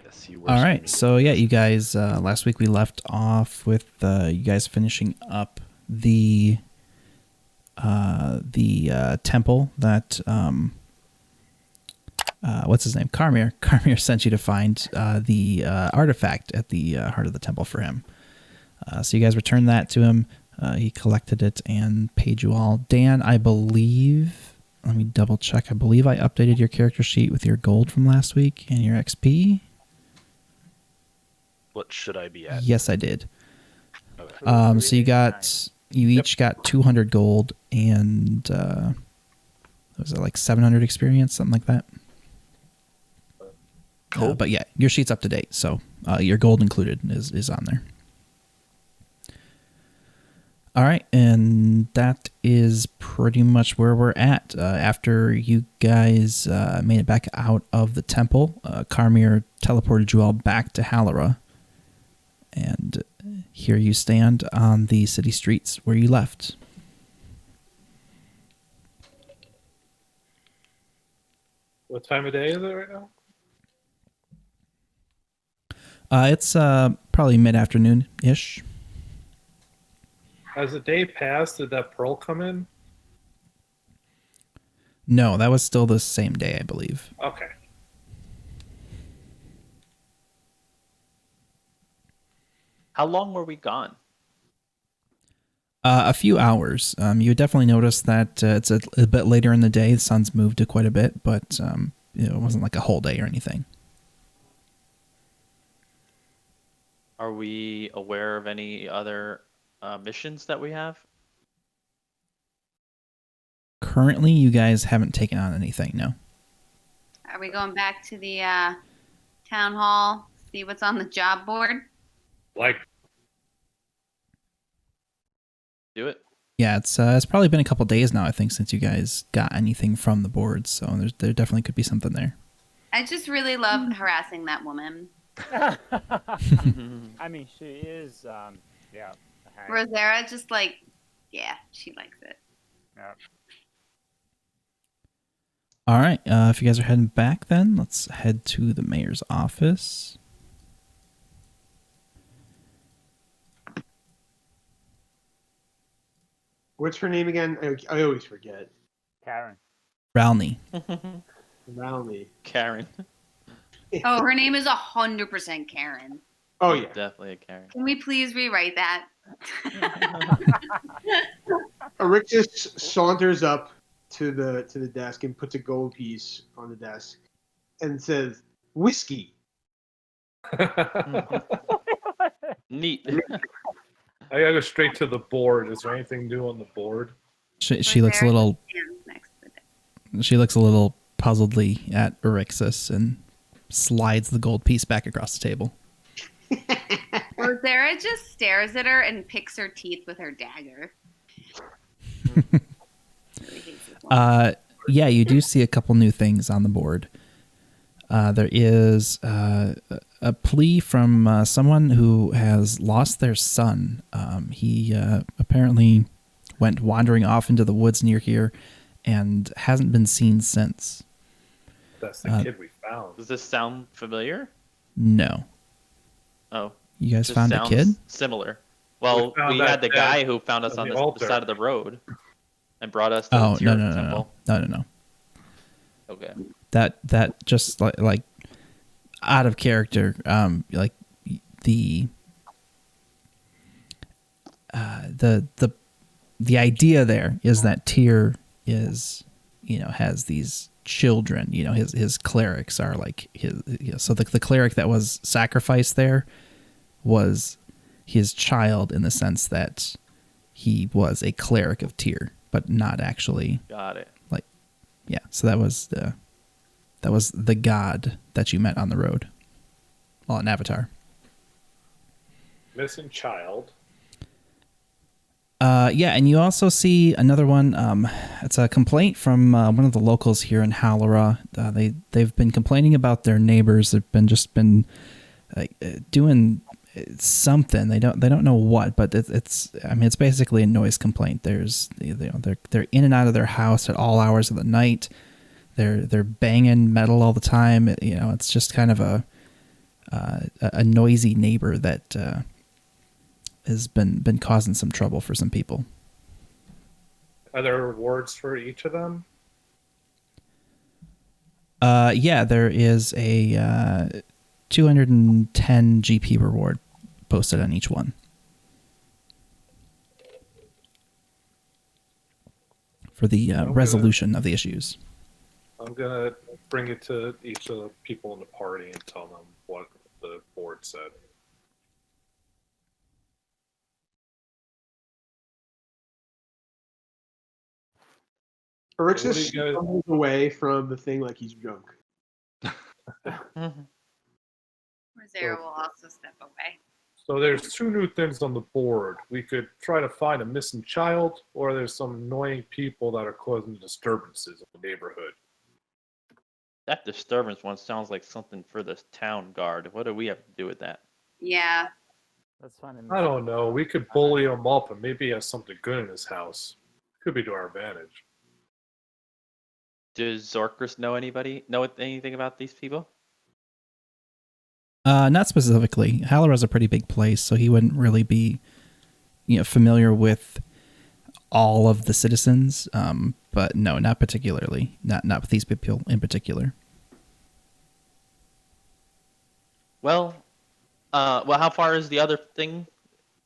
Yes, you were. All right. So yeah, you guys. Last week we left off with you guys finishing up the temple that what's his name? Carmir. Carmir sent you to find the artifact at the heart of the temple for him. So you guys returned that to him. He collected it and paid you all. Dan, I believe. Let me double check. I believe I updated your character sheet with your gold from last week and your XP. What should I be at? Yes, I did. Okay. So you each got 200 gold and was it like 700 experience, something like that? Cool. But yeah, your sheet's up to date, so your gold included is on there. All right, and that is pretty much where we're at. After you guys made it back out of the temple, Carmir teleported you all back to Hallara. And here you stand on the city streets where you left. What time of day is it right now? It's probably mid-afternoon-ish. As the day passed, did that pearl come in? No, that was still the same day, I believe. Okay. How long were we gone? A few hours. You would definitely notice that it's a bit later in the day. The sun's moved quite a bit, but it wasn't like a whole day or anything. Are we aware of any other missions that we have? Currently, you guys haven't taken on anything, no. Are we going back to the town hall, see what's on the job board? Like, Do it. Yeah, it's probably been a couple days now, I think, since you guys got anything from the board, so there definitely could be something there. I just really love harassing that woman. I mean, she is, yeah. a hag. Rosera just like, yeah, she likes it. Yeah. All right, if you guys are heading back then, let's head to the mayor's office. What's her name again? I always forget. Karen. Ralny. Ralny. Karen. Oh, her name is 100% Karen. Oh yeah. Definitely a Karen. Can we please rewrite that? Rick just saunters up to the desk and puts a gold piece on the desk and says, "Whiskey." Neat. I gotta go straight to the board. Is there anything new on the board? She looks a little. Next to the She looks a little puzzledly at Erixus and slides the gold piece back across the table. Rosera just stares at her and picks her teeth with her dagger. Really hates this woman. Yeah, you do see a couple new things on the board. There is a plea from someone who has lost their son. He apparently went wandering off into the woods near here and hasn't been seen since. That's the kid we found. Does this sound familiar? No. Oh. You guys This found a sounds kid? Similar. Well, found we that had the dead guy who found us on on the altar. the side of the road and brought us to Oh, the no, Tyr no. temple. No. Okay. That just like out of character. Like the idea there is that Tyr is, has these children. His clerics are like his. So the cleric that was sacrificed there was his child in the sense that he was a cleric of Tyr, but not actually. Got it. Yeah, so that was the god that you met on the road. Well, in Avatar. Missing child. Yeah, and you also see another one. It's a complaint from one of the locals here in Hallara. They've been complaining about their neighbors. They've been doing something. They don't know what, but it's basically a noise complaint. They're in and out of their house at all hours of the night. They're banging metal all the time. It's just kind of a noisy neighbor that has been causing some trouble for some people. Are there rewards for each of them? Yeah, there is a 210 GP reward posted on each one for the resolution of the issues. I'm gonna bring it to each of the people in the party and tell them what the board said. Eric's What do just you guys- stumbles away from the thing like he's drunk. Rosera will also step away. So there's two new things on the board. We could try to find a missing child, or there's some annoying people that are causing disturbances in the neighborhood. That disturbance one sounds like something for the town guard. What do we have to do with that? Yeah. Let's find him. I don't know. We could bully him up and maybe he has something good in his house. Could be to our advantage. Does Zorkris know anything about these people? Not specifically. Hallora's a pretty big place, so he wouldn't really be, familiar with all of the citizens. But no, not particularly. Not with these people in particular. Well, how far is the other thing?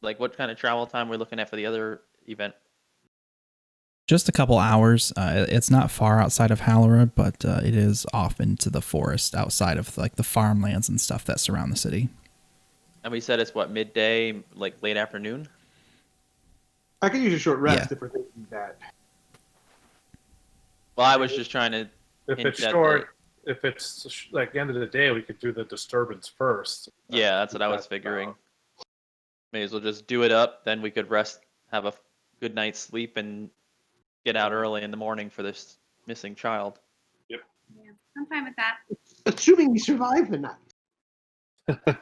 Like, what kind of travel time we're looking at for the other event? Just a couple hours. It's not far outside of Hallora, but it is off into the forest outside of like the farmlands and stuff that surround the city. And we said it's what, midday, like late afternoon? I could use a short rest Yeah. if we're thinking that. Well, I was just trying to. If hint it's at short, if it's like the end of the day, we could do the disturbance first. Yeah, that's what I was figuring. May as well just do it up, then we could rest, have a good night's sleep, and get out early in the morning for this missing child. Yeah. I'm fine with that. Assuming we survive the night.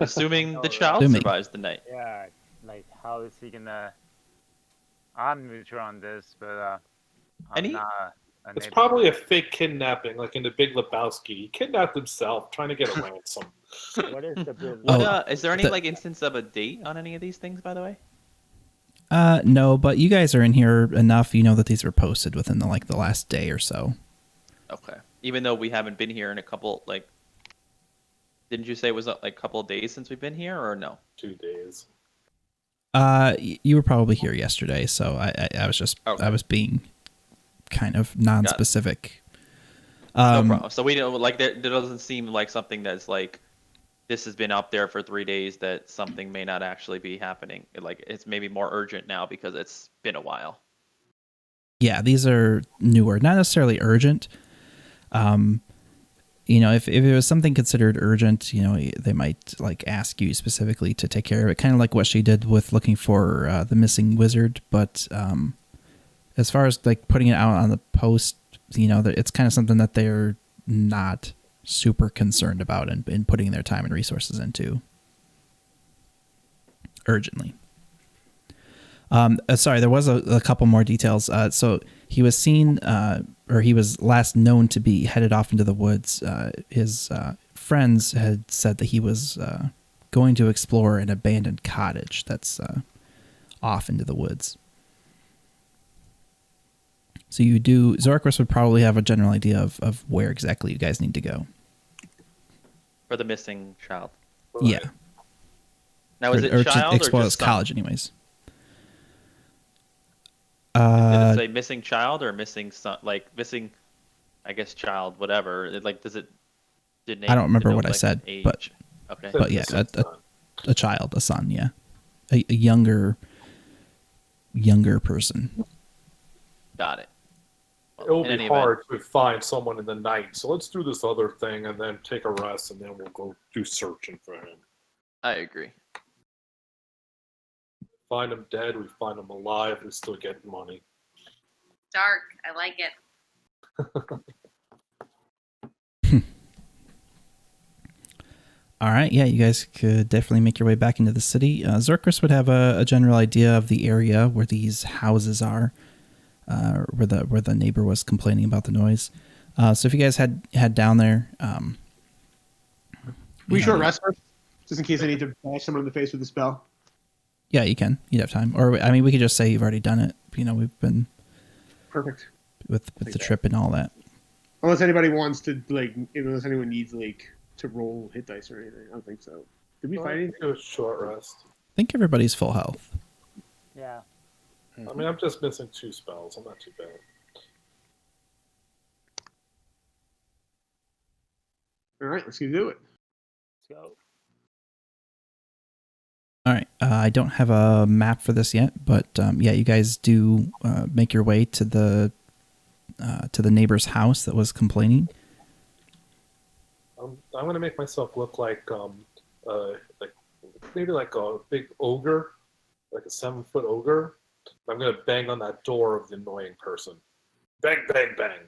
Assuming the child Assuming. survives the night. Yeah, like how is he gonna? I'm neutral on this, but I'm Any- not a It's neighbor. probably a fake kidnapping, like in the Big Lebowski. He kidnapped himself, trying to get a ransom. What is the business? What, Oh, is there any the- like instance of a date on any of these things, by the way? No, but you guys are in here enough. You know that these were posted within the last day or so. Okay. Even though we haven't been here in a couple, like, didn't you say it was like a couple of days since we've been here, or no? 2 days. You were probably here yesterday, so I was just Okay. I was being kind of non-specific. No problem. So we don't like there doesn't seem like something that's like this has been up there for 3 days that something may not actually be happening. Like it's maybe more urgent now because it's been a while. Yeah, these are newer, not necessarily urgent. If it was something considered urgent, they might like ask you specifically to take care of it, kind of like what she did with looking for the missing wizard. But as far as like putting it out on the post, it's kind of something that they're not super concerned about and putting their time and resources into urgently. Sorry, there was a couple more details. So he was seen, or he was last known to be headed off into the woods. His friends had said that he was going to explore an abandoned cottage that's off into the woods. So Zorkris would probably have a general idea of where exactly you guys need to go. For the missing child. Yeah. Now is it or child to explore or this just son? college anyways. Did it say missing child or missing son? Like missing, I guess child, whatever. Does it? I don't remember what I said, but okay. But yeah, a child, a son, yeah. A younger person. Got it. It will In any be event- hard to find someone in the night, so let's do this other thing and then take a rest, and then we'll go do searching for him. I agree. Find him dead, we find him alive, we still get money. Dark. I like it. All right, yeah, you guys could definitely make your way back into the city. Zorkris would have a general idea of the area where these houses are, where the neighbor was complaining about the noise. So if you guys head down there, We short rest first. just in case I need to bash someone in the face with a spell. Yeah, you can. You'd have time. Or, I mean, we could just say you've already done it. You know, we've been Perfect. with the trip and all that. Unless anybody wants to, like, unless anyone needs, like, to roll hit dice or anything. I don't think so. Did we find anything? Do a short rest. I think everybody's full health. Yeah. I mean, I'm just missing 2 spells. I'm not too bad. All right, let's do it. Let's go. All right. I don't have a map for this yet, but yeah, you guys do make your way to the neighbor's house that was complaining. I'm gonna make myself look like maybe like a big ogre, like a 7-foot ogre. I'm gonna bang on that door of the annoying person. Bang, bang, bang.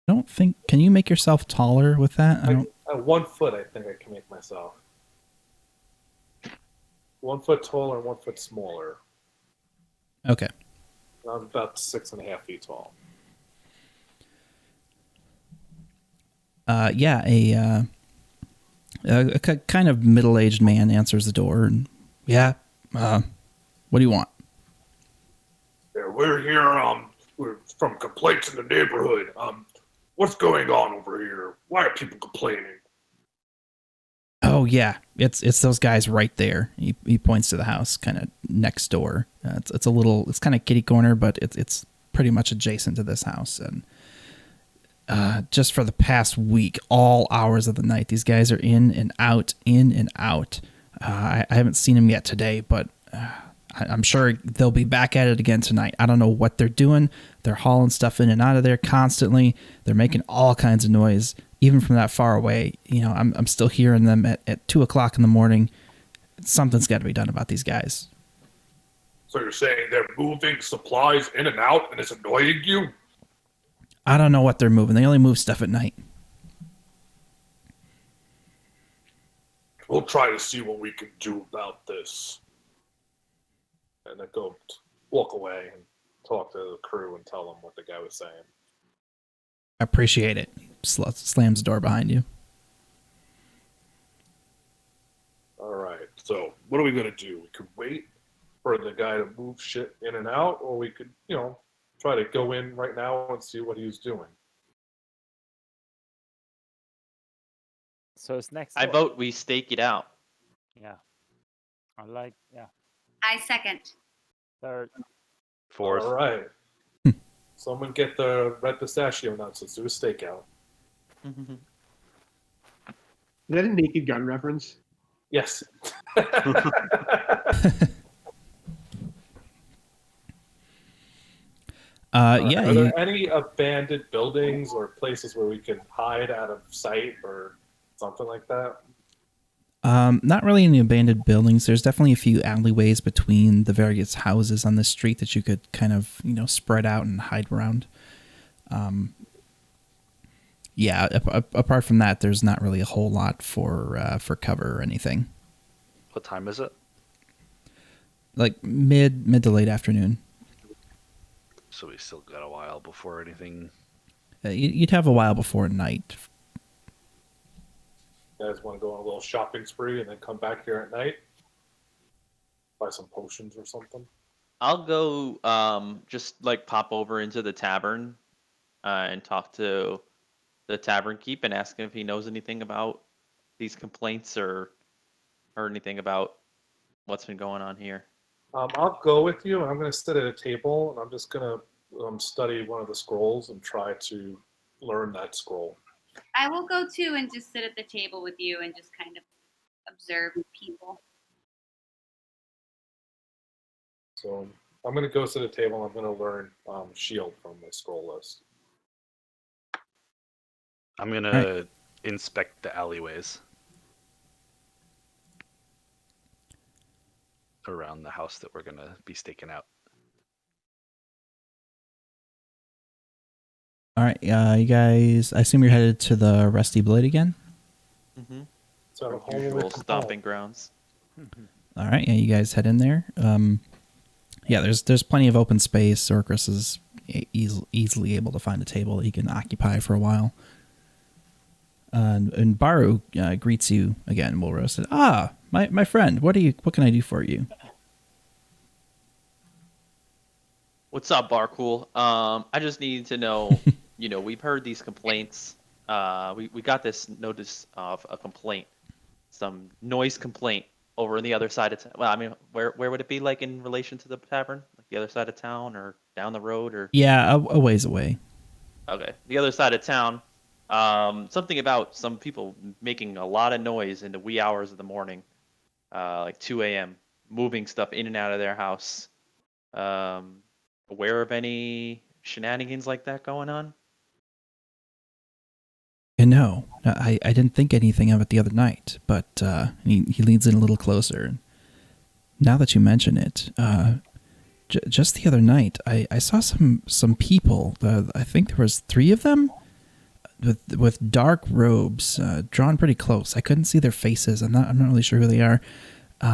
I don't think. Can you make yourself taller with that? I don't. At 1 foot, I think I can make myself. 1 foot taller and 1 foot smaller. Okay. I'm about 6.5 feet tall. Yeah, a kind of middle-aged man answers the door, and yeah, what do you want? Yeah, we're here. We're from complaints in the neighborhood. What's going on over here? Why are people complaining? Oh yeah, it's those guys right there. He points to the house, kind of next door. It's a little, it's kind of kitty corner, but it's pretty much adjacent to this house. And just for the past week, all hours of the night, these guys are in and out, in and out. I haven't seen them yet today, but I'm sure they'll be back at it again tonight. I don't know what they're doing. They're hauling stuff in and out of there constantly. They're making all kinds of noise, even from that far away. You know, I'm still hearing them at 2 o'clock in the morning. Something's got to be done about these guys. So you're saying they're moving supplies in and out, and it's annoying you? I don't know what they're moving. They only move stuff at night. We'll try to see what we can do about this. And I go walk away and talk to the crew and tell them what the guy was saying. I appreciate it. Slams the door behind you. All right. So what are we gonna do? We could wait for the guy to move shit in and out, or we could, try to go in right now and see what he's doing. So it's next. I door. vote we stake it out. Yeah. Yeah. I second. Third. Fourth. All right. Someone get the red pistachio nuts. Let's do a stakeout. Is that a Naked Gun reference? Yes. Yeah. Are there any abandoned buildings or places where we can hide out of sight or something like that? Not really any abandoned buildings. There's definitely a few alleyways between the various houses on the street that you could kind of, spread out and hide around. Yeah, apart from that, there's not really a whole lot for cover or anything. What time is it? Like mid to late afternoon. So we still got a while before anything. You'd have a while before night. You guys want to go on a little shopping spree and then come back here at night? Buy some potions or something? I'll go just like pop over into the tavern and talk to the tavern keep and ask him if he knows anything about these complaints or anything about what's been going on here. I'll go with you, and I'm going to sit at a table, and I'm just going to study one of the scrolls and try to learn that scroll. I will go too and just sit at the table with you and just kind of observe people. So I'm going to go sit at a table, and I'm going to learn shield from my scroll list. I'm going to inspect the alleyways around the house that we're going to be staking out. All right, you guys, I assume you're headed to the Rusty Blade again? Mm-hmm. So I'm home Usual with the stomping grounds. All right, yeah, you guys head in there. Yeah, there's plenty of open space. Orcris is easily able to find a table that he can occupy for a while. And Baru greets you again. Mulro said, my friend, what can I do for you? What's up, Barcool? I just need to know, we've heard these complaints. We got this notice of a complaint, some noise complaint over on the other side of town. Well, I mean, where would it be, like, in relation to the tavern? Like the other side of town or down the road or? Yeah, a ways away. Okay, the other side of town. Something about some people making a lot of noise in the wee hours of the morning, like 2 a.m., moving stuff in and out of their house. Aware of any shenanigans like that going on? No, I didn't think anything of it the other night, but he leans in a little closer. Now that you mention it, just the other night, I saw some people. I think there was 3 of them with dark robes, drawn pretty close. I couldn't see their faces. I'm not really sure who they are.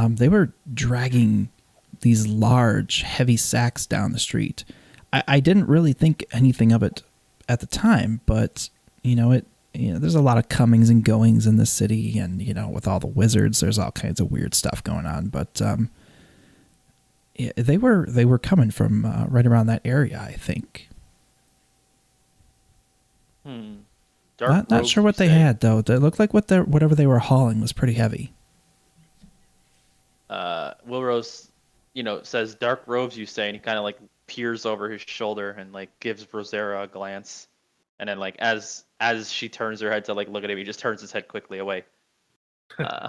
They were dragging these large, heavy sacks down the street. I didn't really think anything of it at the time, but there's a lot of comings and goings in the city, and with all the wizards, there's all kinds of weird stuff going on. But they were coming from right around that area, I think. Dark Not robes, sure what you they say? had though. It looked like whatever they were hauling was pretty heavy. Wilrose, says dark robes, you say, and he kind of like peers over his shoulder and like gives Rosera a glance, and then like as she turns her head to like look at him, he just turns his head quickly away. uh,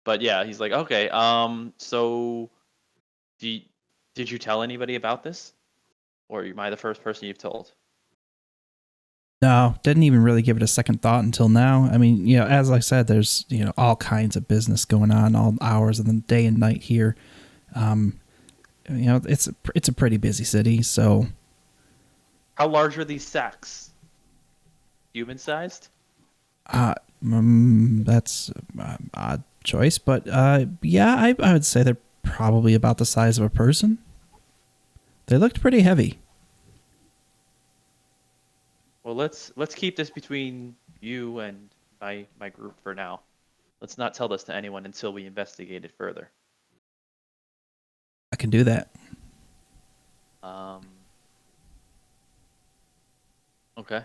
but yeah, he's like, okay, so did you tell anybody about this, or am I the first person you've told? No, didn't even really give it a second thought until now. I mean, as I said, there's all kinds of business going on all hours of the day and night here. It's a pretty busy city, so. How large are these sacks? Human sized? That's odd choice, but yeah, I would say they're probably about the size of a person. They looked pretty heavy. Well, let's keep this between you and my group for now. Let's not tell this to anyone until we investigate it further. I can do that. Okay.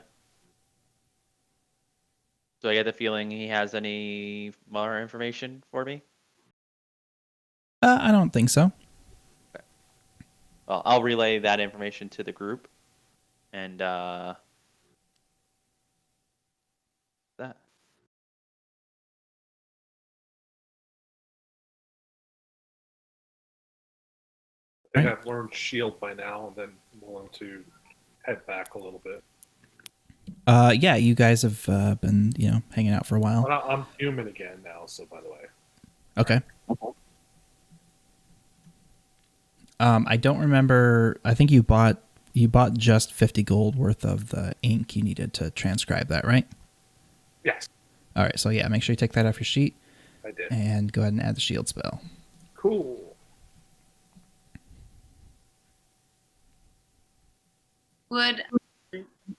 Do I get the feeling he has any more information for me? I don't think so. Well, I'll relay that information to the group, and that. I think Right. I've learned shield by now, and then I'm willing to head back a little bit. Yeah, you guys have been hanging out for a while. But I'm human again now, so by the way. Okay. I don't remember. I think you bought just 50 gold worth of the ink you needed to transcribe that, right? Yes, All right. So yeah, make sure you take that off your sheet I did. and go ahead and add the shield spell. Cool. Would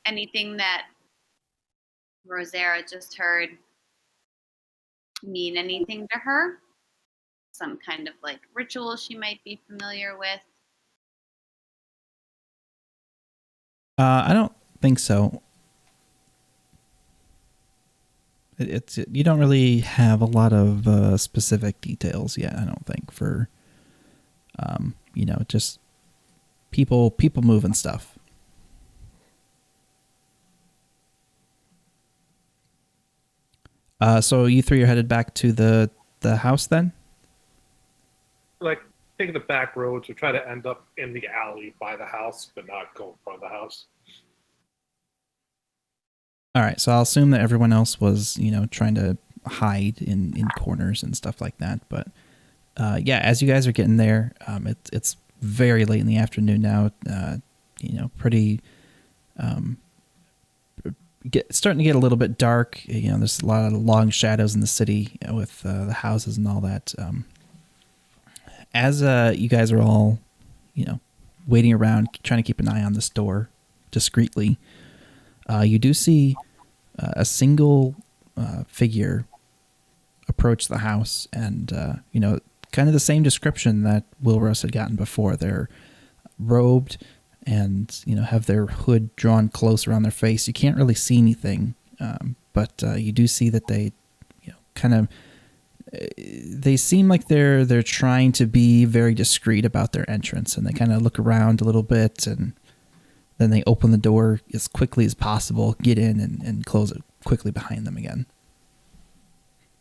anything that Rosera just heard mean anything to her? Some kind of like ritual she might be familiar with? I don't think so. You don't really have a lot of specific details yet. I don't think for just people moving stuff. So you 3 are headed back to the house then? Like, taking the back roads, we try to end up in the alley by the house, but not go in front of the house. All right, so I'll assume that everyone else was, trying to hide in corners and stuff like that. But yeah, as you guys are getting there, it's very late in the afternoon now. Pretty starting to get a little bit dark. There's a lot of long shadows in the city with the houses and all that. As you guys are all, waiting around, trying to keep an eye on this door discreetly, you do see a single figure approach the house, and kind of the same description that Wilros had gotten before. They're robed and have their hood drawn close around their face. You can't really see anything, but you do see that they kind of they seem like they're trying to be very discreet about their entrance, and they kind of look around a little bit, and then they open the door as quickly as possible, get in, and close it quickly behind them again.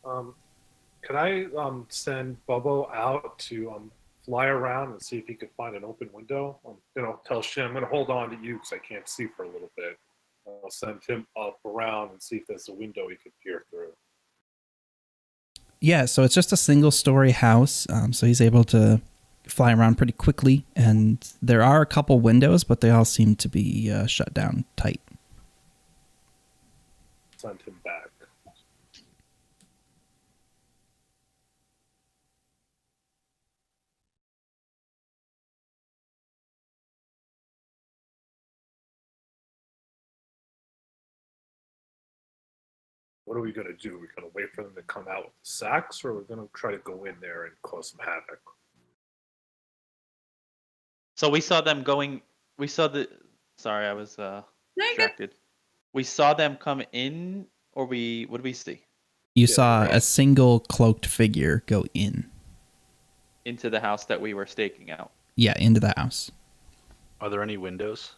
Can I send Bubbo out to fly around and see if he could find an open window? Tell Shin I'm going to hold on to you because I can't see for a little bit. I'll send him up around and see if there's a window he could peer through. Yeah, so it's just a single-story house, so he's able to fly around pretty quickly, and there are a couple windows, but they all seem to be shut down tight. Send him back. What are we going to do? We're going to wait for them to come out with the sacks, or we're going to try to go in there and cause some havoc? So we saw them going. We saw the. Sorry, I was No, you're good. distracted. We saw them come in, or what did we see? You saw a single cloaked figure go in. Into the house that we were staking out. Yeah, into the house. Are there any windows?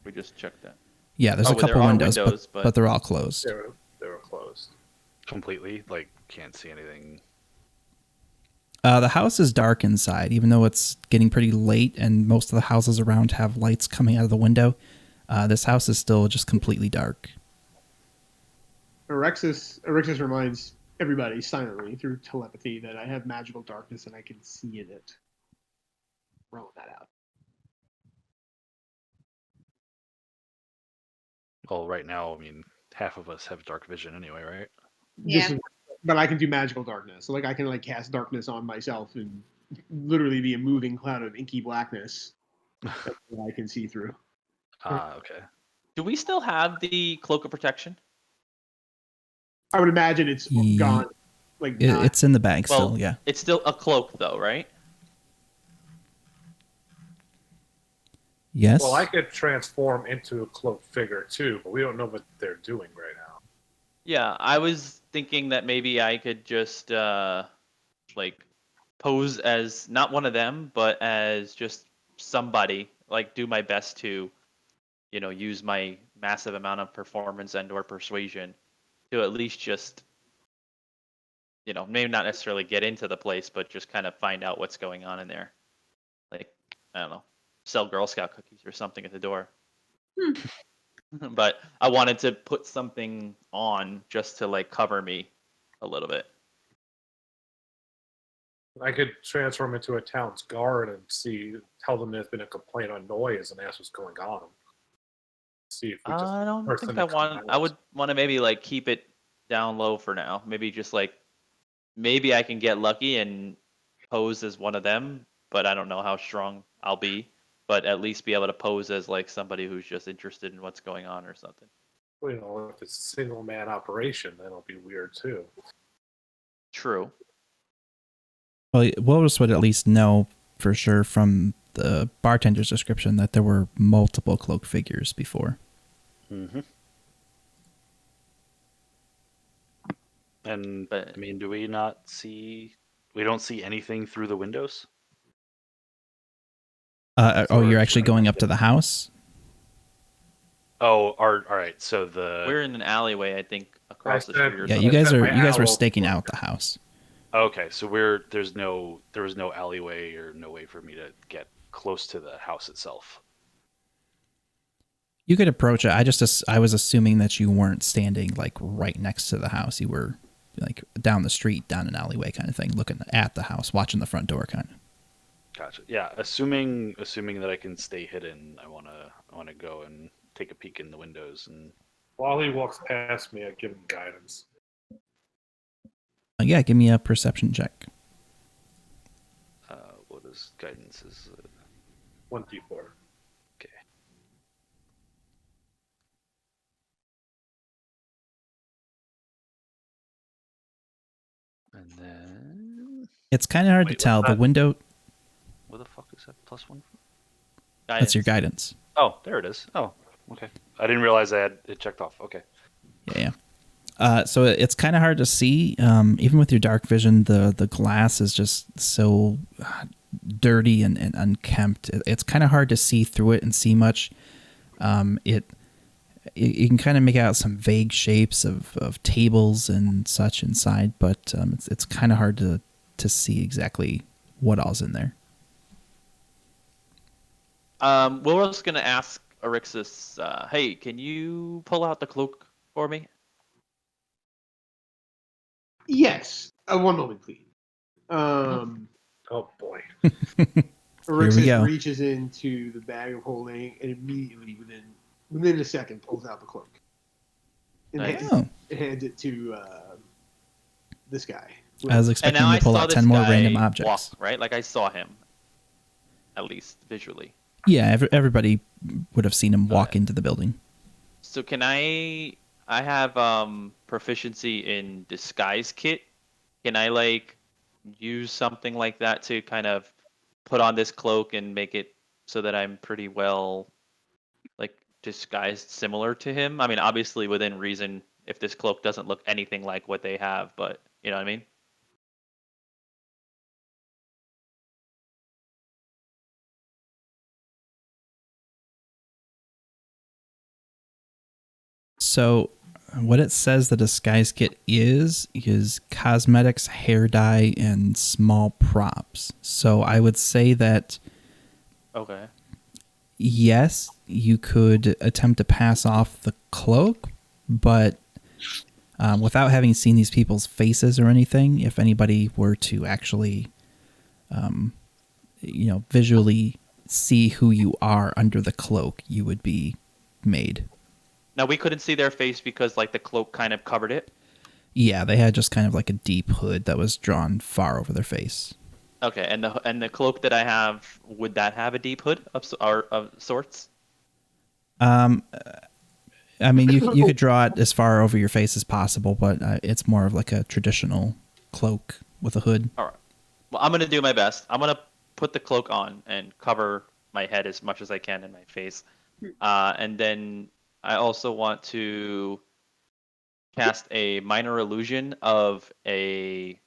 We just checked that. Yeah, there's a there couple are windows, but but they're all closed. They were closed. Completely? Like, can't see anything? The house is dark inside, even though it's getting pretty late and most of the houses around have lights coming out of the window. This house is still just completely dark. Erexis reminds everybody silently through telepathy that I have magical darkness and I can see in it. Rolling that out. Well, right now, I mean, half of us have dark vision anyway, right? Yeah. But I can do magical darkness. So I can cast darkness on myself and literally be a moving cloud of inky blackness that I can see through. Okay. Do we still have the cloak of protection? I would imagine it's gone. It's in the bag Well, still, yeah. It's still a cloak, though, right? Yes? Well, I could transform into a cloaked figure too, but we don't know what they're doing right now. Yeah, I was thinking that maybe I could just pose as not one of them, but as just somebody. Do my best to, use my massive amount of performance and/or persuasion to at least just, maybe not necessarily get into the place, but just kind of find out what's going on in there. I don't know, sell Girl Scout cookies or something at the door. But I wanted to put something on just to cover me a little bit. I could transform into a town's guard and tell them there's been a complaint on noise and ask what's going on. See if we just I don't force think them to come I out. would want to maybe keep it down low for now. Maybe just maybe I can get lucky and pose as one of them, but I don't know how strong I'll be. But at least be able to pose as somebody who's just interested in what's going on or something. Well, if it's a single man operation, then it'll be weird too. True. Well, Wilris would at least know for sure from the bartender's description that there were multiple cloaked figures before. Mm-hmm. And, But, I mean, do we not see... We don't see anything through the windows? You're actually going up to the house? Oh, all right. So we're in an alleyway, I think, across the street or Yeah, something. you guys were owl. staking out the house. Okay, so there was no alleyway or no way for me to get close to the house itself. You could approach it. I was assuming that you weren't standing right next to the house. You were down the street, down an alleyway kind of thing, looking at the house, watching the front door kind of. Gotcha. Yeah, assuming that I can stay hidden, I wanna go and take a peek in the windows and. While he walks past me, I give him guidance. Yeah, give me a perception check. What is guidance? Is 1d4. then It's kind of hard Wait, to tell. what's The that? window, what the fuck is that? +1? that's your guidance. Oh, there it is. Oh, okay. I didn't realize I had it checked off. Okay. Yeah. So it's kind of hard to see. Even with your dark vision, the glass is just so dirty and unkempt. It's kind of hard to see through it and see much. You can kind of make out some vague shapes of tables and such inside, but it's kind of hard to see exactly what all's in there. We're just gonna ask Arixis, hey, can you pull out the cloak for me? Yes. One moment, please. Oh boy. Arixis reaches into the bag of holding and immediately, within a second, pulls out the cloak and Nice. hands it to this guy. I was And expecting now to I pull saw out this 10 more guy random objects. walk, right? Like I saw him, at least visually. Yeah, everybody would have seen him walk Okay. into the building. So can I have proficiency in disguise kit. Can I like use something like that to kind of put on this cloak and make it so that I'm pretty well like disguised similar to him? I mean, obviously within reason if this cloak doesn't look anything like what they have, but you know what I mean? So what it says the disguise kit is cosmetics, hair dye, and small props. So I would say that Okay. yes, you could attempt to pass off the cloak, but without having seen these people's faces or anything, if anybody were to actually, visually see who you are under the cloak, you would be made. Now we couldn't see their face because like the cloak kind of covered it. Yeah, they had just kind of like a deep hood that was drawn far over their face. Okay, and the cloak that I have, would that have a deep hood of sorts? I mean, you could draw it as far over your face as possible, but it's more of like a traditional cloak with a hood. All right. Well, I'm gonna do my best. I'm gonna put the cloak on and cover my head as much as I can and my face, and then I also want to cast a minor illusion of a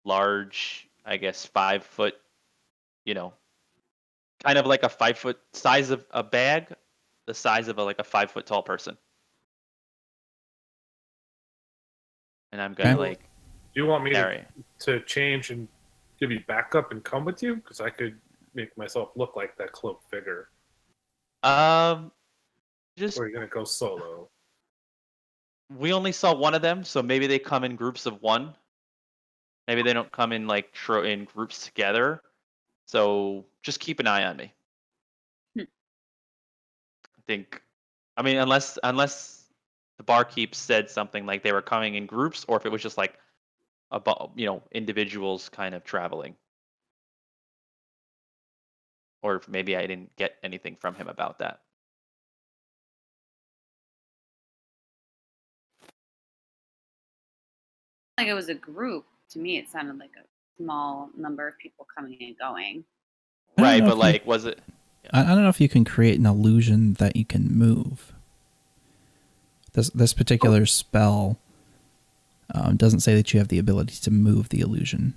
large, I guess, 5 foot, kind of like a 5 foot size of a bag, the size of like a 5 foot tall person. And I'm gonna Okay. like Do you want me carry. to change and give you backup and come with you? Because I could make myself look like that cloak figure. Just Or are you gonna go solo? we only saw one of them, so maybe they come in groups of one. Maybe they don't come in like in groups together. So just keep an eye on me. I think, I mean, unless the barkeep said something like they were coming in groups, or if it was just like about individuals kind of traveling, or if maybe I didn't get anything from him about that. Like it was a group. To me, it sounded like a small number of people coming and going. I don't Right, know but if like, was it? I don't know if you can create an illusion that you can move. This particular spell doesn't say that you have the ability to move the illusion.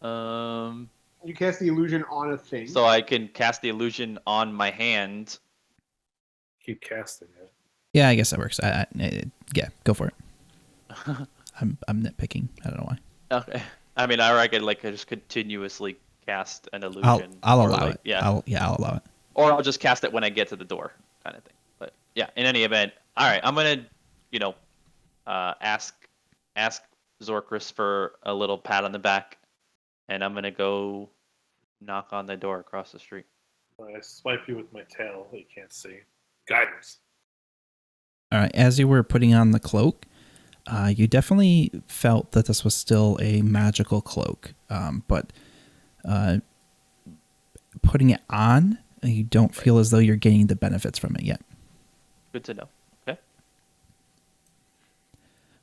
You cast the illusion on a thing. So I can cast the illusion on my hand. Keep casting it. Yeah, I guess that works. Yeah, go for it. I'm nitpicking. I don't know why. Okay. I mean, I could just continuously cast an illusion. I'll or, allow like, it. Yeah. I'll allow it. Or I'll just cast it when I get to the door, kind of thing. But yeah, in any event, all right, I'm gonna, ask Zorkris for a little pat on the back, and I'm gonna go knock on the door across the street. I swipe you with my tail that you can't see. Guidance. All right. As you were putting on the cloak, you definitely felt that this was still a magical cloak, but putting it on, you don't feel as though you're gaining the benefits from it yet. Good to know. Okay.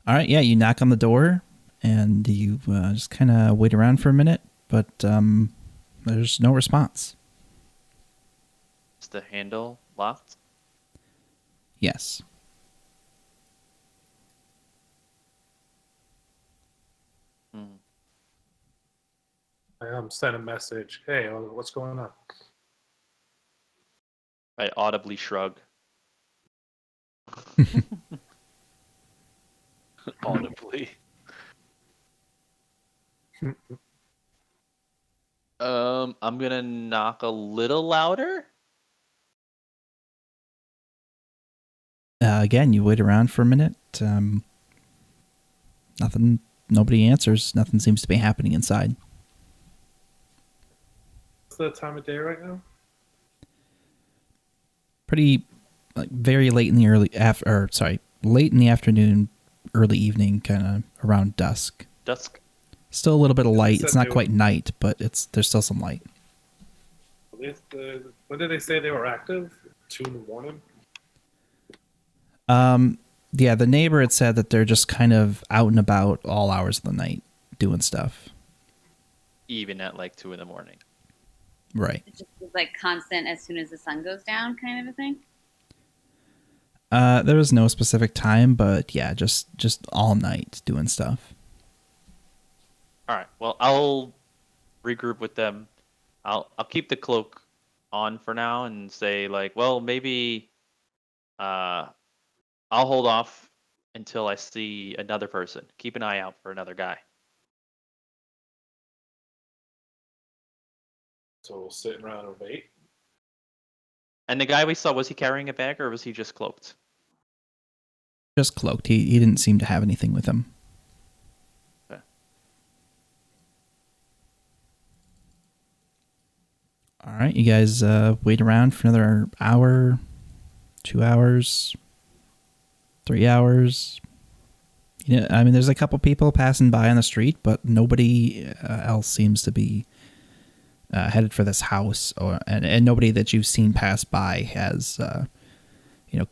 All right, yeah, you knock on the door, and you just kind of wait around for a minute, but there's no response. Is the handle locked? Yes. Hmm. I sent a message. Hey, what's going on? I audibly shrug. Audibly. I'm gonna knock a little louder. Again, you wait around for a minute. Nothing. Nobody answers. Nothing seems to be happening inside. What's the time of day right now? Pretty, like, very late in the late in the afternoon, early evening, kind of around dusk. Dusk. Still a little bit of light. said It's not they quite night, but there's still some light. When did they say they were active? 2 in the morning? Yeah, the neighbor had said that they're just kind of out and about all hours of the night doing stuff. Even at like 2 in the morning. Right. It's just like constant as soon as the sun goes down kind of a thing. There was no specific time, but yeah, just all night doing stuff. All right. Well, I'll regroup with them. I'll keep the cloak on for now and say like, well, maybe I'll hold off until I see another person. Keep an eye out for another guy. So we'll sit around and wait. And the guy we saw, was he carrying a bag or was he just cloaked? Just cloaked. He didn't seem to have anything with him. Okay. All right, you guys wait around for another hour, 2 hours, 3 hours. You know, I mean, there's a couple people passing by on the street, but nobody else seems to be headed for this house, and nobody that you've seen pass by has,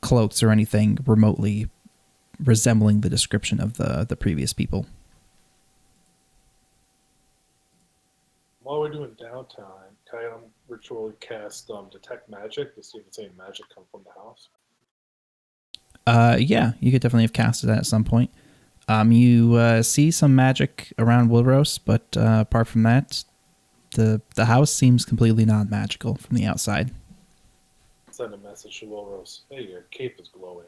cloaks or anything remotely resembling the description of the previous people. While we're doing downtime, can I ritually cast detect magic to see if it's any magic come from the house? Yeah, you could definitely have casted that at some point. You see some magic around Woodrose, but apart from that, the house seems completely non-magical from the outside. Send a message to Wilrose. Hey, your cape is glowing.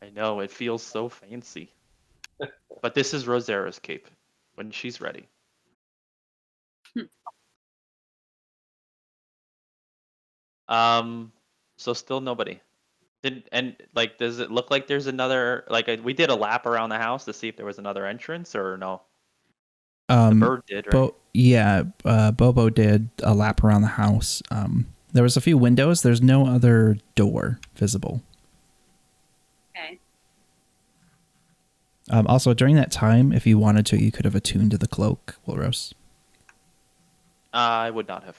I know, it feels so fancy. But this is Rosera's cape when she's ready. So still nobody. Does it look like there's another, we did a lap around the house to see if there was another entrance or no? The bird did, right? Bobo did a lap around the house. There was a few windows. There's no other door visible. Okay. Also, during that time, if you wanted to, you could have attuned to the cloak, Wilrose. I would not have.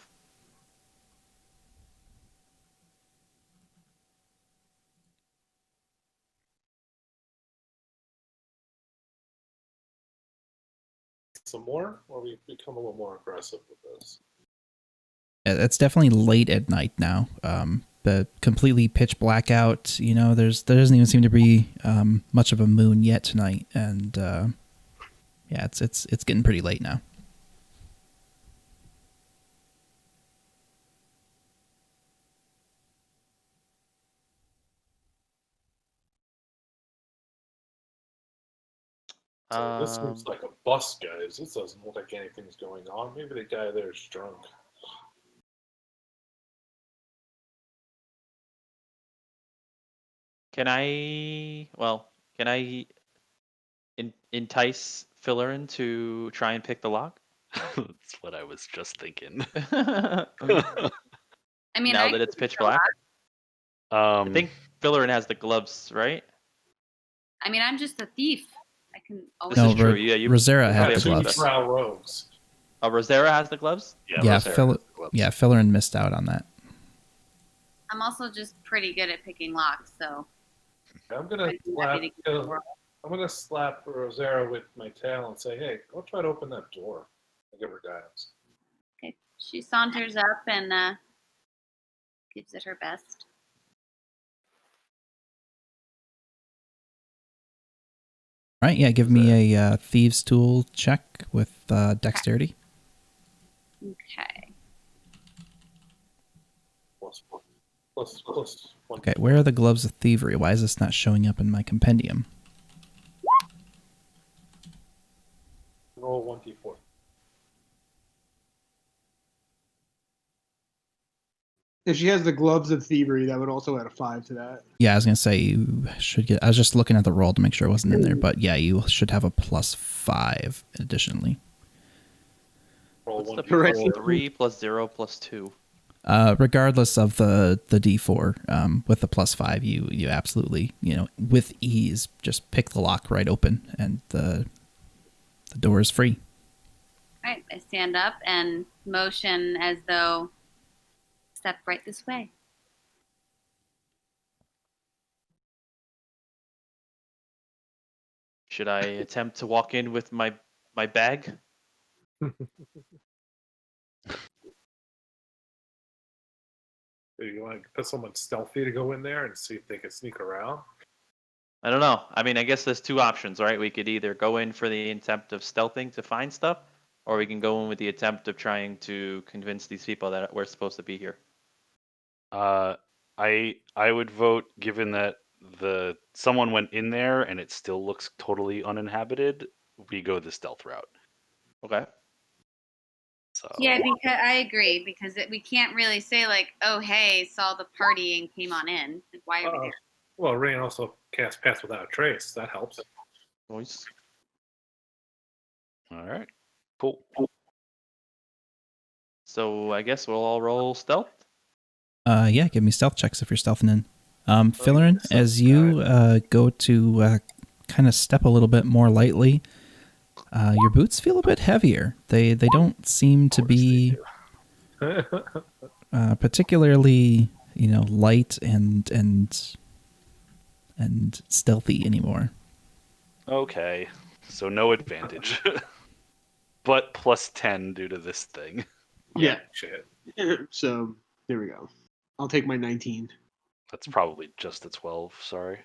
Some more, or we become a little more aggressive with this? It's definitely late at night now. The completely pitch blackout. You know, there doesn't even seem to be much of a moon yet tonight, and yeah, it's getting pretty late now. So this seems like a bus, guys. This doesn't look like anything's going on. Maybe the guy there is drunk. Can I entice Fillerin to try and pick the lock? That's what I was just thinking. I mean, Now that it's pitch black? I think Fillerin has the gloves, right? I mean, I'm just a thief. I can always. This is true. Yeah, you Rosera you had probably the have Two gloves. drow rogues. Oh, Rosera has the gloves? Yeah, Rosera has the gloves. Fillerin missed out on that. I'm also just pretty good at picking locks, so I'm gonna I'd be slap. happy to give it a whirl. I'm gonna slap Rosera with my tail and say, "Hey, go try to open that door." And give her guidance. Okay. She saunters up and gives it her best. All right, yeah, give me a thieves tool check with dexterity. Okay. Plus one. Okay, where are the gloves of thievery? Why is this not showing up in my compendium? Roll 1d4. If she has the gloves of thievery, that would also add a 5 to that. Yeah, I was gonna say you should get. I was just looking at the roll to make sure it wasn't in there, but yeah, you should have a +5 additionally. Roll What's the 1d4. plus 3 plus 0 plus 2? Regardless of the D4, with the +5, you absolutely, with ease, just pick the lock right open, and the door is free. All right. I stand up and motion as though step right this way. Should I attempt to walk in with my bag? Do you want to put someone stealthy to go in there and see if they can sneak around? I don't know. I mean, I guess there's two options, right? We could either go in for the attempt of stealthing to find stuff, or we can go in with the attempt of trying to convince these people that we're supposed to be here. I would vote, given that someone went in there and it still looks totally uninhabited, we go the stealth route. Okay. So Yeah, because I agree because we can't really say like, oh hey, saw the party and came on in. Like, why are we there? Well, Rain also casts Pass Without a Trace. That helps. Nice. all right, cool. So I guess we'll all roll stealth. Yeah, give me stealth checks if you're stealthing in. Fillarin, stealth as you go to kind of step a little bit more lightly, your boots feel a bit heavier. They don't seem to be particularly light and stealthy anymore. Okay, so no advantage, but +10 due to this thing. Yeah. Shit. So there we go. I'll take my 19. That's probably just a 12. Sorry.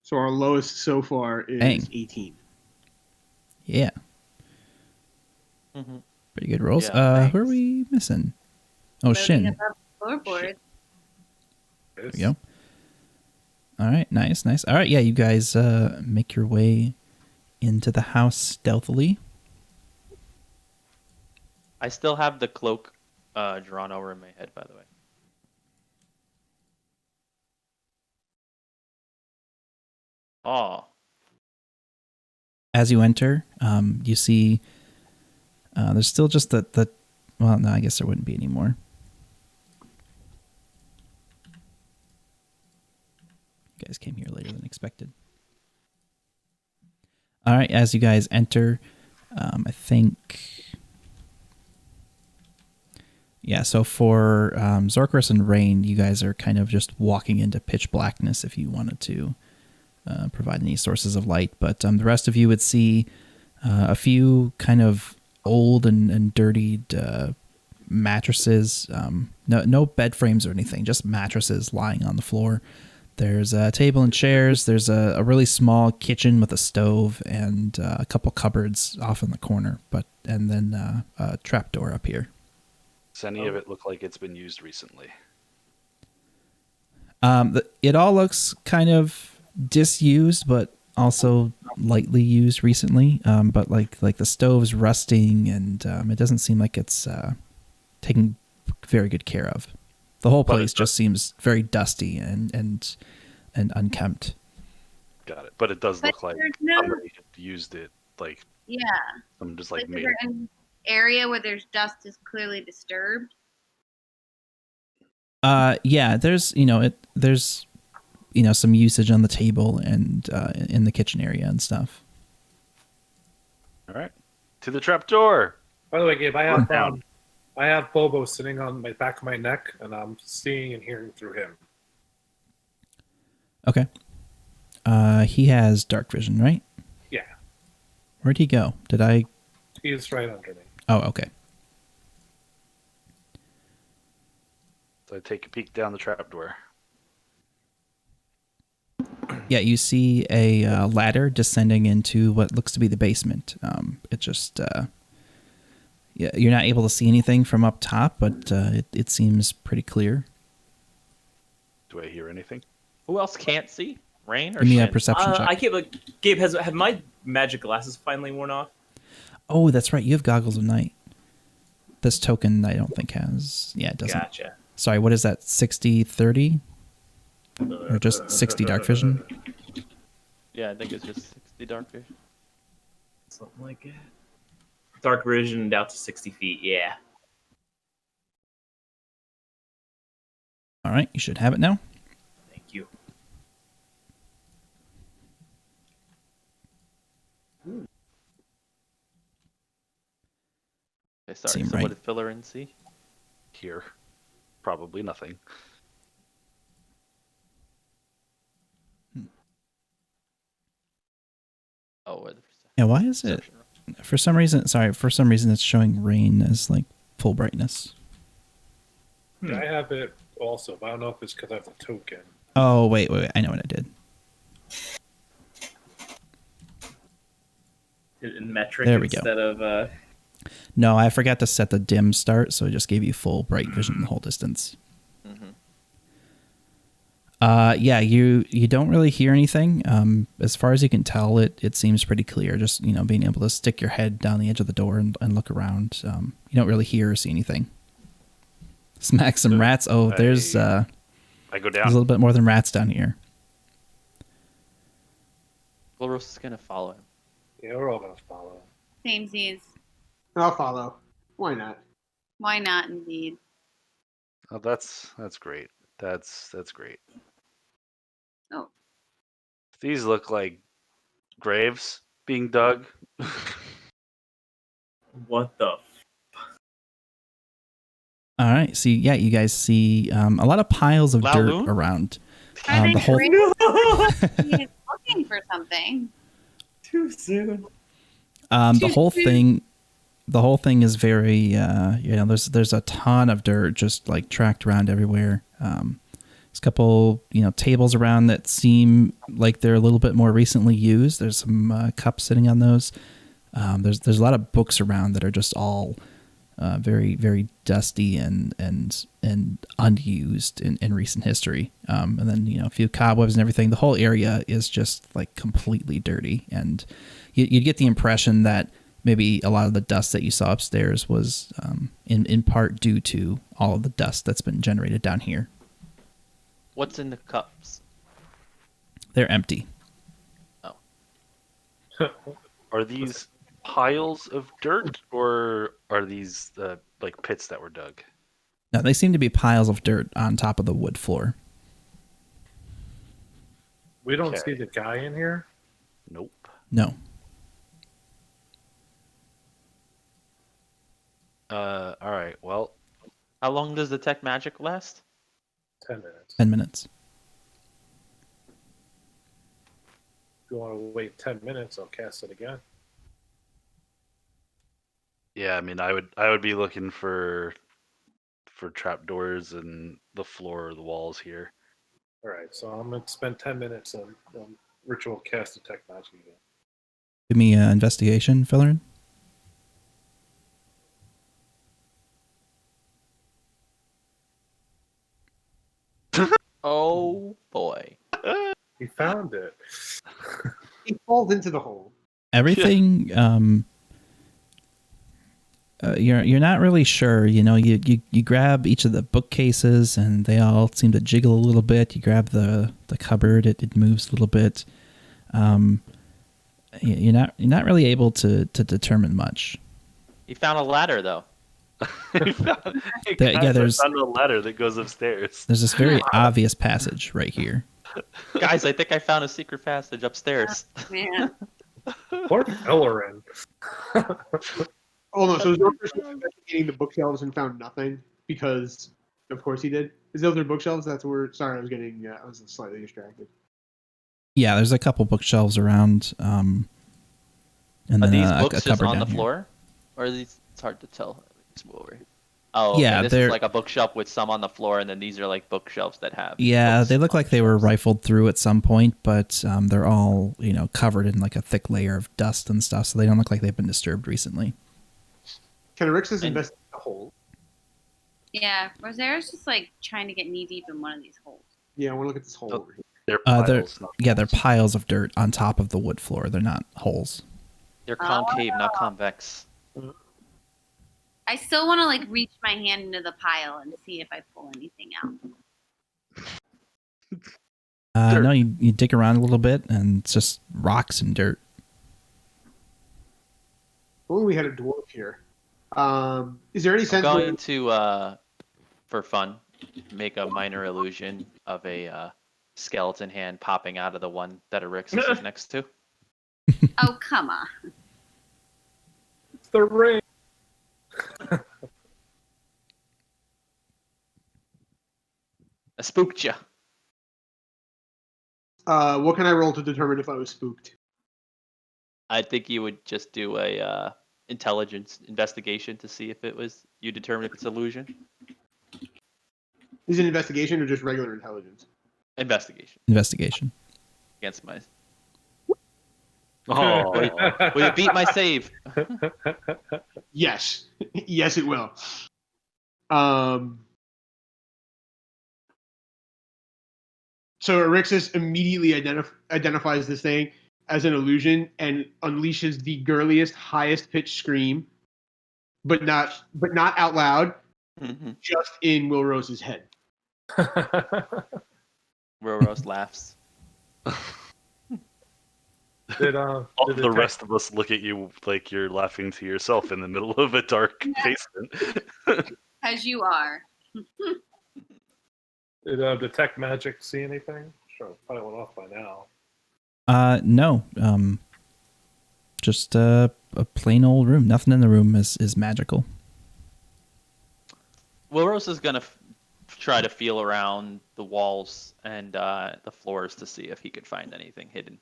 So our lowest so far is Dang. 18. Yeah, Mm-hmm. pretty good rolls. Yeah, Who are thanks. we missing? Oh, Loading Shin. above floorboard. There we go. All right, nice. All right, yeah, you guys make your way into the house stealthily. I still have the cloak drawn over in my head, by the way. Oh, As you enter, you see there's still just the well, no, I guess there wouldn't be any more. You guys came here later than expected. All right, as you guys enter, I think, yeah. So for Zorkris and Rain, you guys are kind of just walking into pitch blackness if you wanted to provide any sources of light. But the rest of you would see a few kind of old and dirtied mattresses. No bed frames or anything, just mattresses lying on the floor. There's a table and chairs. There's a really small kitchen with a stove and a couple cupboards off in the corner. And then a trapdoor up here. Does any of it look like it's been used recently? It all looks kind of disused, but also lightly used recently. But like the stove's rusting, and it doesn't seem like it's taken very good care of. The whole place just seems very dusty and unkempt. Got it. But it does But look like there's no- somebody had used it. Like Yeah. I'm just Like, like is made. there an area where there's dust is clearly disturbed? Yeah, there's some usage on the table and in the kitchen area and stuff. All right, to the trap door. By the way, Gabe, I have Down. I have Bobo sitting on my back of my neck, and I'm seeing and hearing through him. Okay. He has dark vision, right? Yeah, Where'd he go? Did I? he is right under me. Oh, okay. So I take a peek down the trapdoor. Yeah, you see a ladder descending into what looks to be the basement. It just, yeah, you're not able to see anything from up top, but it seems pretty clear. Do I hear anything? Who else can't see? Rain or Give me a Shin? perception check. I can't. Like, Gabe, have my magic glasses finally worn off? Oh, that's right. You have goggles of night. This token, I don't think has. Yeah, it doesn't. Gotcha. Sorry, what is that? 60-30? Or just 60 dark vision? Yeah, I think it's just 60 dark vision. Something like that. Dark vision out to 60 feet. Yeah. All right, you should have it now. Thank you. Okay, sorry. Seem So right. what did Filler and see? Here. Probably nothing. Oh, where the Yeah, why is it? perception roll? For some reason it's showing rain as like full brightness. Yeah, I have it also, but I don't know if it's because I have the token. Oh, wait. I know what I did. In metric There we go. instead of. No, I forgot to set the dim start, so it just gave you full bright vision the whole distance. Mhm. Yeah, you don't really hear anything. As far as you can tell, it seems pretty clear. Just being able to stick your head down the edge of the door and look around. You don't really hear or see anything. Smack some rats. Oh, there's I go there's a down. little bit more than rats down here. Glorus is gonna follow him. Yeah, we're all gonna follow. Samesies. I'll follow. Why not? Why not, indeed? Oh, that's great. That's great. Oh. These look like graves being dug. What the? All right. So yeah, you guys see a lot of piles of dirt Laloon? around. Are they The whole graves? He's looking for something. Too soon. the whole thing is very there's a ton of dirt just like tracked around everywhere. There's a couple tables around that seem like they're a little bit more recently used. There's some cups sitting on those. There's a lot of books around that are just all very, very dusty and unused in recent history. And then a few cobwebs and everything. The whole area is just like completely dirty, and you'd get the impression that maybe a lot of the dust that you saw upstairs was in part due to all of the dust that's been generated down here. What's in the cups? They're empty. Are these piles of dirt, or are these like pits that were dug? No, they seem to be piles of dirt on top of the wood floor. We don't Okay. see the guy in here. Nope. No. All right. Well, How long does the tech magic last? 10 minutes. 10 minutes. If you want to wait 10 minutes, I'll cast it again. yeah. I mean, I would be looking for trapdoors in the floor or the walls here. All right, so I'm going to spend 10 minutes on ritual cast detect magic again. Give me an investigation, Fillerin. Oh boy. He found it. He falls into the hole. Everything you're not really sure. You grab each of the bookcases and they all seem to jiggle a little bit. You grab the cupboard, it moves a little bit. You're not really able to determine much. He found a ladder though. there's- found a ladder that goes upstairs. There's this very obvious passage right here. Guys, I think I found a secret passage upstairs. Man. Poor Ellerin. Oh no, so Zorpers was investigating the bookshelves and found nothing because, of course, he did. Is those their bookshelves? That's where. Sorry, I was slightly distracted. Yeah, there's a couple bookshelves around, and Are then these a books just cupboard on down the here. floor, or are these? It's hard to tell. Let's move over. Oh, okay. Yeah, This they're- is like a bookshelf with some on the floor, and then these are like bookshelves that have. Yeah, books they look on like the they were shelves. rifled through at some point, but they're all covered in like a thick layer of dust and stuff, so they don't look like they've been disturbed recently. Can Arixis And- investigate the hole? Yeah, Rosera's just like trying to get knee deep in one of these holes. Yeah, I want to look at this hole Oh. over here. They're They're piles, not yeah, they're holes. piles of dirt on top of the wood floor. They're not holes. They're concave, not convex. I still want to like reach my hand into the pile and see if I pull anything out. Dirt. No, you dig around a little bit, and it's just rocks and dirt. If only we had a dwarf here. Is there any I'm sense? going to, for fun, make a minor illusion of a skeleton hand popping out of the one that Arixis is next to. Oh, come on. It's the ring. I spooked you. What can I roll to determine if I was spooked? I think you would just do a intelligence investigation to see if it was you determine if it's illusion. Is it an investigation or just regular intelligence? Investigation Investigation. against my. Oh, Will you beat my save? Yes, yes, it will. So Arixis immediately identifies this thing as an illusion and unleashes the girliest, highest pitched scream, but not out loud, Mhm. just in Will Rose's head. Rose laughs. Did all did the rest of us look at you like you're laughing to yourself in the middle of a dark basement. As you are. Did Detect Magic see anything? Sure, probably went off by now. No. Just a plain old room. Nothing in the room is magical. Wilrose is gonna try to feel around the walls and the floors to see if he could find anything hidden.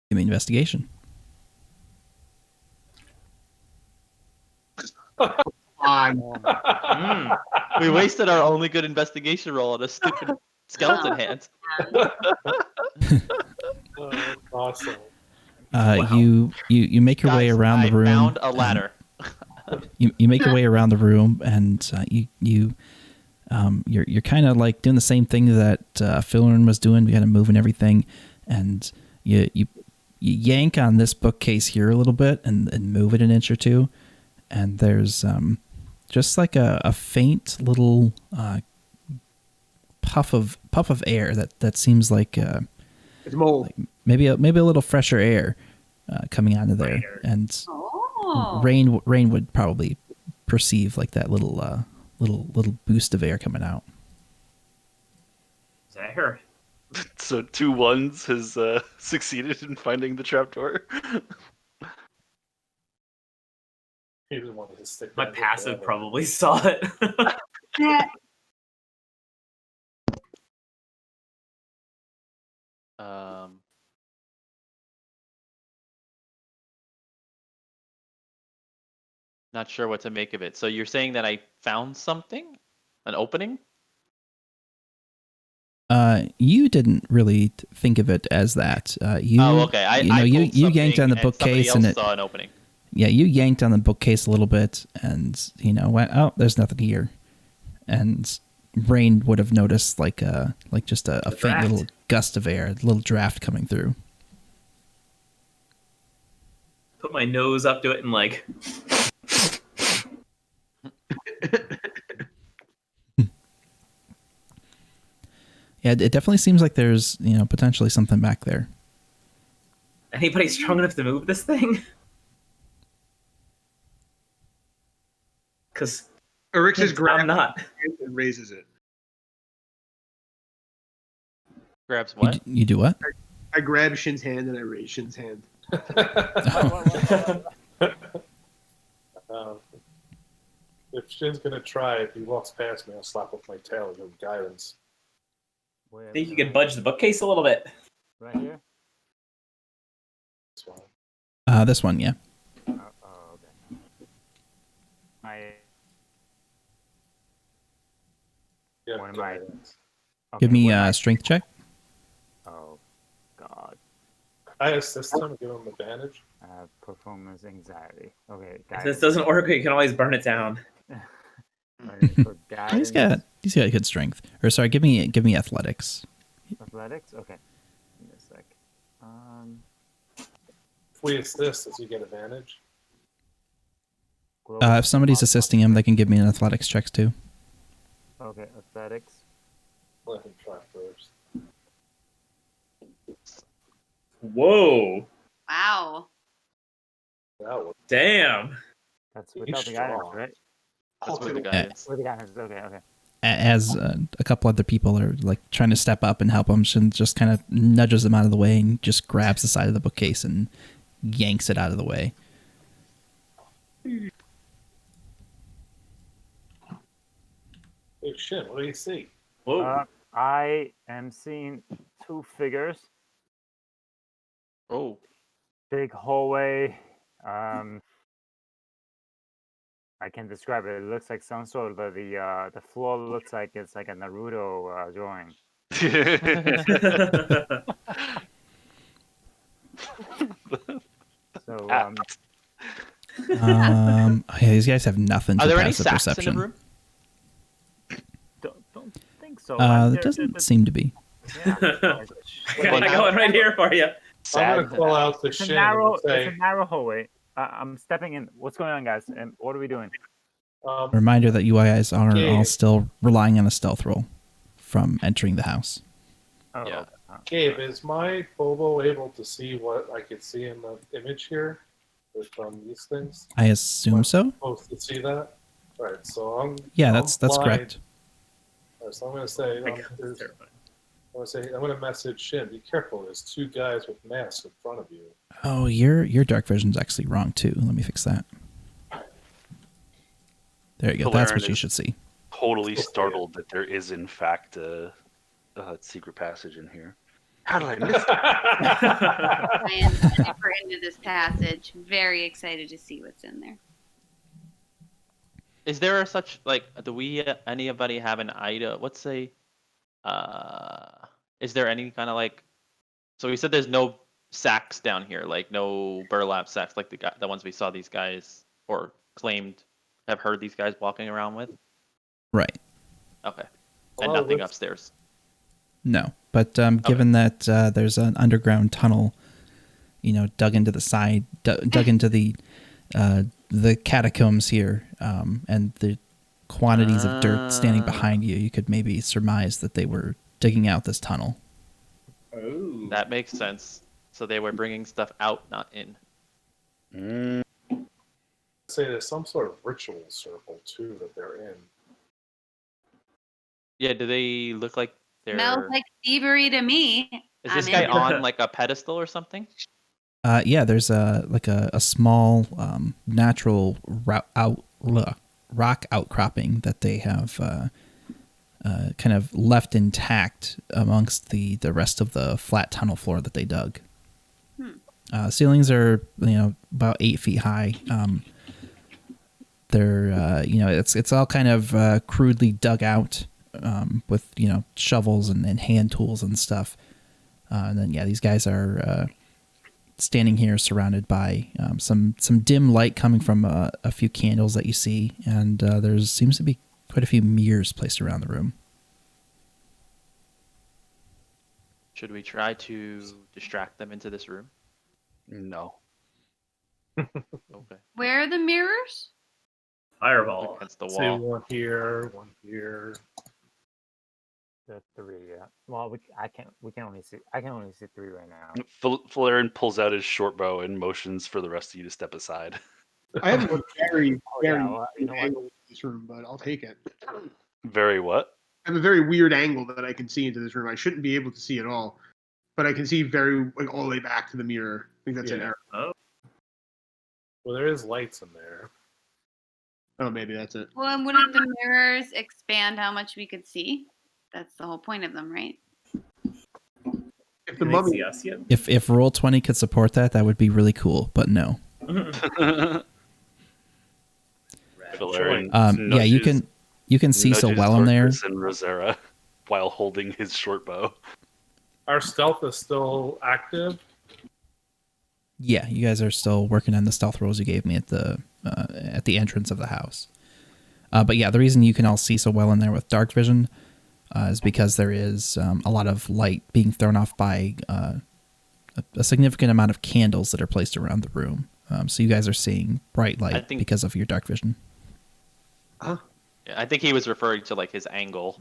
Give me investigation. We wasted our only good investigation roll on a stupid skeleton hand. Oh, that's awesome. You make your way Guys, around the room. I found a ladder. You make your way around the room, and you're kind of like doing the same thing that Philern was doing. You got to move and everything, and you yank on this bookcase here a little bit and move it an inch or two, and there's just like a faint little puff of air that seems like It's mold. maybe a little fresher air coming out of there, and Oh. Rain would probably perceive like that little boost of air coming out. Is that her? So 2 1s has succeeded in finding the trapdoor. He just wanted to stick. My that in passive forever. probably saw it. Not sure what to make of it. So you're saying that I found something? An opening? You didn't really think of it as that. You, Oh, okay. I you pulled yanked on the something and bookcase, somebody and else it. saw an opening. Yeah, you yanked on the bookcase a little bit, and went, oh, there's nothing here, and Rain would have noticed like just a faint draft. little gust of air, a little draft coming through. Put my nose up to it and like. Yeah, it definitely seems like there's potentially something back there. Anybody strong enough to move this thing? Because Arixis grabs I'm not. it and raises it. Grabs You, what? you do what? I grab Shin's hand and I raise Shin's hand. Oh If Shin's gonna try, if he walks past me, I'll slap with my tail and give him guidance. Where I think you we could going? budge the bookcase a little bit. Right here? That's why. This one, yeah. Oh, okay. My Yeah, What am I- guidance. okay, Give me what am I- a strength check. Oh, God. I assist him, give him advantage. Performance anxiety. Okay, If guidance. this doesn't work, you can always burn it down. Okay, for He's guidance. got good strength. Or sorry, give me athletics. Athletics? Okay. Give me a sec. If we assist, does he get advantage? Global If somebody's assisting him, they can give me an athletics check too. Okay, athletics. Let him try first. Whoa. Wow. That was Damn. That's without the guidance, strong. right? That's with the guidance. With the guidance. Okay. As a couple other people are like trying to step up and help him, Shin just kind of nudges him out of the way and just grabs the side of the bookcase and yanks it out of the way. Hey, Shin, what do you see? Whoa. I am seeing two figures. Oh, Big hallway. I can describe it. It looks like some sort of the floor looks like it's like a Naruto drawing. So Okay, these guys have nothing to are there any passive sacks perception. in the room? don't think so. There doesn't seem to be. Yeah, I got one right here for you. I'm Sad. gonna call out to it's a Shin narrow. and say, It's a narrow hallway. I'm stepping in. What's going on, guys? And what are we doing? Reminder that you guys are Gabe. all still relying on a stealth roll from entering the house. Oh, Yeah. Gabe, is my Bobo able to see what I could see in the image here with these things? I assume so. Supposed to see that? Right, so I'm Yeah, I'm that's blind. correct. Right, so I'm gonna say I'm gonna message Shin. Be careful. There's two guys with masks in front of you. Oh, your dark vision's actually wrong too. Let me fix that. There you go. That's what Hilarious. you should see. Totally startled that there is in fact a secret passage in here. How did I miss it? I am super into this passage. Very excited to see what's in there. Is there such like? Do we anybody have an idea? What's a? Is there any kind of like? So we said there's no sacks down here, like no burlap sacks, like the ones we saw these guys or claimed have heard these guys walking around with. Right. Okay, and Well, nothing let's- upstairs. No, but given that there's an underground tunnel, dug into the side, dug into the catacombs here, and the quantities of dirt standing behind you, you could maybe surmise that they were digging out this tunnel. Oh. That makes sense. So they were bringing stuff out, not in. Say there's some sort of ritual circle too that they're in. Yeah. Do they look like they're? Smells like thievery to me. Is this I'm guy in. on like a pedestal or something? Yeah, there's a small natural rock outcropping that they have kind of left intact amongst the rest of the flat tunnel floor that they dug. Ceilings are about 8 feet high. They're it's all kind of crudely dug out with shovels and hand tools and stuff. And then these guys are standing here surrounded by some dim light coming from a few candles that you see, and there seems to be quite a few mirrors placed around the room. Should we try to distract them into this room? No. Okay. Where are the mirrors? Fireball. Against the Say wall. one here, one here. The three. Yeah. Well, I can only see. I can only see three right now. Valerian pulls out his short bow and motions for the rest of you to step aside. I have a very, yeah, very well, you know weird what? angle in this room, but I'll take it. Very what? I have a very weird angle that I can see into this room. I shouldn't be able to see at all, but I can see all the way back to the mirror. I think that's an Yeah. error. Oh. Well, there is lights in there. Oh, maybe that's it. Well, and wouldn't the mirrors expand how much we could see? That's the whole point of them, right? If the Can they mummy, see us yet? If Roll20 could support that, that would be really cool. But no. Valerian Yeah, you can see so well in there. Zorkus and Rosera while holding his short bow. Our stealth is still active. Yeah, you guys are still working on the stealth rolls you gave me at the entrance of the house. But yeah, the reason you can all see so well in there with dark vision is because there is a lot of light being thrown off by a significant amount of candles that are placed around the room. So you guys are seeing bright light because of your dark vision. Yeah, I think he was referring to like his angle.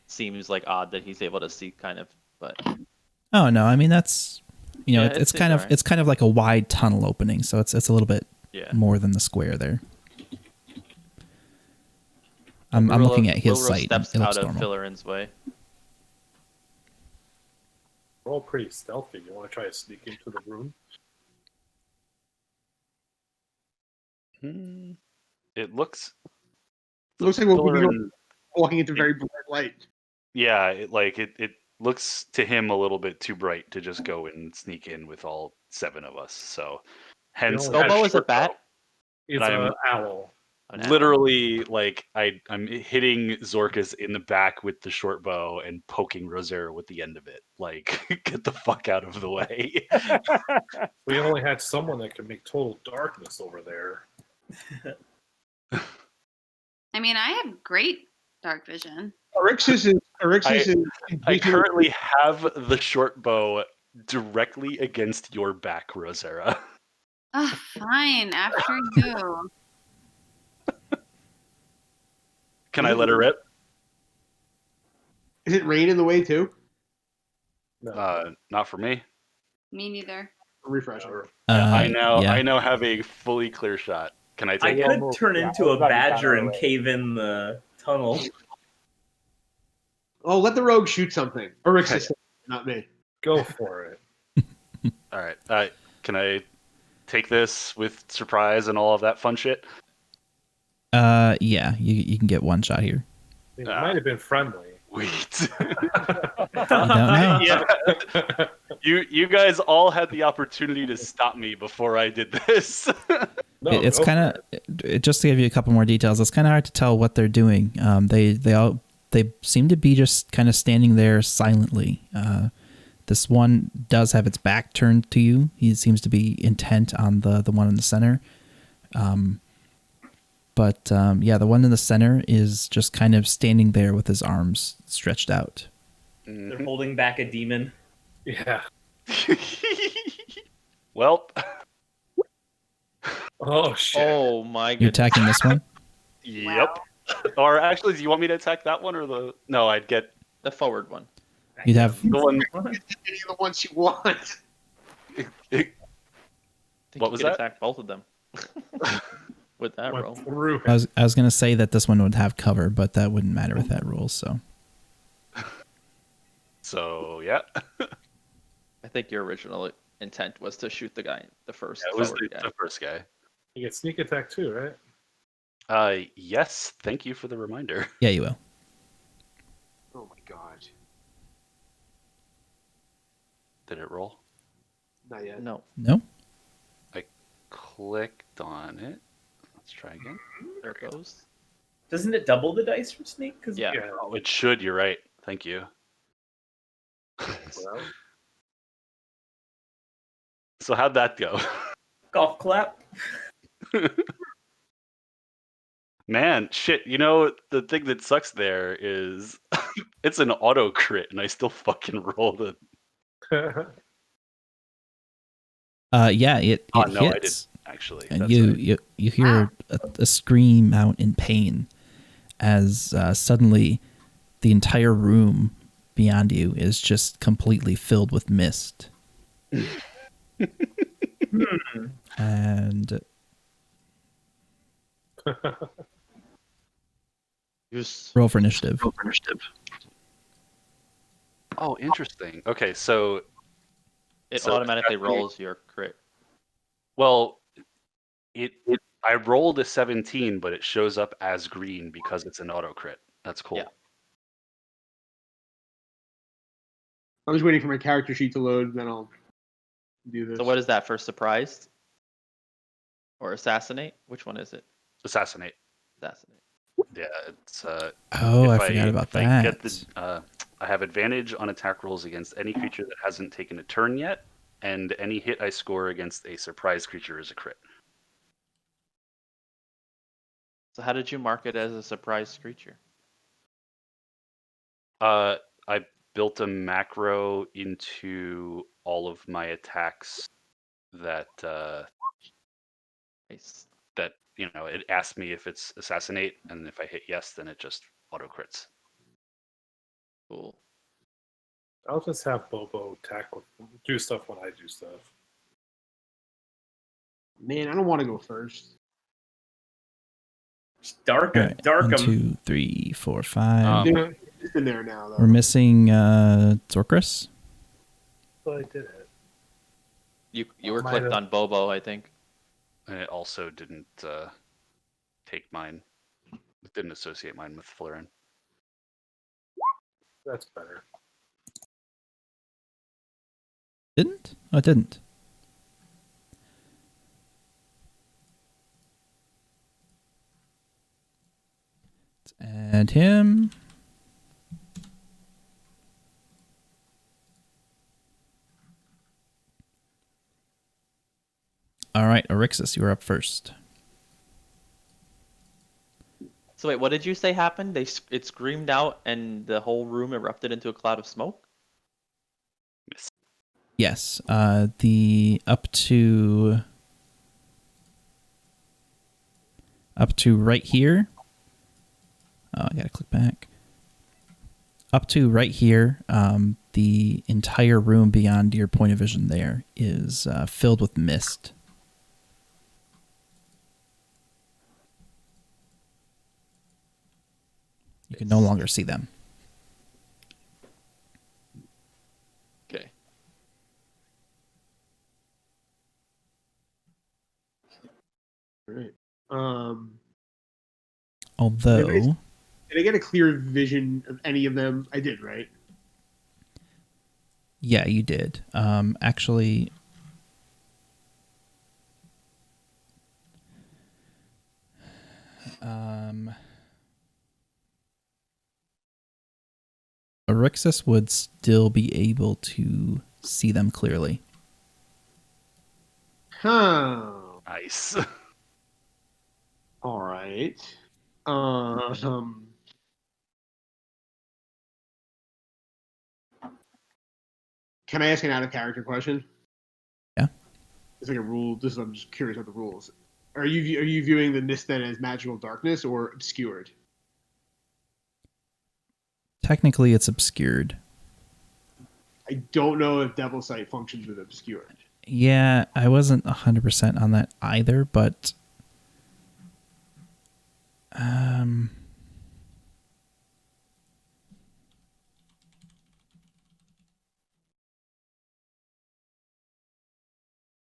Seems like odd that he's able to see kind of, but Oh no, I mean that's Yeah, it's it's kind of alright. it's kind of like a wide tunnel opening, so it's a little bit yeah. more than the square there. I'm Ruro- looking at his Ruro site. steps It looks out of normal. Fillerin's way. We're all pretty stealthy. You want to try to sneak into the room? It looks looks like we'll be Valerian- walking into very bright light. yeah, it looks to him a little bit too bright to just go and sneak in with all 7 of us. So hence only that Bobo is a short bow. bat. It's And I'm an owl. An owl. literally like I'm hitting Zorkus in the back with the short bow and poking Rosera with the end of it. Like, get the fuck out of the way. We only had someone that could make total darkness over there. I mean, I have great dark vision. Erixus is I currently have the short bow directly against your back, Rosera. Oh, fine. After you. Can I let her rip? Is it rain in the way too? Not for me. Me neither. Refresh. I yeah. now have a fully clear shot. Can I I take it? could turn into a badger and cave in the tunnel. Oh, let the rogue shoot something. Erixus, not me. Go for it. All right. Can I take this with surprise and all of that fun shit? Yeah, you can get one shot here. It might have been friendly. Wait. You don't know. Yeah. You guys all had the opportunity to stop me before I did this. No, It's go kind for of just to give you a couple more details. It's kind of hard to tell what they're doing. They seem to be just kind of standing there silently. This one does have its back turned to you. He seems to be intent on the one in the center. But yeah, the one in the center is just kind of standing there with his arms stretched out. They're holding back a demon. Yeah. Well, Oh shit. Oh my You're goodness. attacking this one? yep. Or actually, do you want me to attack that one or the? No, I'd get The forward one. You'd have the one. Any of the ones you want. I think What you was could that? attack both of them with that roll. Went through I him. was gonna say that this one would have cover, but that wouldn't matter with that rule. So So yeah, I think your original intent was to shoot the guy, the first it was forward guy. the first guy. You get sneak attack too, right? Yes. Thank you for the reminder. yeah, you will. Oh my god. Did it roll? Not yet. No, No. Clicked on it. Let's try again. there it goes. Doesn't it double the dice for sneak? 'Cause Yeah. Yeah. Oh, it should. You're right. Thank you. Well, So how'd that go? golf clap. Man, shit. You know, the thing that sucks there is it's an auto crit, and I still fucking rolled it. Yeah, it Oh, no, I did hits. actually. And That's you, right. you hear a scream out in pain as suddenly the entire room beyond you is just completely filled with mist. And Use roll for initiative. Oh, interesting. Okay, so it So- automatically rolls your crit. well, I rolled a 17, but it shows up as green because it's an auto crit. That's cool. Yeah. I'm just waiting for my character sheet to load, then I'll do this. So what is that for surprise? Or assassinate? Which one is it? Assassinate. Assassinate. Yeah, it's Oh, if I forgot about if I that. get the I have advantage on attack rolls against any creature that hasn't taken a turn yet, and any hit I score against a surprise creature is a crit. So how did you mark it as a surprise creature? I built a macro into all of my attacks that Nice. that it asked me if it's assassinate, and if I hit yes, then it just auto crits. Cool. I'll just have Bobo do stuff when I do stuff. Man, I don't want to go first. Dark, All right, dark 1, 'em. 2, 3, 4, 5. It's in there now, though. We're missing Zorkris. So I did it. You were Might clicked have- on Bobo, I think. And it also didn't take mine. It didn't associate mine with Flaren. That's better. Didn't? Oh, it didn't. Let's add him. All right, Orixis, you're up first. So wait, what did you say happened? It screamed out and the whole room erupted into a cloud of smoke? Yes, the up to right here. Oh, I gotta click back. Up to right here, the entire room beyond your point of vision there is filled with mist. You can no longer see them. Okay. Right. Although, Did I get a clear vision of any of them? I did, right? yeah, you did. Actually, Orixis would still be able to see them clearly. Huh. Nice. All right. Can I ask an out of character question? Yeah. It's like a rule. I'm just curious about the rules. Are you viewing the mist then as magical darkness or obscured? Technically, it's obscured. I don't know if Devil Sight functions with obscured. Yeah, I wasn't 100% on that either, but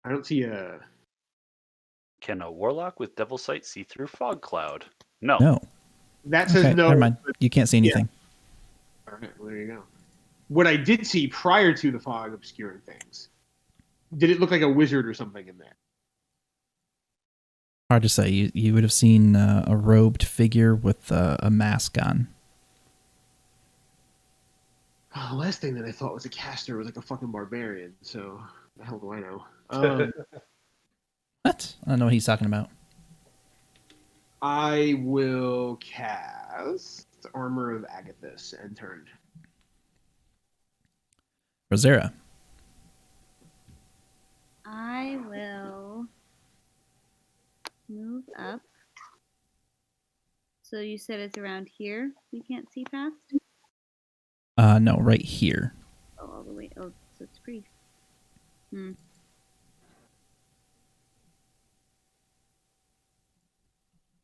I don't see a. Can a warlock with devil sight see through fog cloud? No. no. That says Okay, no. never mind. but- You can't see anything. All right, well, there you go. What I did see prior to the fog obscuring things, did it look like a wizard or something in there? Hard to say. You would have seen a robed figure with a mask on. Oh, the last thing that I thought was a caster was like a fucking barbarian. So the hell do I know? What? I don't know what he's talking about. I will cast Armor of Agathis and turn. Rosera. I will move up. So you said it's around here. We can't see past. No, right here. Oh, all the way. Oh, so it's pretty.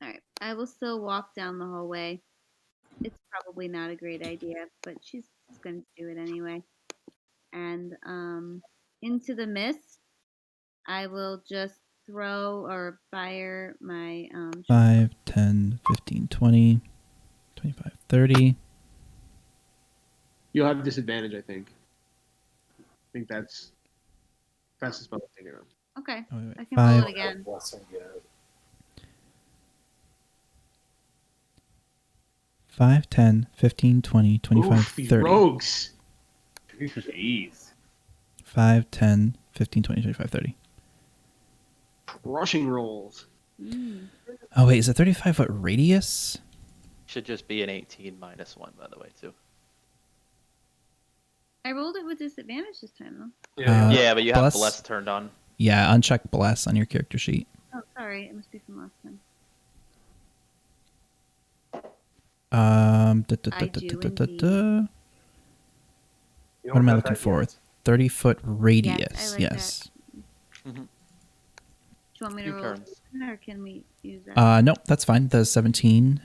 All right. I will still walk down the hallway. It's probably not a great idea, but she's going to do it anyway. And into the mist, I will just throw or fire my 5, 10, 15, 20, 25, 30. You'll have disadvantage, I think. I think that's the spell I'm thinking of. Okay, Oh, wait, I can five. roll it again. Blessing yet. 5, 10, 15, 20, 25, Oof, these 30. rogues. Jeez. 5, 10, 15, 20, 25, 30. Crushing rolls. Mm. Oh, wait, is it 35-foot radius? Should just be an 18 minus 1, by the way, too. I rolled it with disadvantage this time, though. Uh, Yeah, but you have bless- bless turned on. Yeah, uncheck bless on your character sheet. Oh, sorry. It must be from last time. Um, I do What indeed. am You I don't have looking that for? yet. 30-foot radius. like yes. Do you want me to Few roll turns. it, or can we use that? No, that's fine. The 17.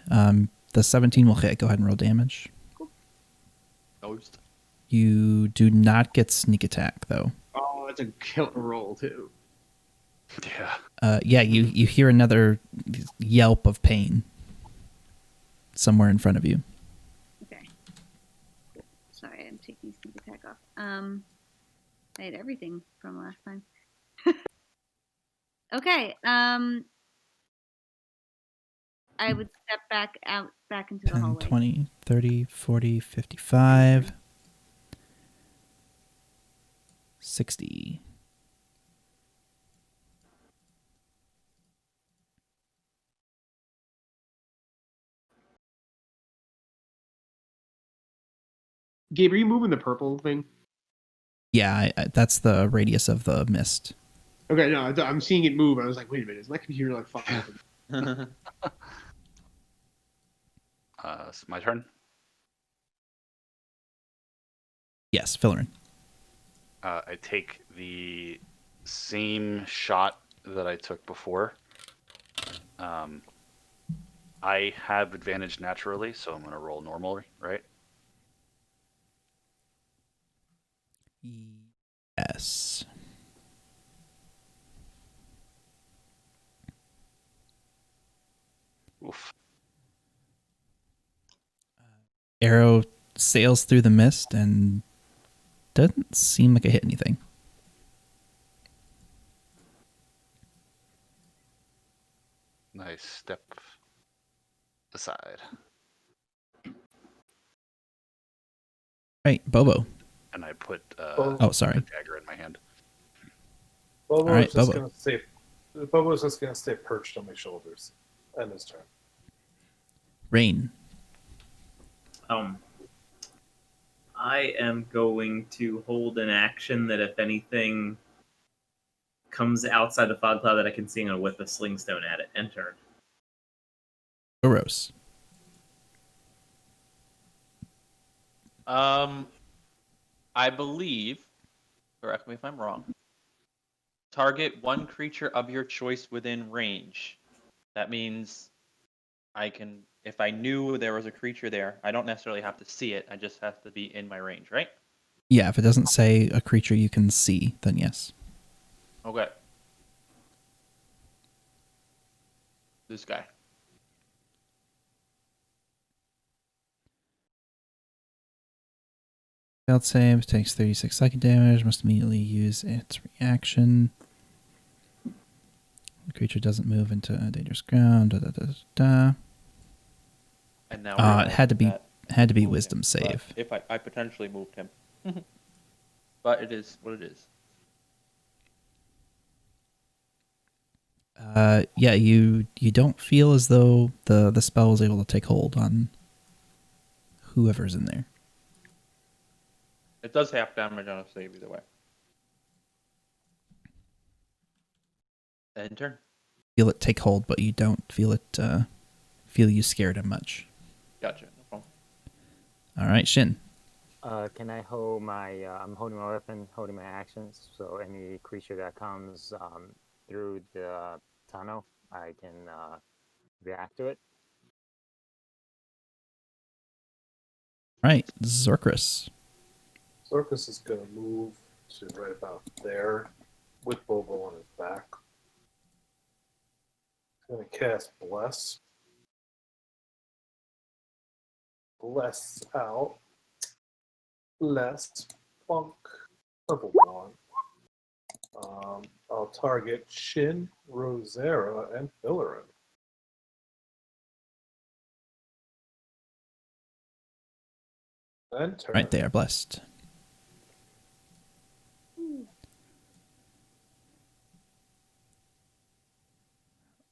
The 17 will hit. Go ahead and roll damage. Ghost. You do not get sneak attack though. Oh, that's a killer roll too. Yeah. Yeah, you hear another yelp of pain somewhere in front of you. Okay. Sorry, I'm taking sneak attack off. I had everything from last time. Okay. I would step back into the 10, hallway. 20, 30, 40, 55, 60. Gabe, are you moving the purple thing? Yeah, that's the radius of the mist. Okay, no, I'm seeing it move. I was like, wait a minute, is my computer like fucking up? It's my turn. Yes, Fillerin. I take the same shot that I took before. I have advantage naturally, so I'm going to roll normally, right? Yes. Oof. Arrow sails through the mist and doesn't seem like it hit anything. Nice step aside. Right, Bobo. And I put Oh, sorry. a dagger in my hand. Bobo All right, is just Bobo. gonna stay. Bobo's just gonna stay perched on my shoulders. End his turn. Rain. I am going to hold an action that if anything comes outside the fog cloud that I can see, I'm going to whip a sling stone at it and turn. Oros. I believe, correct me if I'm wrong, target one creature of your choice within range. That means I can, if I knew there was a creature there, I don't necessarily have to see it. I just have to be in my range, right? Yeah, if it doesn't say a creature you can see, then yes. Okay. This guy. Failed save, takes 36 psychic damage, must immediately use its reaction. The creature doesn't move into dangerous ground. Da, da, da, da. And now It had to be moved wisdom him, save. but if I potentially moved him. But it is what it is. Yeah, you don't feel as though the spell is able to take hold on whoever's in there. It does half damage on a save either way. End turn. Feel it take hold, but you don't feel it. Feel you scared him much. Gotcha. No problem. All right, Shin. Can I hold my? I'm holding my weapon, holding my actions. So any creature that comes through the tunnel, I can react to it. All right, Zorkris. Circus is gonna move to right about there with Bobo on his back. gonna cast Bless. Bless out. Bless Funk. Purple Dawn. I'll target Shin, Rosera, and Fillerin. Then turn. Right, they are blessed.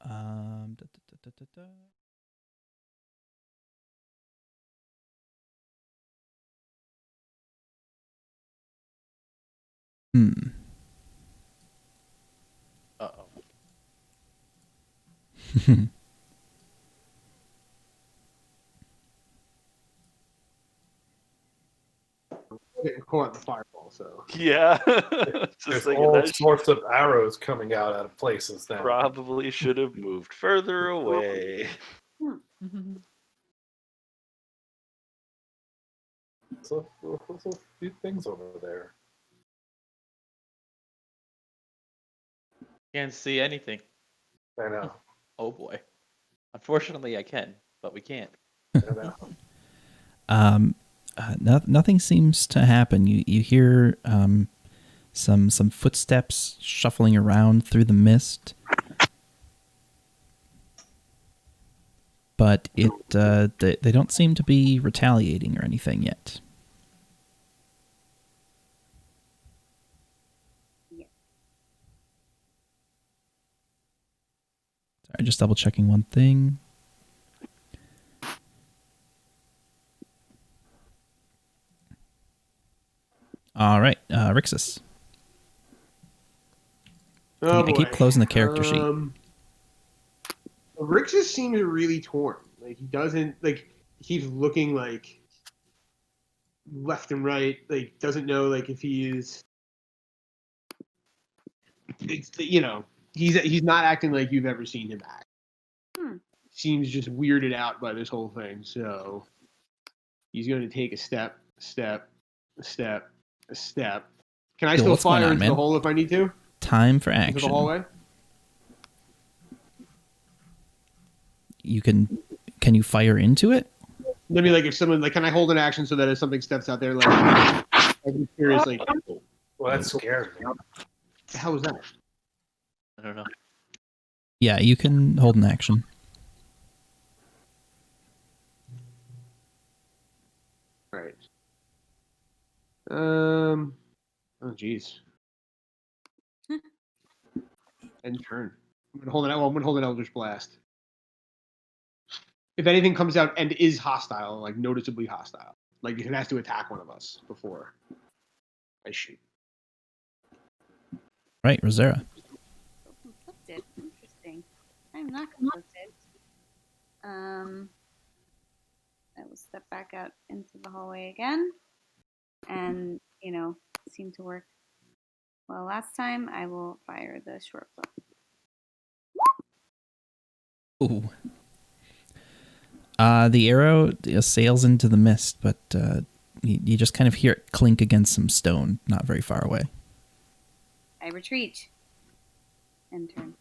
Da, da, da, da, da. Hmm. Uh-oh. Getting caught in the fireball, so. Yeah. Just There's thinking all that sorts of arrows coming out of places now. probably should have moved further away. So there's a few things over there. Can't see anything. I know. Oh boy. Unfortunately, I can, but we can't. I know. Nothing seems to happen. You hear some footsteps shuffling around through the mist, but they don't seem to be retaliating or anything yet. Sorry, just double checking one thing. All right, Rixus. Oh, I keep boy. closing the character sheet. Rixus seems really torn. Like he doesn't like he keeps looking like left and right. Like doesn't know like if he is. It's he's not acting like you've ever seen him act. Seems just weirded out by this whole thing. So he's going to take a step. Can I Yo, still what's going fire on, into man? the hole if I need to? Time for Into action. the hallway? You can you fire into it? I mean, like if someone like, can I hold an action so that if something steps out there, like I'd be curious, like, Well, that scared me. the hell was that? I don't know. Yeah, you can hold an action. All right. Oh, jeez. End turn. I'm gonna hold an. I'm gonna hold an Eldritch Blast. If anything comes out and is hostile, like noticeably hostile, like it has to attack one of us before I shoot. Right, Rosera. Conflicted. Interesting. I'm not conflicted. I will step back out into the hallway again, and seem to work well last time. I will fire the short bow. Ooh. The arrow sails into the mist, but you just kind of hear it clink against some stone not very far away. I retreat. End turn.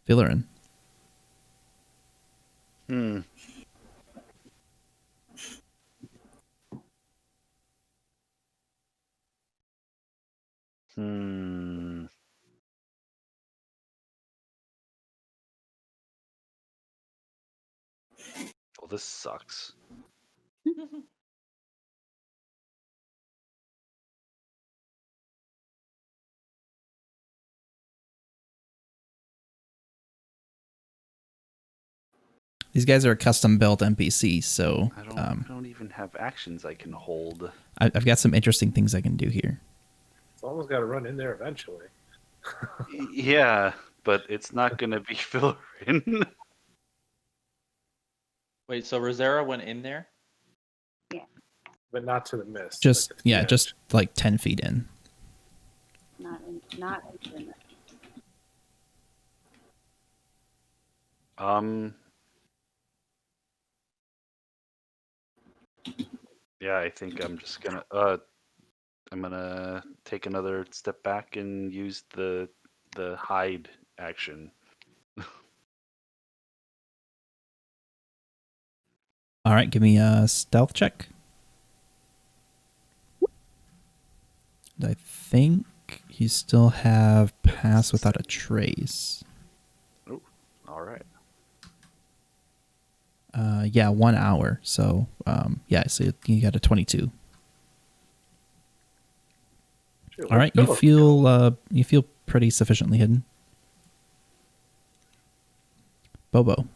Fillerin. Well, this sucks. These guys are a custom-built NPC, so I don't even have actions I can hold. I've got some interesting things I can do here. Someone's got to run in there eventually. Yeah, but it's not going to be Fillerin. Wait, so Rosera went in there? But not to the mist. Just like to the edge. just like 10 feet in. Not in. Yeah, I think I'm just gonna I'm gonna take another step back and use the hide action. All right, give me a stealth check. I think you still have pass without a trace. Oh, all right. Yeah, 1 hour. So, yeah, so you got a 22. Shit, All right, you feel pretty sufficiently hidden. Bobo.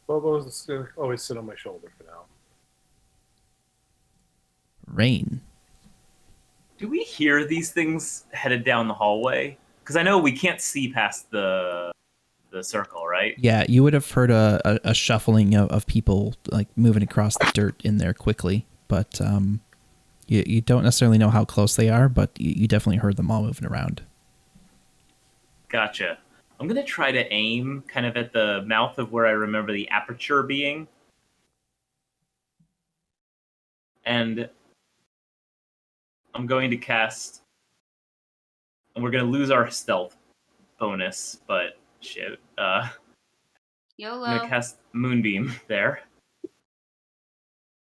Bobo's gonna always sit on my shoulder for now. Rain. Do we hear these things headed down the hallway? Because I know we can't see past the circle, right? Yeah, you would have heard a shuffling of people like moving across the dirt in there quickly, but you don't necessarily know how close they are, but you definitely heard them all moving around. Gotcha. I'm gonna try to aim kind of at the mouth of where I remember the aperture being. And I'm going to cast, and we're gonna lose our stealth bonus, but shit. I'm YOLO. gonna cast Moonbeam there.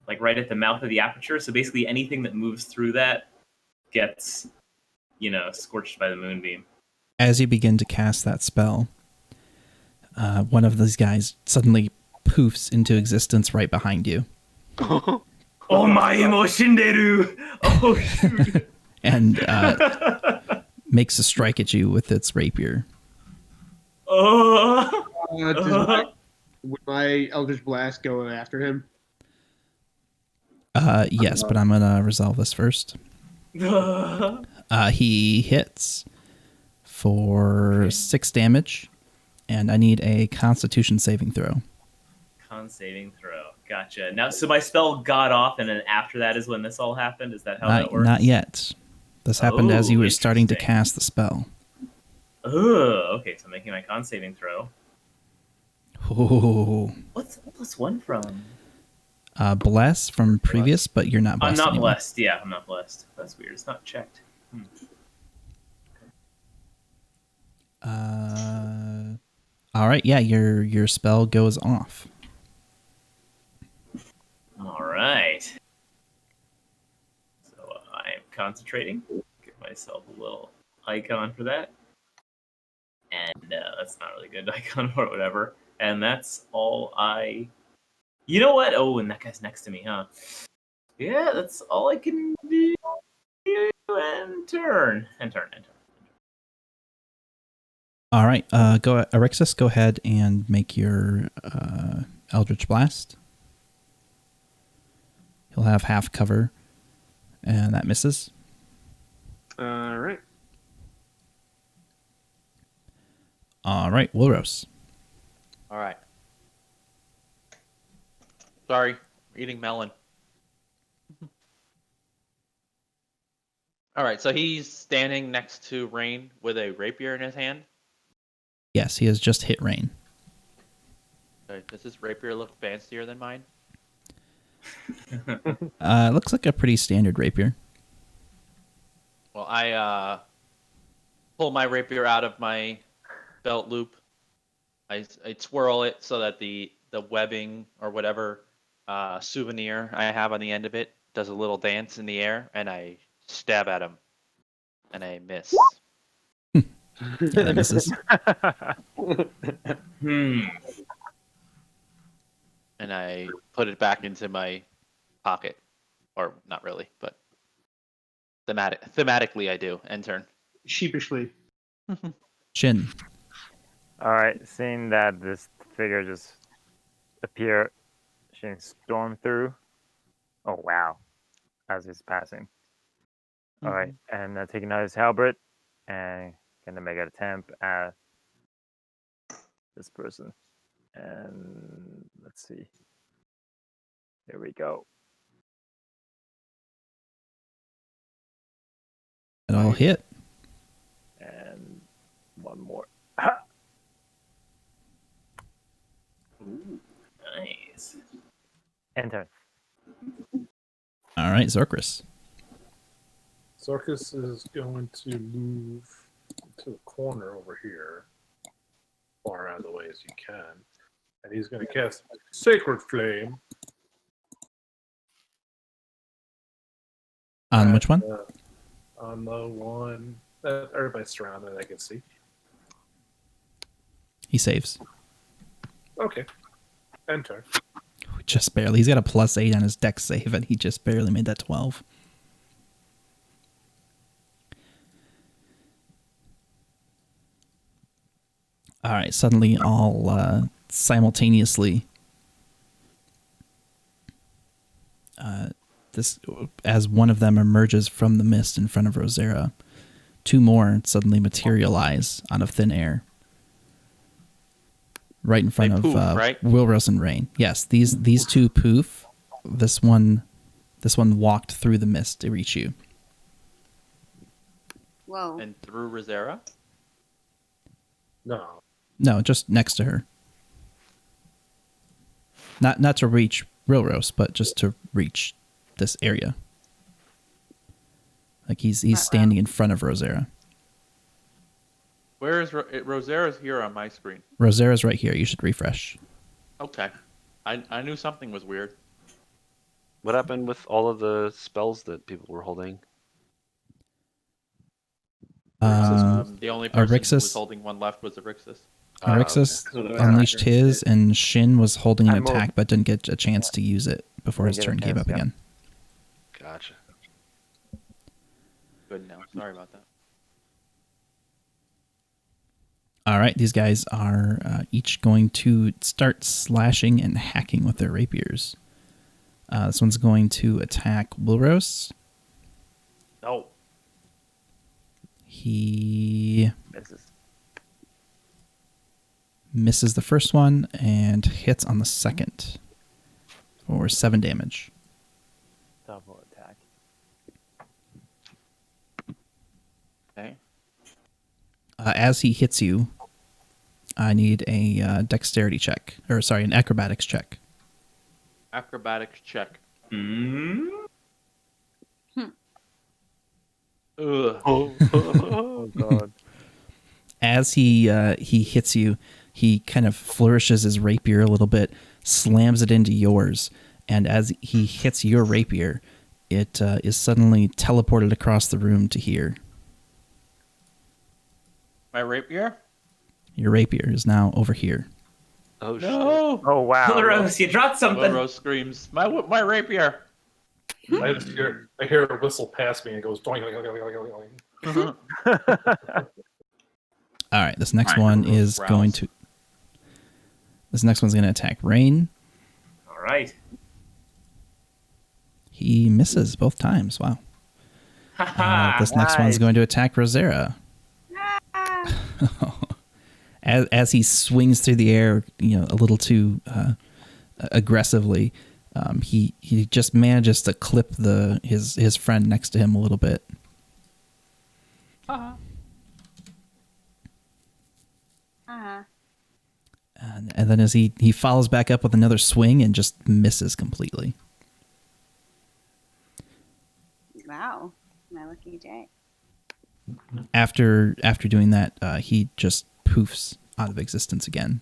Like right at the mouth of the aperture. So basically anything that moves through that gets, scorched by the Moonbeam. As you begin to cast that spell, one of these guys suddenly poofs into existence right behind you. Oh my Shinderu! Oh shoot! And makes a strike at you with its rapier. Would my Eldritch Blast go after him? Yes, but I'm gonna resolve this first. He hits for 6 damage, and I need a Constitution saving throw. Con saving throw. Gotcha. Now, so my spell got off, and then after that is when this all happened? Is that how that works? Not yet. This happened as you were starting to interesting. cast the spell. Oh, okay, so I'm making my con saving throw. Oh. What's +1 from? Bless from previous, but you're not I'm blessed not anymore. blessed. Yeah, I'm not blessed. That's weird. It's not checked. All right, yeah, your spell goes off. All right. So I'm concentrating. Give myself a little icon for that. And that's not really good icon or whatever. And that's all I... You know what? Oh, and that guy's next to me, huh? Yeah, that's all I can do. And turn. All right, go Erixus, go ahead and make your Eldritch Blast. He'll have half cover, and that misses. All right. All right, Wilros. All right. Sorry, eating melon. All right, so he's standing next to Rain with a rapier in his hand. Yes, he has just hit Rain. Okay, does his rapier look fancier than mine? Looks like a pretty standard rapier. Well, I pull my rapier out of my belt loop. I twirl it so that the webbing or whatever souvenir I have on the end of it does a little dance in the air, and I stab at him, and I miss. Yeah, that misses. And I put it back into my pocket, or not really, but thematically I do. End turn. Sheepishly. Shin. All right, seeing that this figure just appear, she can storm through. Oh wow! As he's passing. All right, and taking out his halberd and gonna make an attempt at this person. And let's see. Here we go. It'll hit. And one more. Ooh, nice. Enter. All right, Zorkris. Zorkis is going to move to the corner over here, far out of the way as you can, and he's going to cast Sacred Flame On which one? On the one that everybody's surrounded, I can see. He saves. Okay. Enter. Just barely. He's got a +8 on his dex save, and he just barely made that 12. All right. Suddenly, all simultaneously, this as one of them emerges from the mist in front of Rosera, two more suddenly materialize out of thin air, right in front They of poof, right? Wilros and Rain. Yes, these two poof. This one walked through the mist to reach you. Whoa. And through Rosera? No. No, just next to her. Not to reach Rilros, but just to reach this area. Like he's standing in front of Rosera. Where is Rosera's here on my screen? Rosera's right here. You should refresh. Okay. I knew something was weird. What happened with all of the spells that people were holding? The only person who was Arixis- holding one left was Arixis. Arixis Okay. unleashed his, and Shin was holding an I'm more- attack but didn't get a chance to use it before his Didn't turn get a came chance, up yeah. again. Gotcha. Good now. Sorry about that. All right, these guys are each going to start slashing and hacking with their rapiers. This one's going to attack Wilros. No. He Misses. misses the first one and hits on the second for 7 damage. Double attack. Okay. As he hits you, I need a dexterity check. Or, sorry, an acrobatics check. Acrobatics check. Hmm? Ugh. Oh god. As he hits you, he kind of flourishes his rapier a little bit, slams it into yours, and as he hits your rapier, it is suddenly teleported across the room to here. My rapier? Your rapier is now over here. Oh shit. No. Oh wow. Hilarious, you dropped something. Rose screams, my rapier. I hear a whistle past me and it goes doing. All right, this next one is growls. going to. This next one's going to attack Rain. All right. He misses both times. Wow. This next one's Nice. going to attack Rosera. As he swings through the air, a little too aggressively, he just manages to clip his friend next to him a little bit. Uh-huh. And then as he follows back up with another swing and just misses completely. Wow. My lucky day. After doing that, he just poofs out of existence again.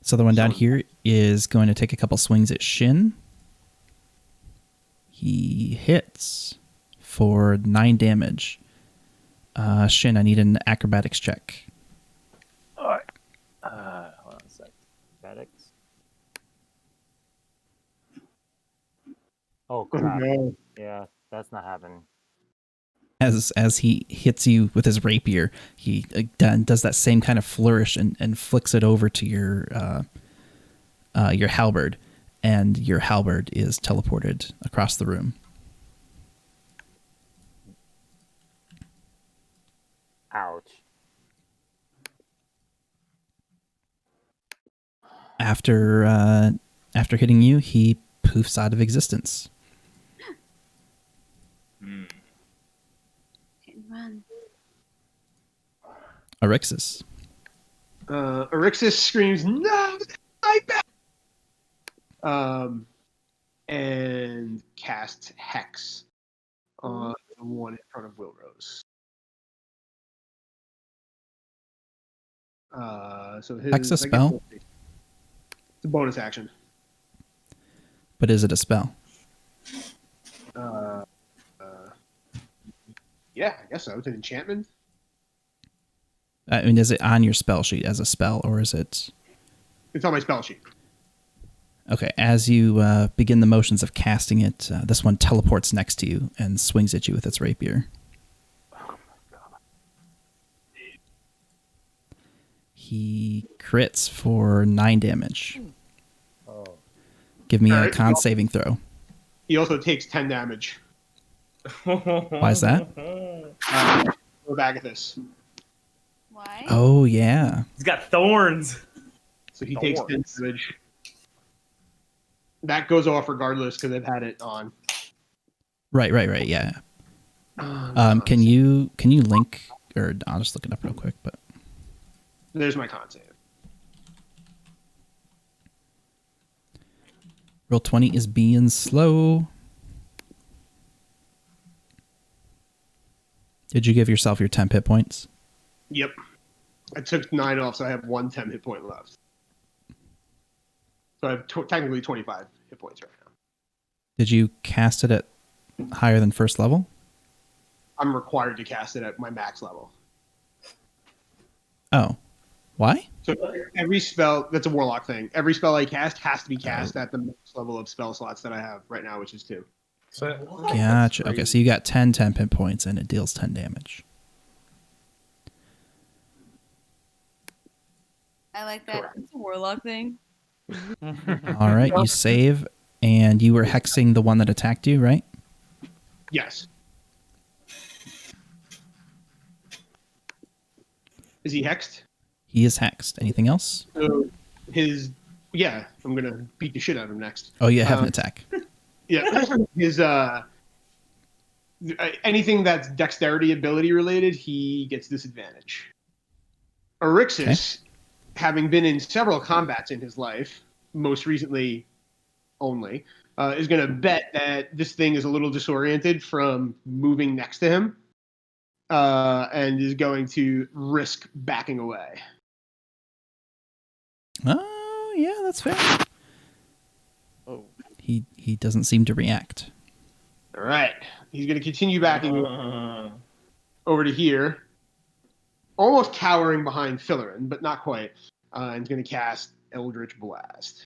So the one down here is going to take a couple swings at Shin. He hits for 9 damage. Shin, I need an acrobatics check. All right. Hold on a sec. Acrobatics. Oh crap. No. Yeah, that's not happening. As he hits you with his rapier, he does that same kind of flourish and flicks it over to your halberd, and your halberd is teleported across the room. Ouch. After hitting you, he poofs out of existence. Hit and run. Arixis. Arixis screams, "No, my back!" And cast Hex on the one in front of Wilrose. So his Hex a I guess spell? It's a bonus action. But is it a spell? Yeah, I guess so. It's an enchantment. I mean, is it on your spell sheet as a spell, or is it... It's on my spell sheet. Okay, as you begin the motions of casting it, this one teleports next to you and swings at you with its rapier. He crits for 9 damage. Oh. Give me a Alright. con saving throw. He also takes 10 damage. Why is that? Agathis. Why? Oh, yeah. He's got thorns. So he takes 10 Thorns. damage. That goes off regardless because I've had it on. Right, yeah. Can you link, or I'll just look it up real quick, but There's my con save. roll 20 is being slow. Did you give yourself your 10 hit points? Yep. I took 9 off, so I have 1 10 hit point left. So I have technically 25 hit points right now. Did you cast it at higher than first level? I'm required to cast it at my max level. Oh. Why? So every spell, that's a warlock thing. Every spell I cast has to be cast at the max level of spell slots that I have right now, which is 2. So, Gotcha. Okay, so you got 10 hit points and it deals 10 damage. I like that. It's a warlock thing. All right, you save, and you were hexing the one that attacked you, right? Yes. Is he hexed? He is hexed. Anything else? So yeah, I'm going to beat the shit out of him next. Oh, you have an attack. Yeah, his anything that's dexterity ability related, he gets disadvantage. Erixis, having been in several combats in his life, most recently only, is going to bet that this thing is a little disoriented from moving next to him, and is going to risk backing away. Oh, yeah, that's fair. Oh. He doesn't seem to react. All right, he's going to continue backing over to here, almost cowering behind Philerin, but not quite. And he's going to cast Eldritch Blast.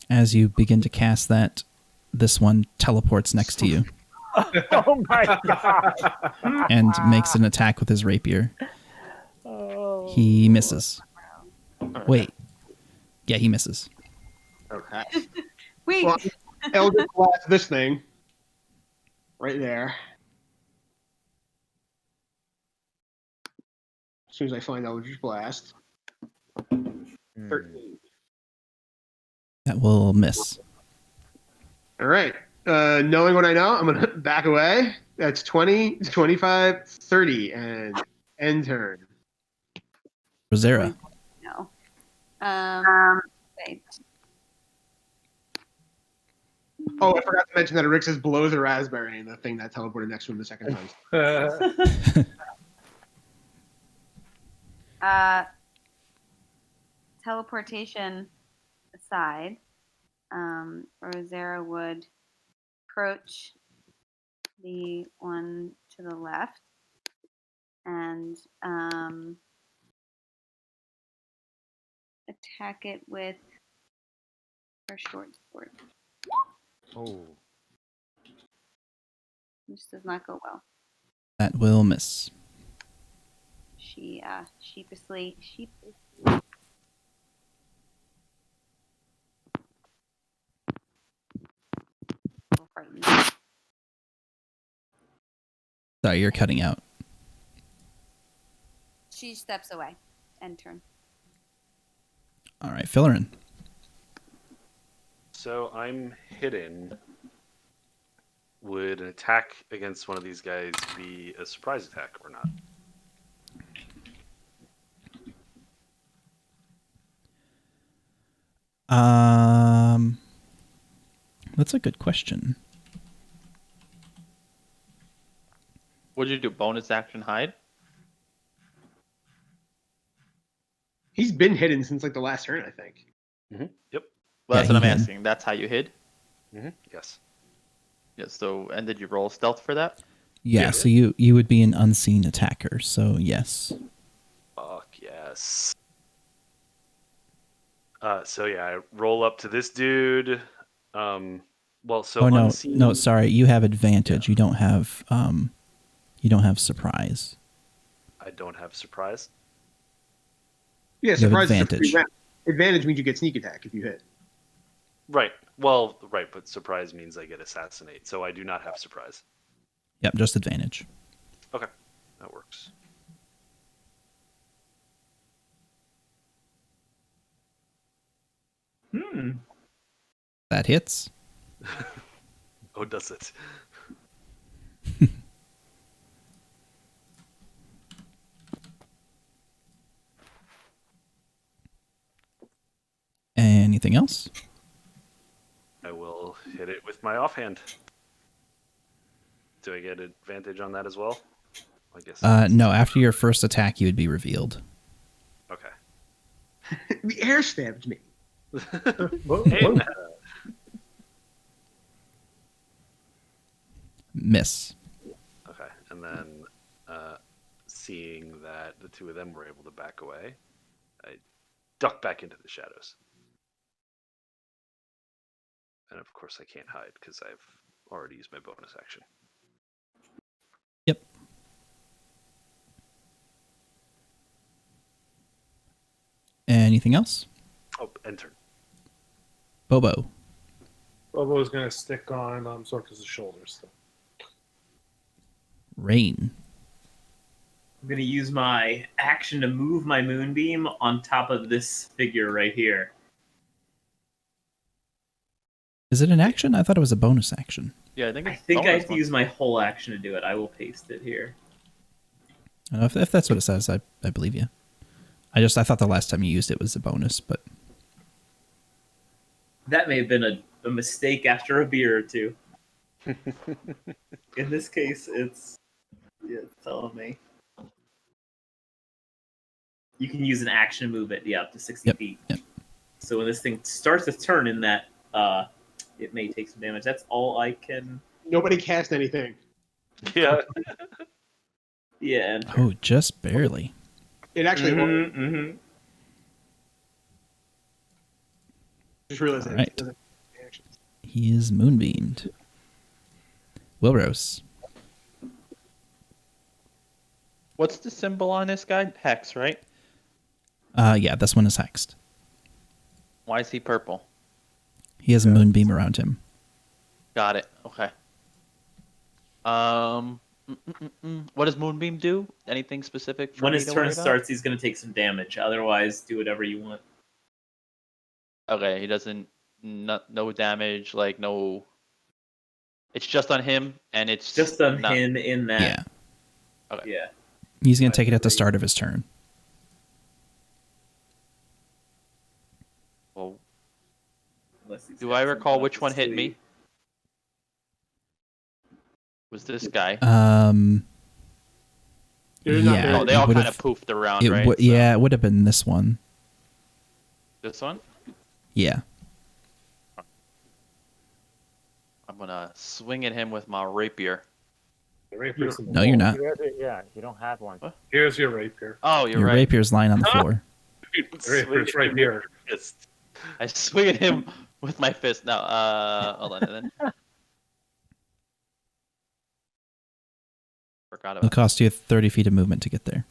As you begin to cast that, this one teleports next to you Oh my god. and makes an attack with his rapier. Oh. He misses. Wait. Yeah, he misses. Okay. Wait. Well, Eldritch Blast this thing. Right there. As soon as I find Eldritch Blast. 13. That will miss. All right. Knowing what I know, I'm going to back away. That's 20, 25, 30, and end turn. Rosera. No. Wait. Oh, I forgot to mention that Erixis blows a raspberry in the thing that teleported next to him the second time. Teleportation aside, Rosera would approach the one to the left and attack it with her short sword. Oh. This does not go well. That will miss. She sheepishly. Frightened. Sorry, you're cutting out. She steps away. End turn. All right, Philerin. So I'm hidden. Would an attack against one of these guys be a surprise attack or not? That's a good question. What'd you do? Bonus action hide? He's been hidden since like the last turn, I think. Mm-hmm. Yep. Well, that's Yeah, what he I'm hid. asking. That's how you hid? Mm-hmm. Yes. Yeah, so, and did you roll stealth for that? Yeah, Yeah. so you would be an unseen attacker, so yes. Fuck yes. So yeah, I roll up to this dude. Well, so Oh no, unseen. no, sorry, you have advantage. You don't have surprise. I don't have surprise. Yeah, You have surprise is a free advantage. round. Advantage means you get sneak attack if you hit. Right. Well, right, but surprise means I get assassinate, so I do not have surprise. Yep, just advantage. Okay, that works. That hits. Oh, does it? Anything else? I will hit it with my offhand. Do I get advantage on that as well? I guess. No, after your first attack, you would be revealed. Okay. The air stabbed me. Hey, man. Miss. Okay, and then seeing that the two of them were able to back away, I duck back into the shadows. And of course I can't hide because I've already used my bonus action. Yep. Anything else? Oh, and turn. Bobo. Bobo's going to stick on Zorka's shoulders. So. Rain. I'm gonna use my action to move my moonbeam on top of this figure right here. Is it an action? I thought it was a bonus action. Yeah, I think I it's think I bonus have to one. use my whole action to do it. I will paste it here. If that's what it says, I believe you. I thought the last time you used it was a bonus, but That may have been a mistake after a beer or two. In this case, it's telling me. You can use an action to move it, up to 60 feet. Yep. So when this thing starts to turn in that, it may take some damage. That's all I can... Nobody cast anything. Yeah. Yeah. And oh, just barely. It actually won't. Mm-hmm. Just realized All that right. it doesn't have actions. He is moonbeamed. Wilrose. What's the symbol on this guy? Hex, right? Yeah, this one is hexed. Why is he purple? He has a moonbeam around him. Got it. Okay. What does Moonbeam do? Anything specific for When me his to turn worry about? starts, he's going to take some damage. Otherwise, do whatever you want. Okay, he doesn't. No damage. Like no. It's just on him, and it's Just on not- him in that. Yeah. Okay. Yeah. He's going to take it at the start of his turn. Well, Unless he's do got I something recall up which his one hit sleeve. me? Was this guy? You're not Yeah. there. Oh, they all it kind of would've- poofed around, it right? would- Yeah, it would have been this one. This one? Yeah. I'm gonna swing at him with my rapier. The rapier's in the No, you're wall. not. Yeah, you don't have one. Here's your rapier. Oh, you're Your right. rapier's lying on the floor. The rapier's right here. Fist. I swing at him with my fist. No, hold on. And then... Forgot It'll about cost you 30 feet of movement to get there.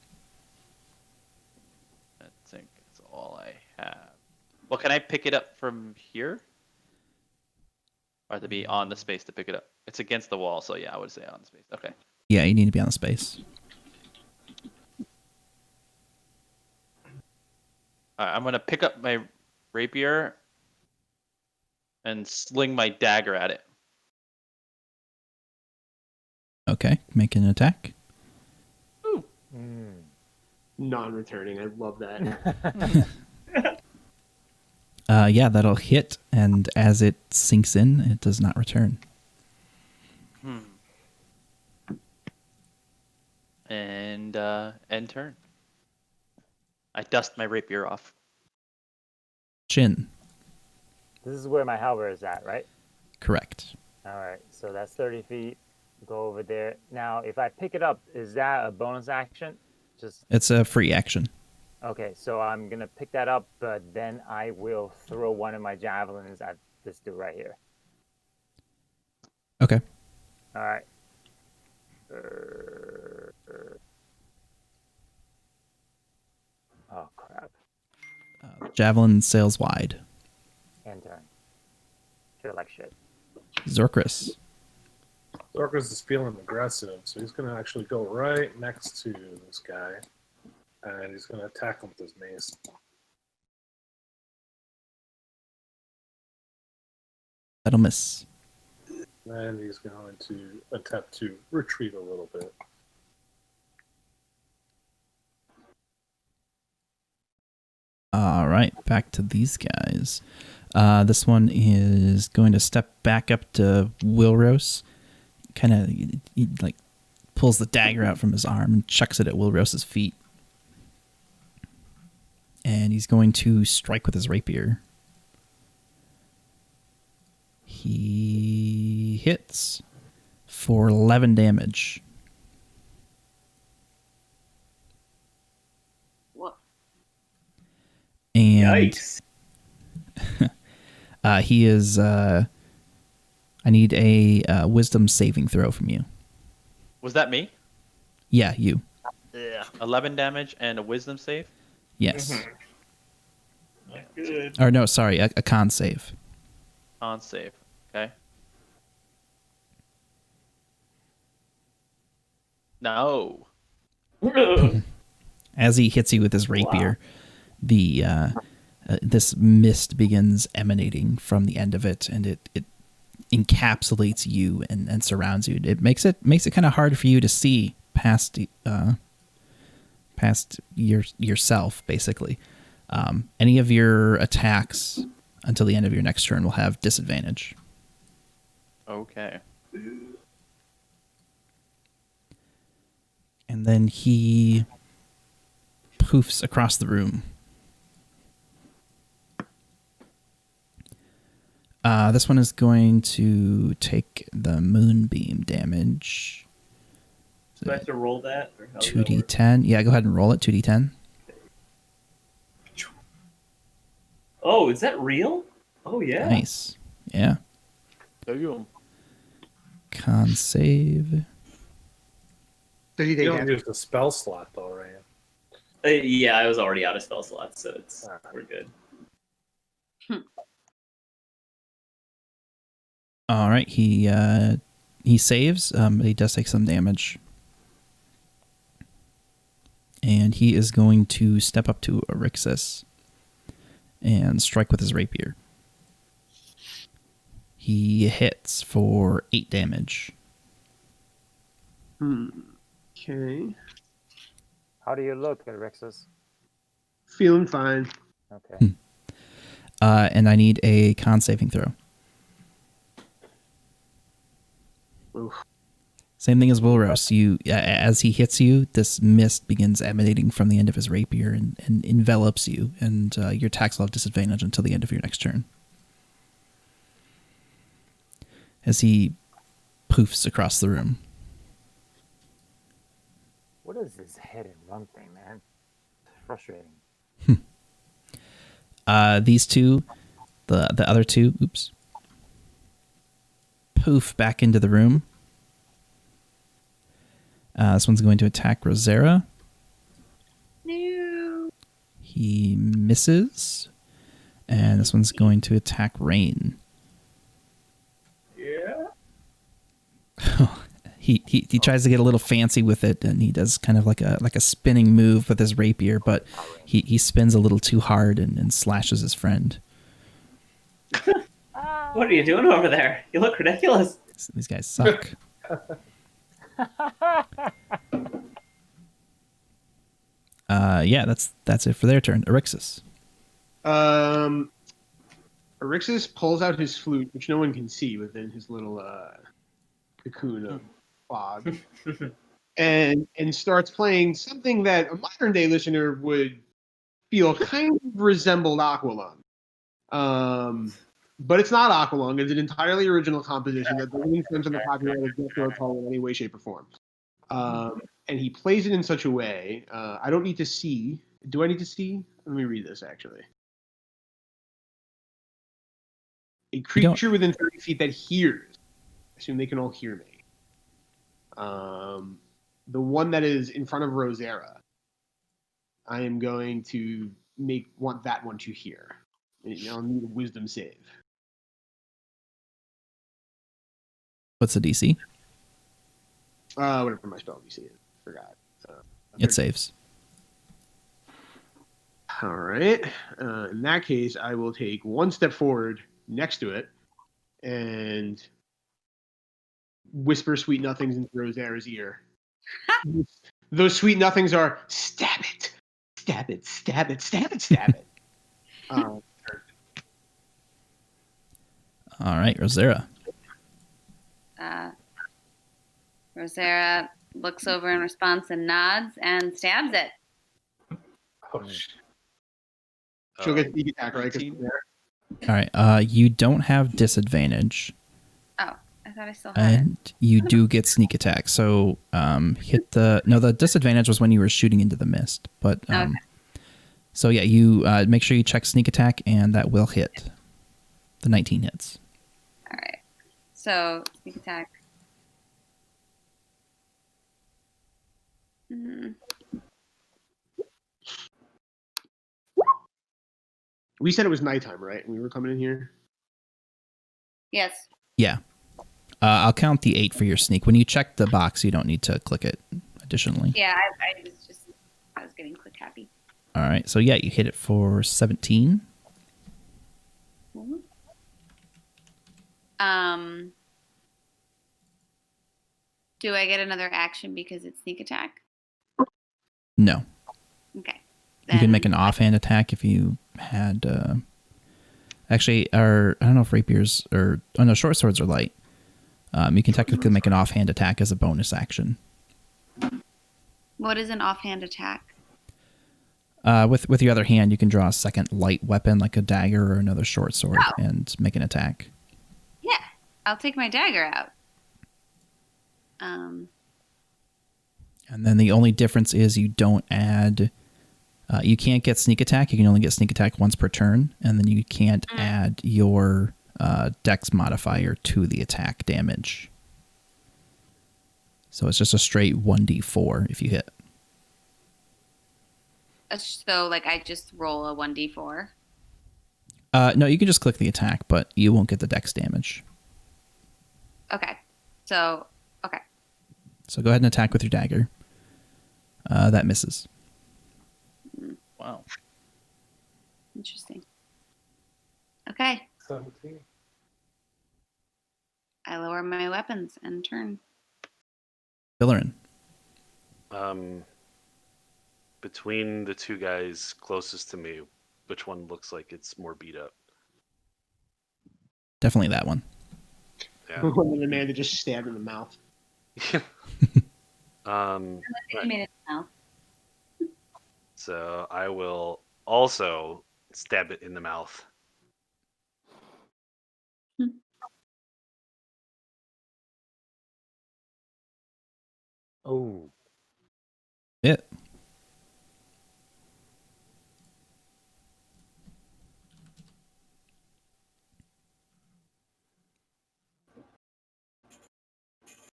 that. I think that's all I have. Well, can I pick it up from here? Or have to be on the space to pick it up? It's against the wall, so yeah, I would say on the space. Okay. Yeah, you need to be on the space. Alright, I'm gonna pick up my rapier and sling my dagger at it. Okay, make an attack. Non-returning. I love that. Yeah, that'll hit, and as it sinks in, it does not return. And end turn. I dust my rapier off. Chin. This is where my halberd is at, right? Correct. All right, so that's 30 feet. go over there. Now, if I pick it up, is that a bonus action? Just It's a free action. okay. So I'm gonna pick that up, but then I will throw one of my javelins at this dude right here. Okay. All right. Oh crap! Javelin sails wide. End turn. Feel like shit. Zorkris. Zorkris is feeling aggressive, so he's going to actually go right next to this guy, and he's going to attack him with his mace. That'll miss. And he's going to attempt to retreat a little bit. All right, back to these guys. This one is going to step back up to Wilros. Kind of he like pulls the dagger out from his arm and chucks it at Wilros's feet. And he's going to strike with his rapier. He hits for 11 damage. What? And Yikes. he is. I need a wisdom saving throw from you. Was that me? Yeah, you. Yeah. 11 damage and a wisdom save. Yes. Not good. Or no, sorry, a con save. On save. Okay. No. As he hits you with his rapier, the this mist begins emanating from the end of it, and it encapsulates you and surrounds you. It makes it kind of hard for you to see past yourself, basically. Any of your attacks until the end of your next turn will have disadvantage. Okay. And then he poofs across the room. This one is going to take the moonbeam damage. Do I have to roll that? Or how does that work? 2d10. Yeah, go ahead and roll it. 2d10. Oh, is that real? Oh, yeah. Nice. Yeah. Damn. Con save. Does he You take don't damage? use the spell slot, though, right? Yeah, I was already out of spell slots, so we're good. All right. He saves. But he does take some damage. And he is going to step up to Erixus and strike with his rapier. He hits for 8 damage. Okay. How do you look, Alexis? Feeling fine. Okay. And I need a con saving throw. Oof. Same thing as Wilros. As he hits you, this mist begins emanating from the end of his rapier and envelops you, and your attacks will have disadvantage until the end of your next turn. As he poofs across the room. What is this head and run thing, man? It's frustrating. These two, the other two, poof back into the room. This one's going to attack Rosera. No. He misses. And this one's going to attack Rain. Yeah. He tries to get a little fancy with it, and he does kind of like a spinning move with his rapier, but he spins a little too hard and slashes his friend. What are you doing over there? You look ridiculous. These guys suck. Yeah, that's it for their turn. Erixus. Erixus pulls out his flute, which no one can see within his little cocoon of fog, and starts playing something that a modern day listener would feel kind of resembled Aqualung. but it's not Aqualung. It's an entirely original composition that doesn't infringe on the copyright of Jethro Tull in any way, shape, or form. And he plays it in such a way. I don't need to see. Do I need to see? Let me read this actually. A creature within 30 feet that hears. I assume they can all hear me. The one that is in front of Rosera, I am going to want that one to hear. I'll need a wisdom save. What's the DC? Whatever my spell DC is. Forgot. It saves. All right. In that case, I will take one step forward next to it and whisper sweet nothings into Rosera's ear. Those sweet nothings are stab it, stab it, stab it, stab it, stab it. All right, Rosera. Rosera looks over in response and nods and stabs it. Oh, shit. She'll get sneak attack, right? 'Cause there. All right. You don't have disadvantage, Oh, I thought I still had it. and you do get sneak attack. So hit the the disadvantage was when you were shooting into the mist. But Okay. so yeah, you make sure you check sneak attack, and that will hit. The 19 hits. All right. So sneak attack. Mm, We said it was nighttime, right? When we were coming in here. yes. Yeah. I'll count the 8 for your sneak. When you check the box, you don't need to click it additionally. Yeah, I was getting click happy. All right. So yeah, you hit it for 17. Mm-hmm. Do I get another action because it's sneak attack? No. Okay. You can make an offhand attack if you had. Actually, or I don't know if rapiers or no, short swords are light. You can technically make an offhand attack as a bonus action. What is an offhand attack? With your other hand, you can draw a second light weapon like a dagger or another short sword and make an attack. Yeah, I'll take my dagger out. And then the only difference is you don't add. You can't get sneak attack. You can only get sneak attack once per turn, and then you can't add your dex modifier to the attack damage. So it's just a straight 1d4 if you hit. So, like, I just roll a 1d4. No, you can just click the attack, but you won't get the dex damage. Okay. So, okay. So go ahead and attack with your dagger. That misses. Wow. Interesting. Okay. 17. I lower my weapons and turn. Villarin. Between the two guys closest to me, which one looks like it's more beat up? Definitely that one. Yeah. The man that just stabbed in the mouth. Right. Made it now. So I will also stab it in the mouth. Oh. It.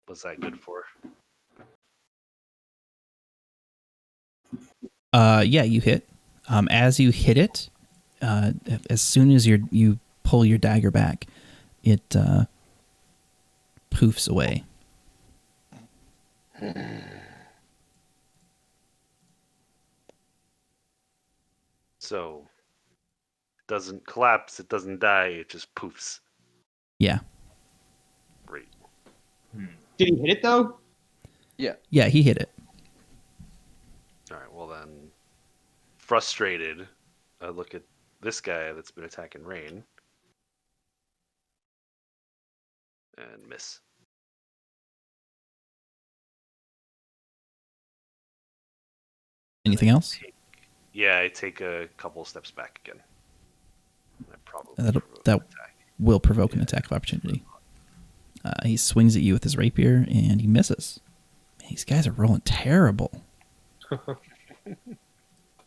What's that good for? Yeah, you hit. As you hit it, as soon as you pull your dagger back, it poofs away. So it doesn't collapse, it doesn't die, it just poofs. Yeah. Great. Did he hit it though? Yeah, he hit it. All right, well then, frustrated, I look at this guy that's been attacking Rain and miss. Anything else? Yeah, I take a couple steps back again. I probably That will provoke an attack of opportunity. He swings at you with his rapier, and he misses. Man, these guys are rolling terrible.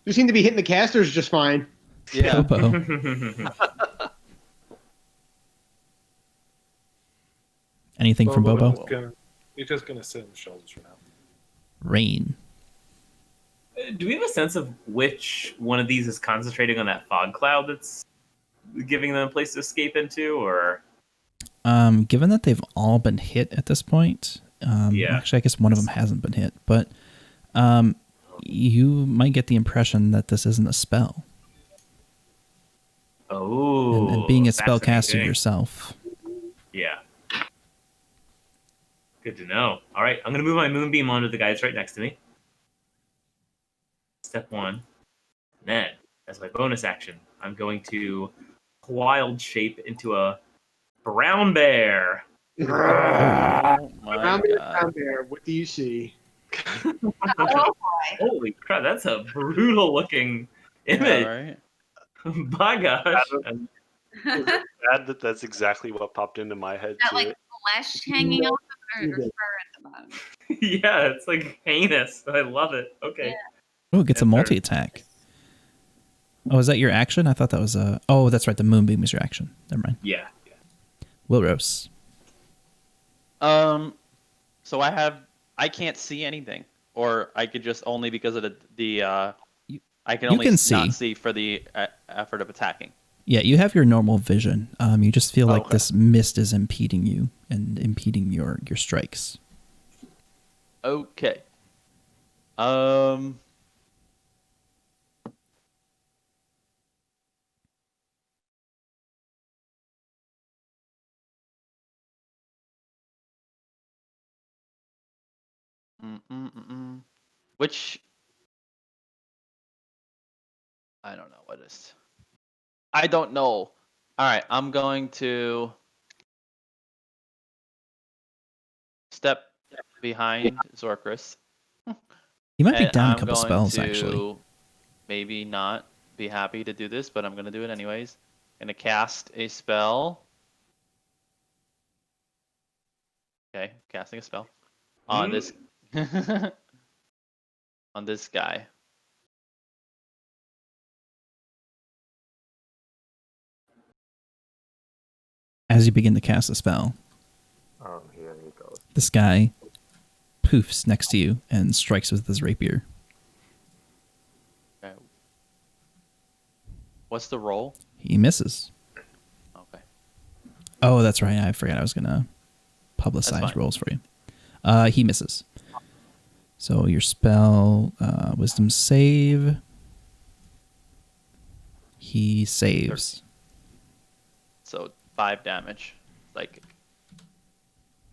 You seem to be hitting the casters just fine. Yeah. Bobo. Anything from Bobo? He's just gonna sit in the shelters for now. Rain. Do we have a sense of which one of these is concentrating on that fog cloud that's giving them a place to escape into, or? Given that they've all been hit at this point, actually, I guess one of them hasn't been hit, but you might get the impression that this isn't a spell. Oh, and being a spellcaster fascinating. yourself. Yeah. Good to know. All right, I'm going to move my moonbeam onto the guys right next to me. Step 1. Then, as my bonus action, I'm going to wild shape into a brown bear. Oh my Brown god. bear, what do you see? Holy crap, that's a brutal looking image. Yeah, right? By gosh. Sad that that's exactly what popped into my head That too. like flesh hanging off of or fur at the bottom. Yeah, it's like heinous. I love it. Okay. Yeah. Oh, it gets a And multi-attack. Oh, is that your action? I thought that was a... Oh, that's right. The moonbeam is your action. Never mind. Yeah. Wilrose. So I can't see anything, or I could just only because of the I can you only can not see. see for the effort of attacking. Yeah, you have your normal vision. You just feel like Okay. this mist is impeding you and impeding your strikes. Okay. Which I don't know what is. I don't know. All right, I'm going to step behind Zorkris. He might be And down a I'm couple going spells, to actually. maybe not be happy to do this, but I'm going to do it anyways. Going to cast a spell. Okay, casting a spell on this on this guy. As you begin to cast the spell, Oh, here he goes. this guy poofs next to you and strikes with his rapier. Okay. What's the roll? He misses. Okay. Oh, that's right. I forgot I was going to publicize fine. rolls for you. He misses. So your spell, wisdom save. He saves. So 5 damage. Psychic.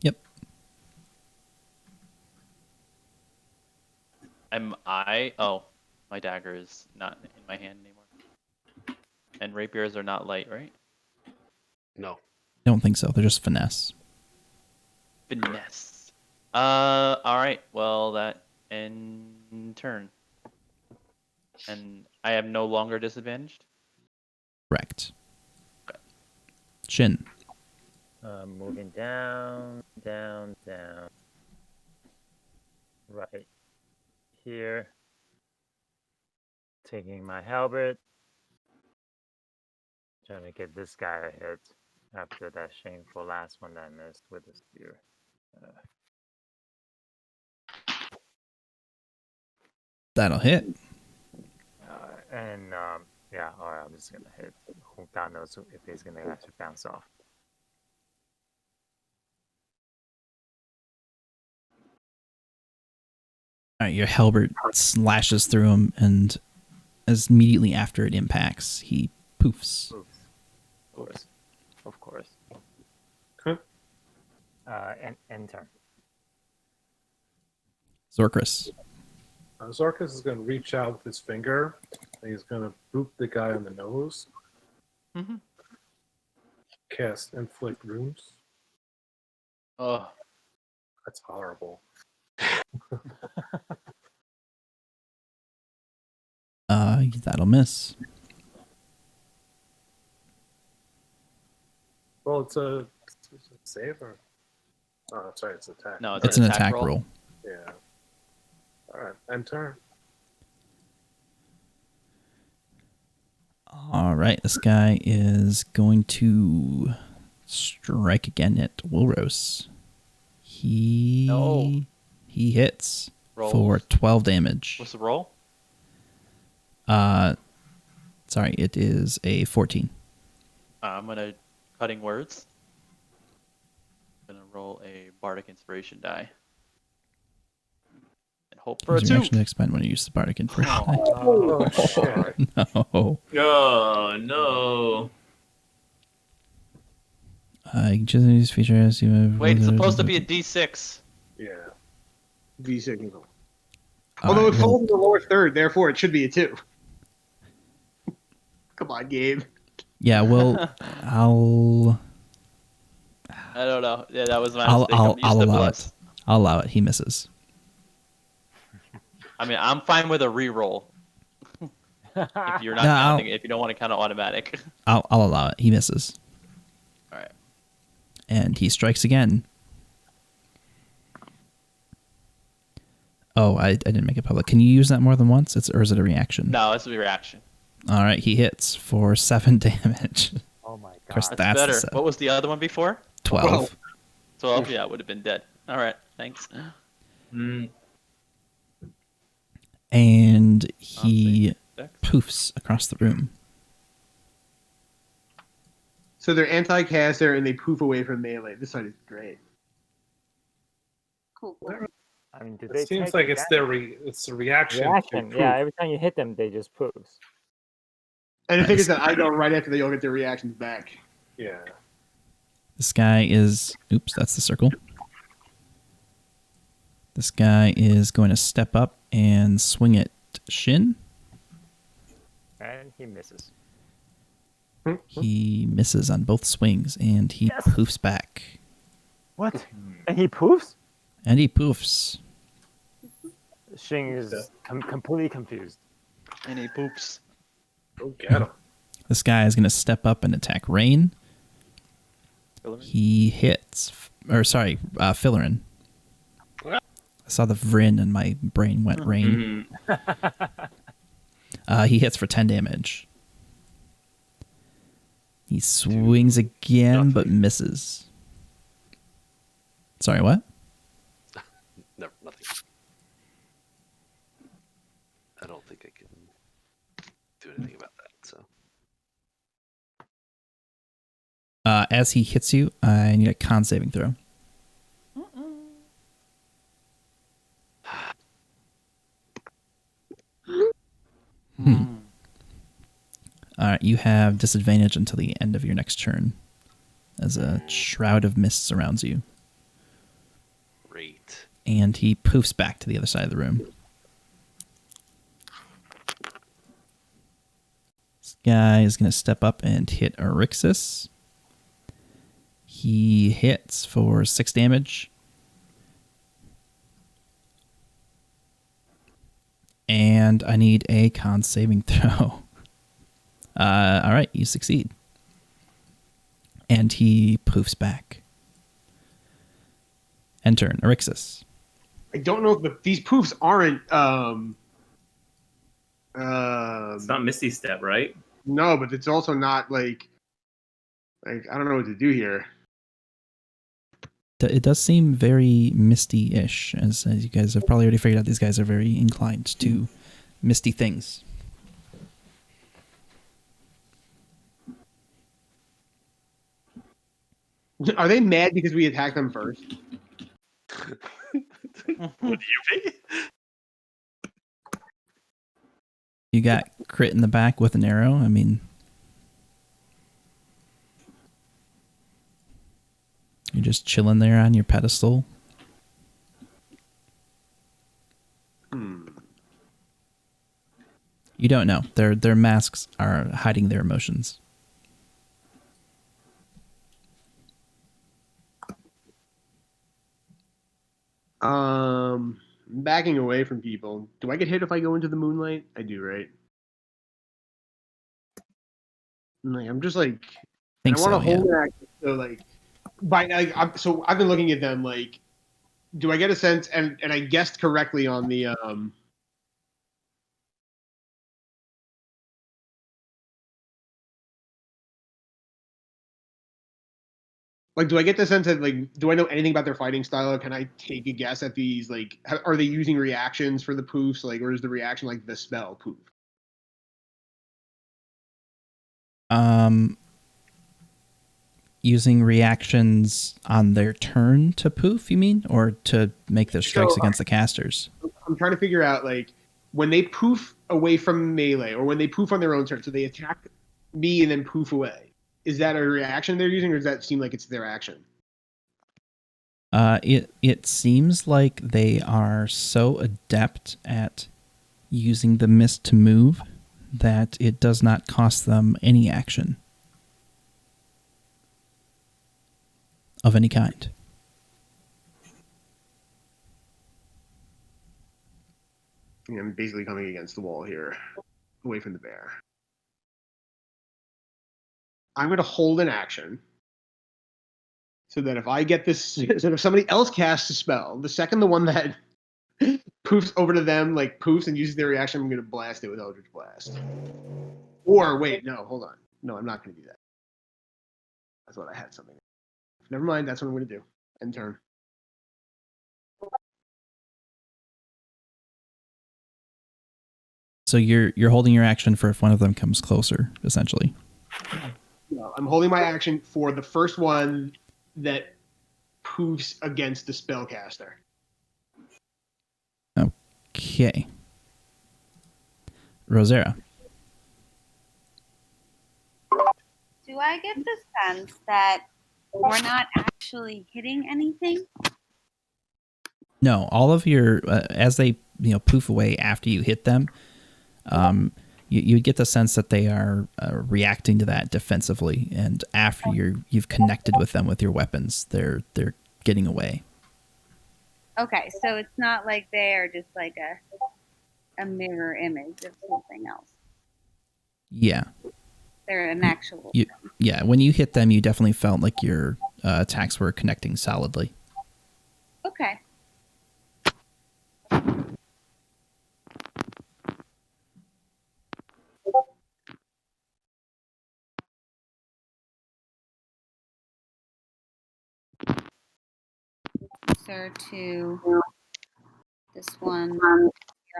Yep. Oh, my dagger is not in my hand anymore. And rapiers are not light, right? No. I don't think so. They're just finesse. Finesse. Alright, well that end turn. And I am no longer disadvantaged? Correct. Shin. Moving down, down, down. Right here. Taking my halberd. Trying to get this guy a hit after that shameful last one that I missed with the spear. That'll hit. Yeah, alright, I'm just gonna hit. God knows if he's gonna actually bounce off. All right, your halberd slashes through him, and as immediately after it impacts, he poofs. Of course. Huh? End turn. Zorkris. Zarkus is going to reach out with his finger, and he's going to boop the guy on the nose. Mm-hmm. Cast Inflict Wounds. Oh, That's horrible. That'll miss. Well, it's a save or. Oh, that's right. It's attack. No, It's an attack roll. Yeah. All right. End turn. All right, this guy is going to strike again at Wilros. He hits Roll. for 12 damage. What's the roll? Sorry, it is a 14. I'm gonna cutting words. I'm gonna roll a bardic inspiration die. And hope for a Use your 2. action to expend when you use the bardic inspiration. Oh, shit. No. Oh no. Just use features. Wait, it's supposed to be a D6. Yeah. V6. All Although right, it falls in the lower third, therefore it should be a 2. Come on, Gabe. yeah, well, I'll I don't know. Yeah, that was my I'll mistake. I'll, I'm used I'll to allow plus. it. I'll allow it. He misses. I mean, I'm fine with a re-roll. If you're not No, counting, if you don't want to count it automatic. I'll allow it. He misses. All right. And he strikes again. Oh, I didn't make it public. Can you use that more than once? Or is it a reaction? No, it's a reaction. All right, he hits for 7 damage. Oh my Of course, god. That's the better. set. What was the other one before? 12. 12? Yeah, it would have been dead. All right, thanks. Mm, And he Dex. poofs across the room. So they're anti-caster and they poof away from melee. This side is great. Cool. I mean, did It they seems take like it's damage? it's a reaction. reaction. To Yeah, poof. every time you hit them, they just poofs. And the thing Nice. is that I go right after they all get their reactions back. Yeah. This guy is... Oops, that's the circle. This guy is going to step up and swing at Shin. And he misses. He misses on both swings, and he Yes. poofs back. What? And he poofs? And he poofs. Shing is completely confused. And he poops. Go get him. This guy is going to step up and attack Rain. Hillary? He hits... Fillarin. I saw the Vrin and my brain went Rain. He hits for 10 damage. He swings again, but misses. Sorry, what? Never, nothing. I don't think I can do anything about that. So As he hits you, I need a con saving throw. All right, you have disadvantage until the end of your next turn, as a shroud of mist surrounds you. great. And he poofs back to the other side of the room. This guy is going to step up and hit Erixis. He hits for 6 damage. And I need a con saving throw. All right, you succeed. And he poofs back. End turn, Erixis. I don't know if these poofs aren't. it's not Misty Step, right? No, but it's also not like I don't know what to do here. It does seem very misty-ish, as you guys have probably already figured out. These guys are very inclined to misty things. Are they mad because we attacked them first? Would you be? You got crit in the back with an arrow. I mean, you're just chilling there on your pedestal. You don't know. Their masks are hiding their emotions. Backing away from people. Do I get hit if I go into the moonlight? I do, right? I'm just like Think I want so, to yeah. hold an action. So like, so I've been looking at them like, do I get a sense? And I guessed correctly on the like, do I get the sense that like, do I know anything about their fighting style? Or can I take a guess at these? Like, are they using reactions for the poofs? Like, or is the reaction like the spell poof? Using reactions on their turn to poof, you mean, or to make their strikes against the casters? I'm trying to figure out like when they poof away from melee, or when they poof on their own turn, so they attack me and then poof away. Is that a reaction they're using, or does that seem like it's their action? It seems like they are so adept at using the mist to move that it does not cost them any action of any kind. I'm basically coming against the wall here, away from the bear. I'm going to hold an action so that if I get this, so that if somebody else casts a spell, the second the one that poofs over to them, like poofs and uses their reaction, I'm going to blast it with Eldritch Blast. Or wait, no, hold on. No, I'm not going to do that. I thought I had something. Never mind, that's what I'm going to do. End turn. So you're holding your action for if one of them comes closer, essentially. No, I'm holding my action for the first one that poofs against the spellcaster. Okay. Rosera. Do I get the sense that we're not actually hitting anything? No, all of your as they poof away after you hit them, you get the sense that they are reacting to that defensively, and after you've connected with them with your weapons, they're getting away. Okay, so it's not like they are just like a mirror image of something else. Yeah. They're an actual. Yeah, when you hit them, you definitely felt like your attacks were connecting solidly. Okay. Closer to this one here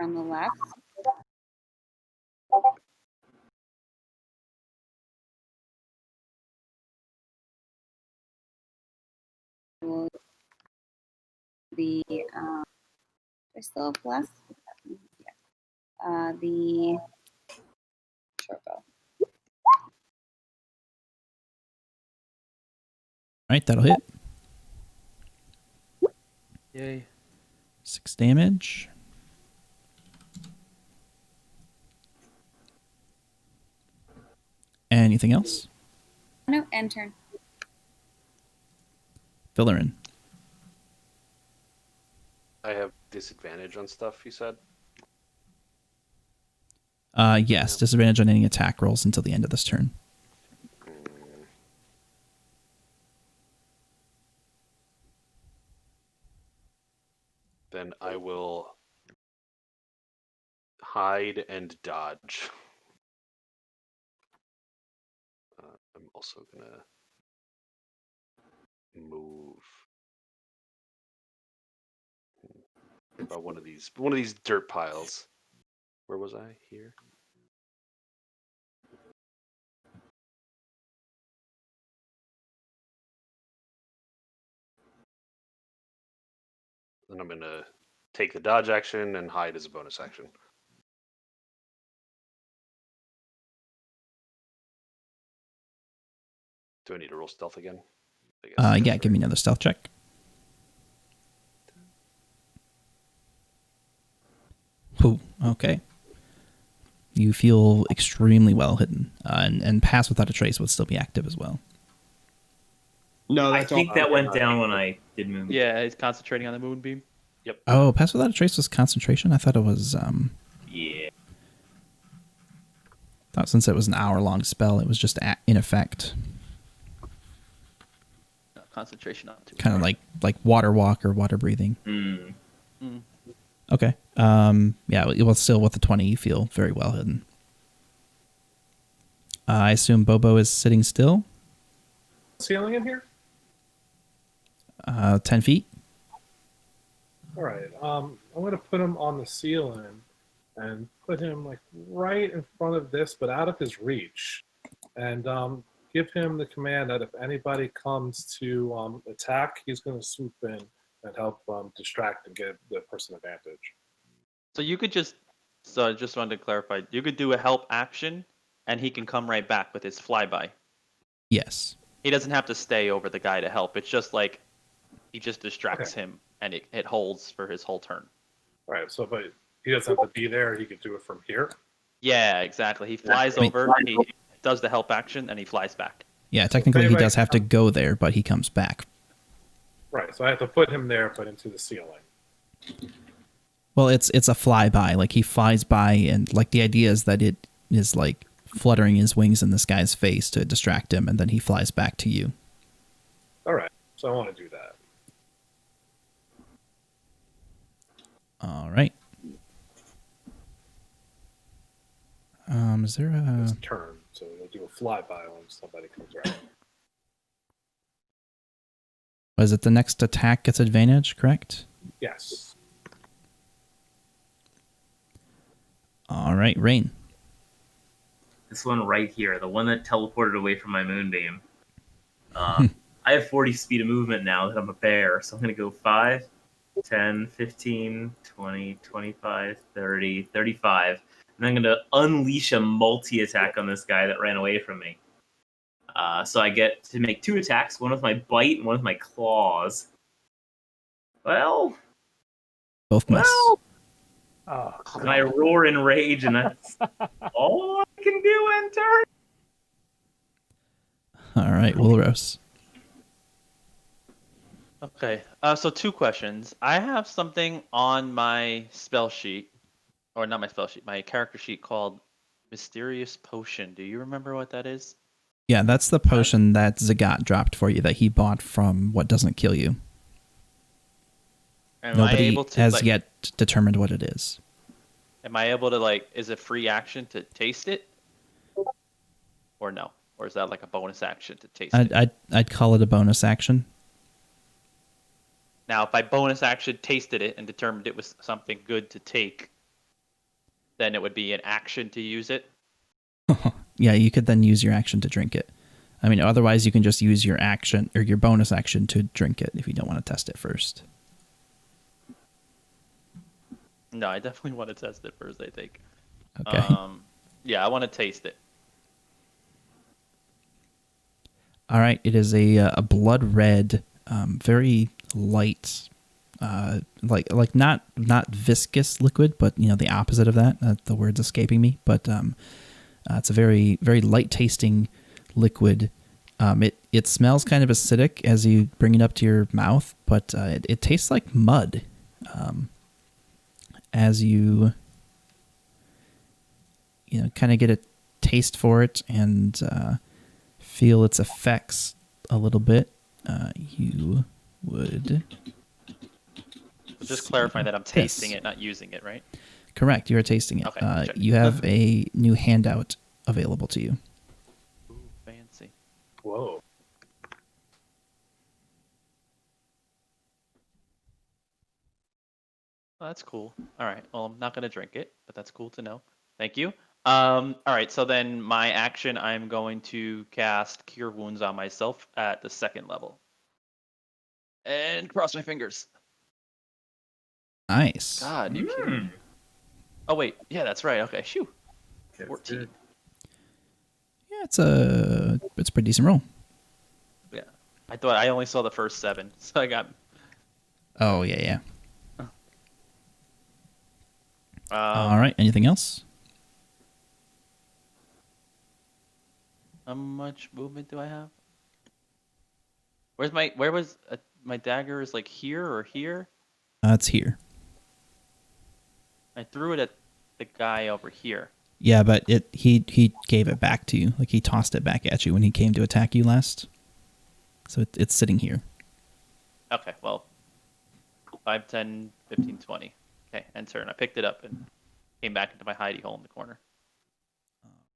on the left. The I still have bless. Yeah. The short bow. All right, that'll hit. Yay. 6 damage. Anything else? No, end turn. Fill her in. I have disadvantage on stuff, you said? Yes, disadvantage on any attack rolls until the end of this turn. Then I will hide and dodge. I'm also gonna move about one of these dirt piles. Where was I? Here. Then I'm gonna take the dodge action and hide as a bonus action. Do I need to roll stealth again? I guess. Yeah, give me another stealth check. Ooh, okay. You feel extremely well hidden, and Pass Without a Trace would still be active as well. No, I that's think all that went down when I did move. Yeah, he's concentrating on the moonbeam. Yep. Oh, Pass Without a Trace was concentration? I thought it was... Yeah. thought since it was an hour-long spell, it was just in effect. concentration on too. Kind of like water walk or water breathing. Mm. Okay. Yeah. Well, still with the 20, you feel very well hidden. I assume Bobo is sitting still. Ceiling in here? 10 feet. All right. I'm gonna put him on the ceiling and put him like right in front of this, but out of his reach, and give him the command that if anybody comes to attack, he's gonna swoop in and help distract and give the person advantage. So you could just. So I just wanted to clarify. You could do a help action, and he can come right back with his flyby. Yes. He doesn't have to stay over the guy to help. It's just like he just distracts him, and it holds for his whole turn. All right. So, but he doesn't have to be there. He could do it from here. Yeah, exactly. He flies over, he does the help action, and he flies back. Yeah. Technically, he does have to go there, but he comes back. Right. So I have to put him there, but into the ceiling. Well, it's a flyby. Like he flies by, and like the idea is that it is like fluttering his wings in this guy's face to distract him, and then he flies back to you. All right. So I want to do that. All right. Is there a... It's turn, so we'll do a flyby when somebody comes around. Was it the next attack gets advantage, correct? Yes. All right, Rain. This one right here, the one that teleported away from my moonbeam. I have 40 speed of movement now that I'm a bear, so I'm going to go 5, 10, 15, 20, 25, 30, 35. And I'm going to unleash a multi-attack on this guy that ran away from me. So I get to make 2 attacks, one with my bite and one with my claws. Well... Both miss. Well... Oh, And I roar in rage, and that's all I can do in turn. All right, Willrose. Okay. So 2 questions. I have something on my spell sheet, or not my spell sheet, my character sheet called Mysterious Potion. Do you remember what that is? Yeah, that's the potion that Zagat dropped for you that he bought from What Doesn't Kill You. Am I Nobody able to, has like, yet determined what it is. Am I able to, like, is it free action to taste it? Or no? Or is that like a bonus action to taste it? I'd call it a bonus action. Now, if I bonus action tasted it and determined it was something good to take, then it would be an action to use it? Yeah, you could then use your action to drink it. I mean, otherwise you can just use your action or your bonus action to drink it if you don't want to test it first. No, I definitely want to test it first, I think. Okay. Yeah, I want to taste it. All right, it is a blood red, very light, like not viscous liquid, but you know the opposite of that. The word's escaping me, but it's a very very light tasting liquid. It smells kind of acidic as you bring it up to your mouth, but it tastes like mud. As you kind of get a taste for it and feel its effects a little bit, you would Just clarifying that I'm tasting it, not using it, right? Correct. You are tasting it. Okay, check. You have a new handout available to you. Ooh, fancy. whoa. Oh, that's cool. All right. Well, I'm not going to drink it, but that's cool to know. Thank you. All right. So then my action, I'm going to cast Cure Wounds on myself at the 2nd level. And cross my fingers. Nice. God, you kidding me? Oh, wait. Yeah, that's right. Okay. Shoo. 14. Yeah, it's a pretty decent roll. Yeah. I thought I only saw the first 7, so I got... Oh, yeah. All right. Anything else? How much movement do I have? Where was my dagger? Is like here or here? It's here. I threw it at the guy over here. Yeah, but he gave it back to you. Like he tossed it back at you when he came to attack you last. So it's sitting here. Okay, well, 5, 10, 15, 20. Okay, end turn. I picked it up and came back into my hidey hole in the corner.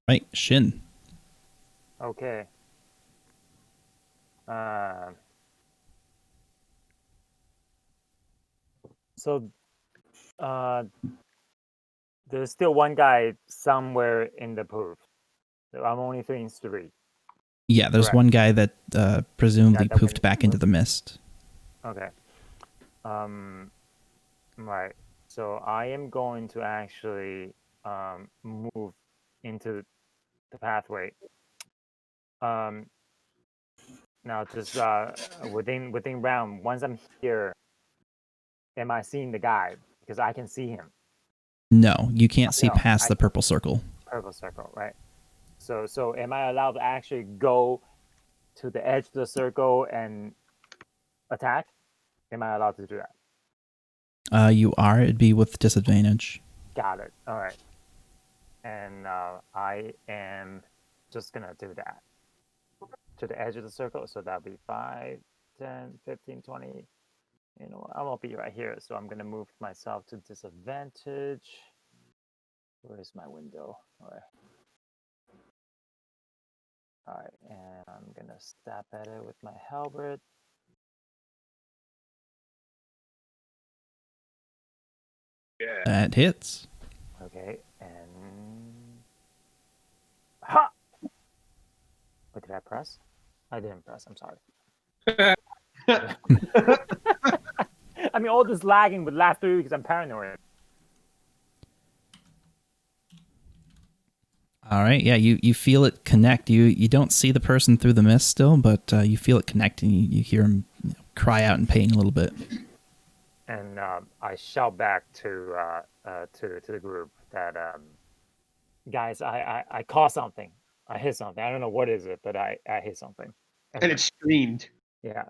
Right, Shin. Okay. So, there's still one guy somewhere in the poof. So I'm only seeing 3. Yeah, there's Correct. one guy that presumably that poofed went back into the mist. Okay. Right. So I am going to actually move into the pathway. Now just within round, once I'm here, am I seeing the guy? Because I can see him. No, you can't see No, past the purple circle. Purple circle, right? So am I allowed to actually go to the edge of the circle and attack? Am I allowed to do that? You are. It'd be with disadvantage. Got it. All right. And I am just gonna do that to the edge of the circle. So that'll be 5, 10, 15, 20. You know, I won't be right here, so I'm gonna move myself to disadvantage. Where is my window? All right. All right, and I'm gonna stab at it with my halberd. Yeah. That hits. Okay, and ha! What did I press? I didn't press. I'm sorry. I mean, all this lagging would last through because I'm paranoid. All right. Yeah, you feel it connect. You don't see the person through the mist still, but you feel it connect, and you hear him cry out in pain a little bit. And I shout back to the group that guys, I caught something. I hit something. I don't know what is it, but I hit something. And it screamed. Yeah.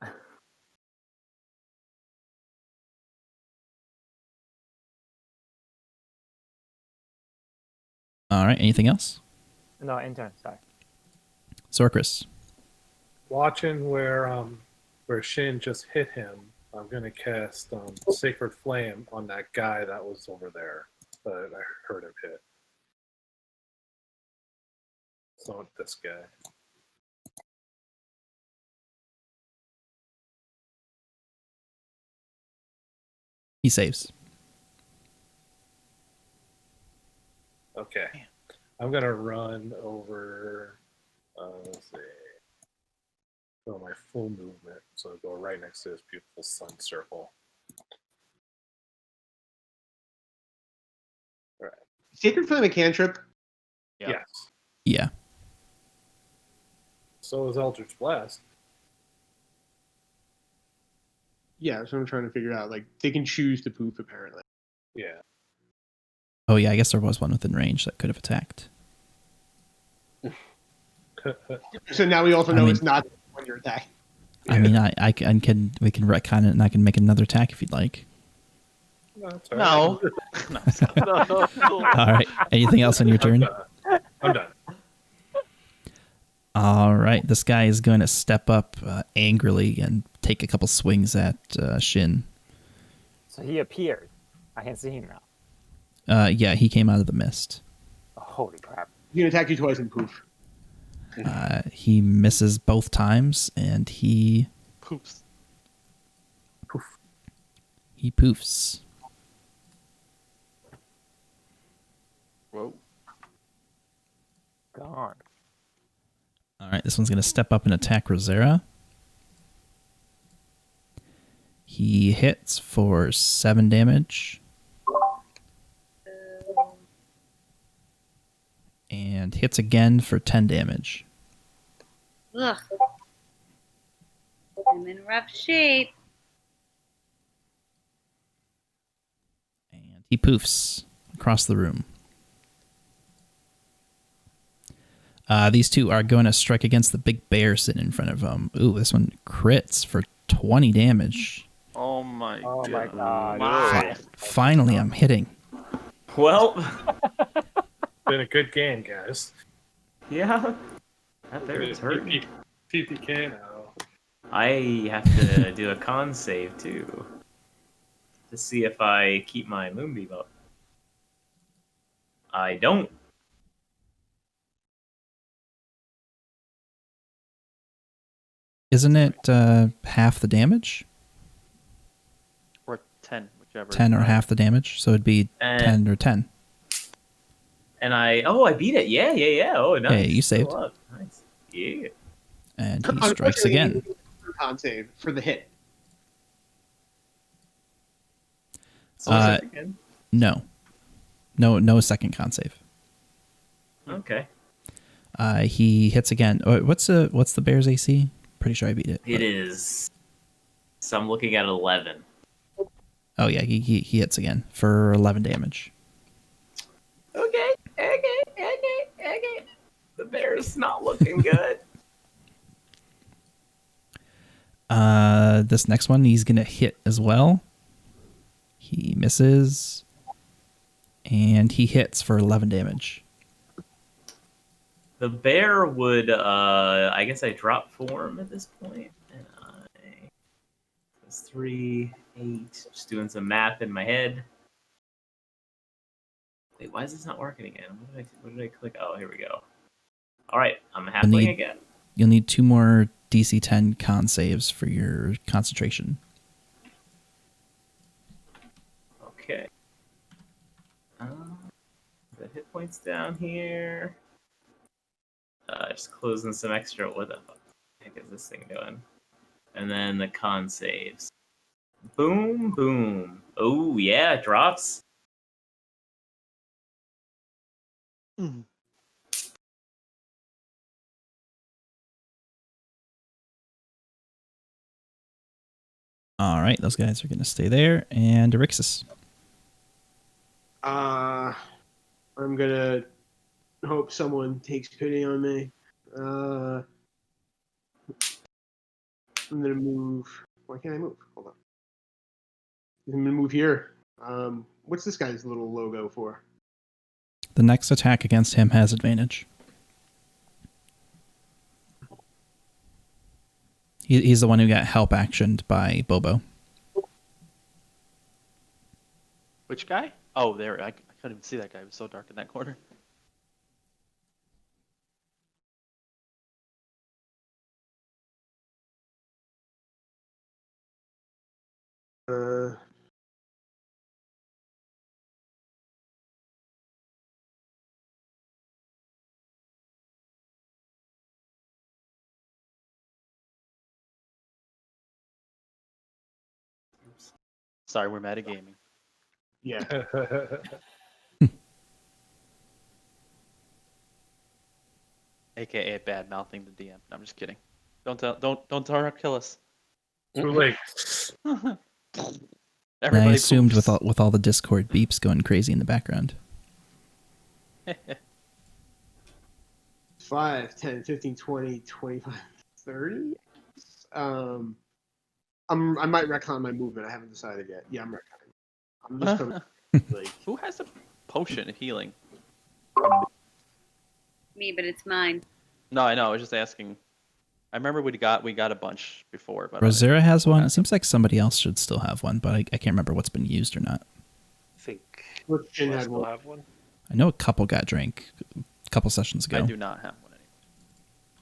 All right. Anything else? No, intern. Sorry. Sorkris. Watching where Shin just hit him, I'm gonna cast Sacred Flame on that guy that was over there that I heard him hit. So this guy. He saves. Okay. I'm gonna run over. Let's see. Go my full movement, so go right next to this beautiful sun circle. All right. Sacred Flame a cantrip. Yeah. Yes. Yeah. So is Eldritch Blast. Yeah, that's what I'm trying to figure out. Like they can choose to poof apparently. Yeah. Oh yeah, I guess there was one within range that could have attacked. So now we also know mean- it's not when you're attacking. I mean, we can retcon it, and I can make another attack if you'd like. No. That's all right. No. All right. Anything else on your turn? I'm done. All right. This guy is going to step up angrily and take a couple swings at Shin. So he appeared. I can see him now. Yeah, he came out of the mist. Oh, holy crap. He can attack you twice and poof. He misses both times, and he Poops. poofs. Whoa. Gone. All right, this one's going to step up and attack Rosera. He hits for 7 damage. And hits again for 10 damage. Ugh. I'm in rough shape. And he poofs across the room. These two are going to strike against the big bear sitting in front of them. Ooh, this one crits for 20 damage. Oh my god. my god. My. Finally, I'm hitting. Well, Been a good game, guys. yeah. That there is hurting. PPK now. I have to do a con save too to see if I keep my moonbeam up. I don't. Isn't it half the damage? Or 10, whichever. 10 or Right. half the damage, so it'd be 10 or 10. And I beat it. Yeah. Oh, nice. Hey, you saved. Still up. Nice. Yeah. And he strikes Unfortunately, again. you need a con save for the hit. So what's Uh, it again? No second con save. Okay. He hits again. What's the bear's AC? Pretty sure I beat it. It is. So I'm looking at 11. Oh yeah, he hits again for 11 damage. Okay. The bear's not looking good. This next one he's gonna hit as well. He misses, and he hits for 11 damage. The bear would, I guess I drop form at this point, and that's 3, 8. Just doing some math in my head. Wait, why is this not working again? What did I click? Oh, here we go. All right, I'm halfling again. You'll need 2 more DC 10 con saves for your concentration. Okay. The hit points down here. Just closing some extra. What the heck is this thing doing? And then the con saves. Boom, boom. Oh, yeah, it drops. All right, those guys are gonna stay there, and Erixus. I'm gonna hope someone takes pity on me. I'm gonna move. Why can't I move? Hold on. I'm gonna move here. What's this guy's little logo for? The next attack against him has advantage. He's the one who got help actioned by Bobo. Which guy? Oh, there. I couldn't even see that guy. It was so dark in that corner. Sorry, we're metagaming. Yeah. AKA bad mouthing the DM. I'm just kidding. Don't tell her kill us. Too late. And I Everybody assumed poops. with all the Discord beeps going crazy in the background. 5, 10, 15, 20, 25, 30. I might retcon my movement. I haven't decided yet. Yeah, I'm retconning. I'm just coming. Like, Who has a potion of healing? Me, but it's mine. No, I know. I was just asking. I remember we got a bunch before, but I didn't- Rosera has one. It seems like somebody else should still have one, but I can't remember what's been used or not. I think What Jin do I had still one. have one. I know a couple got drank a couple sessions ago. I do not have one anymore.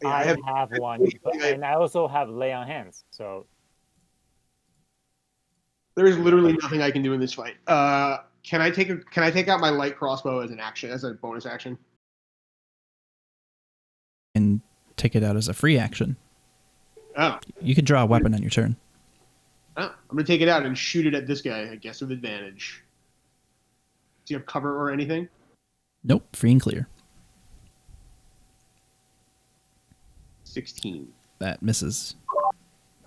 Yeah, I I have. have one, and I also have lay on hands. So There is literally nothing I can do in this fight. Can I take out my light crossbow as an action, as a bonus action? And take it out as a free action. Oh, You could draw a weapon on your turn. I'm gonna take it out and shoot it at this guy. I guess with advantage. Do you have cover or anything? Nope, free and clear. 16. That misses.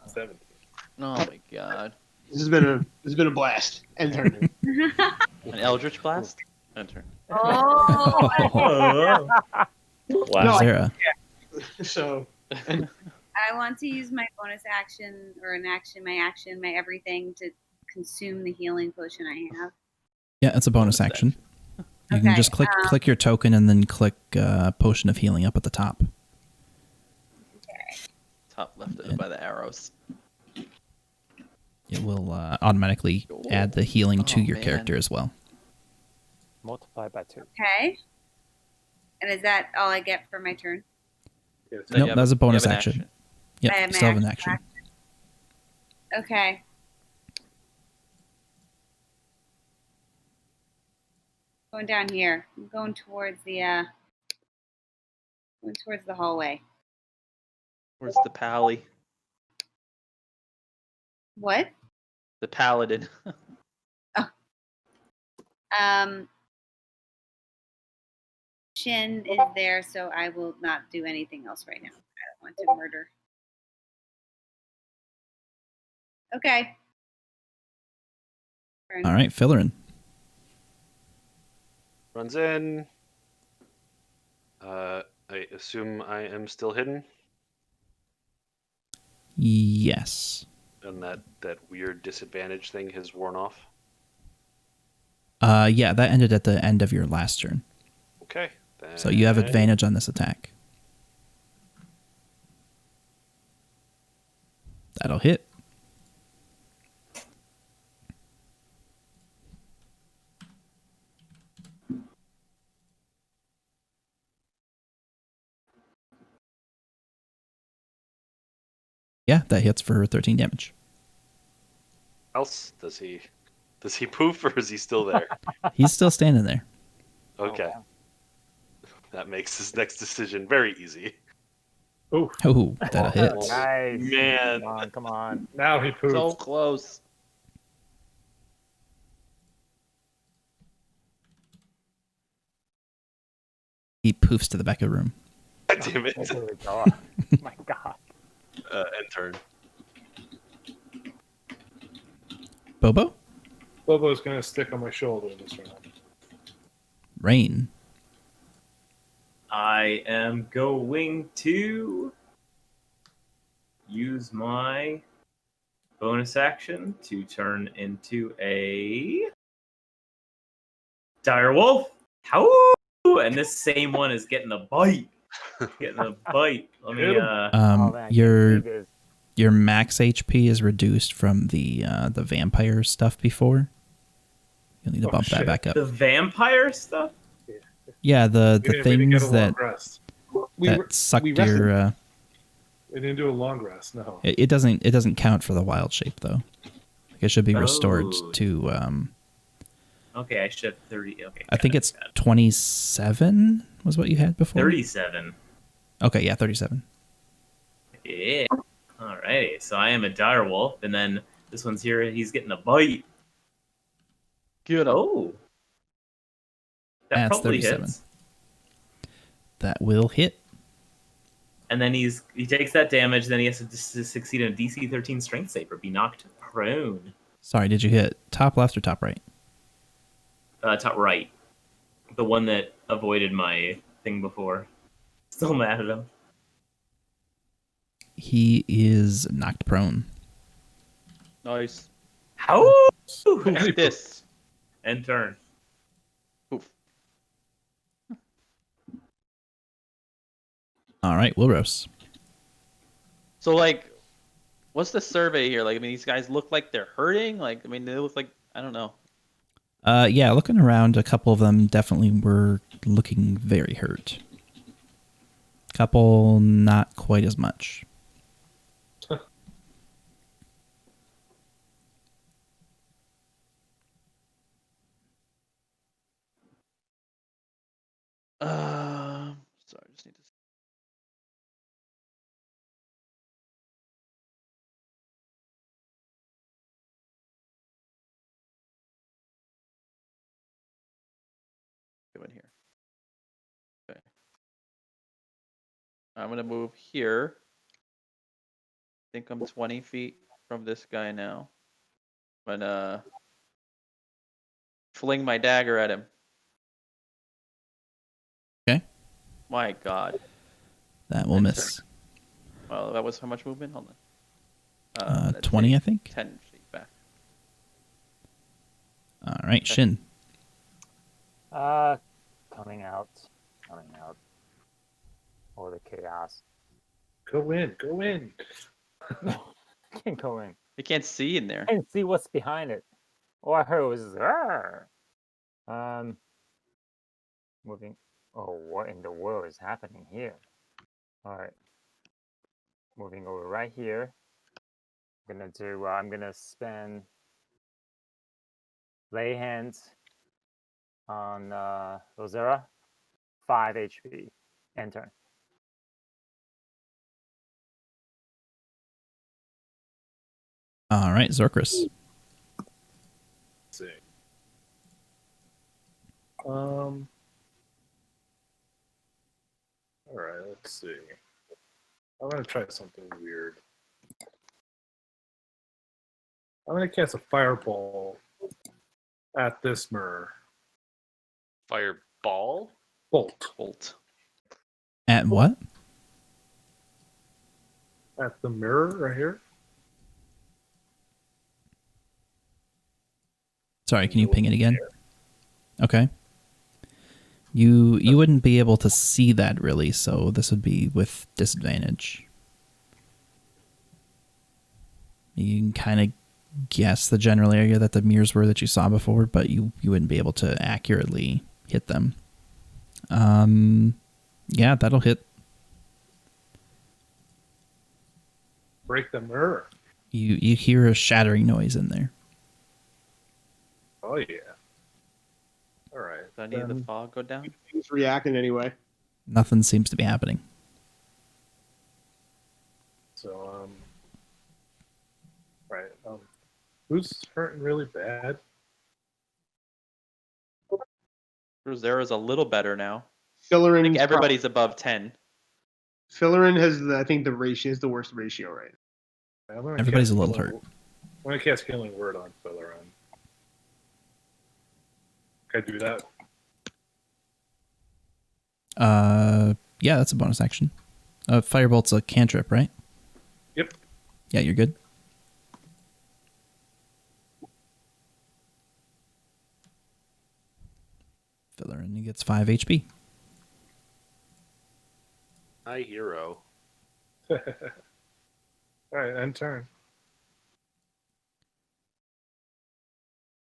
17. Oh my god. This has been a blast. End turn. An Eldritch Blast? Enter. Oh, Oh. No, Rosera. So I want to use my bonus action or my everything to consume the healing potion I have. Yeah, it's a bonus action. You can just click your token and then click Potion of Healing up at the top. top left And- by the arrows. It will automatically add the healing to Oh, your man. character as well. Multiply by 2. Okay. And is that all I get for my turn? Yeah, No, Nope, you have that was a you bonus have an action. I Yep, have you still have an my action. Okay. Going down here. I'm going towards the hallway. Where's the pally? What? The paladin. Shin is there, so I will not do anything else right now. I don't want to murder. Okay. Turn. All right, Fillerin. Runs in. I assume I am still hidden, Yes. and that weird disadvantage thing has worn off. Yeah, that ended at the end of your last turn. Okay. So you have then- advantage on this attack. That'll hit. Yeah, that hits for 13 damage. Else does he poof or is he still there? He's still standing there. Okay. That makes his next decision very easy. Oh, Oh, that'll hit. Nice. Man. Come on, come on. now he pooped. So close. He poofs to the back of the room. God damn it. Oh my god. My god. End turn. Bobo? Bobo's gonna stick on my shoulder this round. Rain. I am going to use my bonus action to turn into a dire wolf. How? And this same one is getting a bite. Getting a bite. Let me. Hit him. Oh, man, Your this your max HP is reduced from the vampire stuff before. You'll need to Oh, bump that shit. back up. The vampire stuff. Yeah, the We didn't get things a long that rest. that sucked we rested. your. We didn't do a long rest. No. It doesn't count for the wild shape though. Like, it should be restored Oh. to. Okay, I should have 30. Okay. I think it's 27 was what you had before. 37. Okay, yeah, 37. Yeah. Alrighty. So I am a dire wolf, and then this one's here. He's getting a bite. Get him. Oh. That That's probably 37. hits. That will hit. And then he takes that damage. Then he has to succeed in a DC 13 strength save or be knocked prone. Sorry, did you hit top left or top right? Top right, the one that avoided my thing before. Still mad at him. He is knocked prone. Nice. How? Who's this? End turn. Oof. All right, Wilros. So like, what's the survey here? Like, I mean, these guys look like they're hurting. Like, I mean, they look like, I don't know. Yeah, looking around, a couple of them definitely were looking very hurt. Couple, not quite as much. Sorry, I just need to. Go in here. Okay. I'm gonna move here. I think I'm 20 feet from this guy now. I'm gonna fling my dagger at him. Okay. My God. That will miss. Well, that was how much movement? Hold on. That's 20, I think. 10 feet back. All right, Shin. coming out. Or the chaos. Go in. Go in. Can't go in. You can't see in there. Can't see what's behind it. All I heard was "Arr!" Moving. Oh, what in the world is happening here? All right. Moving over right here. I'm gonna spend lay hands on Rosera, 5 HP, and turn. All right, Zorkris. Let's see. All right, let's see. I'm gonna try something weird. I'm gonna cast a fireball at this mirror. Fireball? Bolt At what? at the mirror right here. Sorry, can you ping it again? Okay. You wouldn't be able to see that really, so this would be with disadvantage. You can kind of guess the general area that the mirrors were that you saw before, but you wouldn't be able to accurately hit them. Yeah, that'll hit. Break the mirror. You hear a shattering noise in there. Oh yeah. All right. Do I need the fog go down? He's reacting anyway. Nothing seems to be happening. So right. Who's hurting really bad? Rosera's a little better now. Fillarin. I think everybody's above 10. Fillarin has, I think, the ratio is the worst ratio right now. Everybody's a little hurt. I'm gonna cast Healing Word on Fillarin. Can I do that? Yeah, that's a bonus action. Firebolt's a cantrip, right? Yep. Yeah, you're good. Fillarin, he gets 5 HP. My hero. All right, end turn.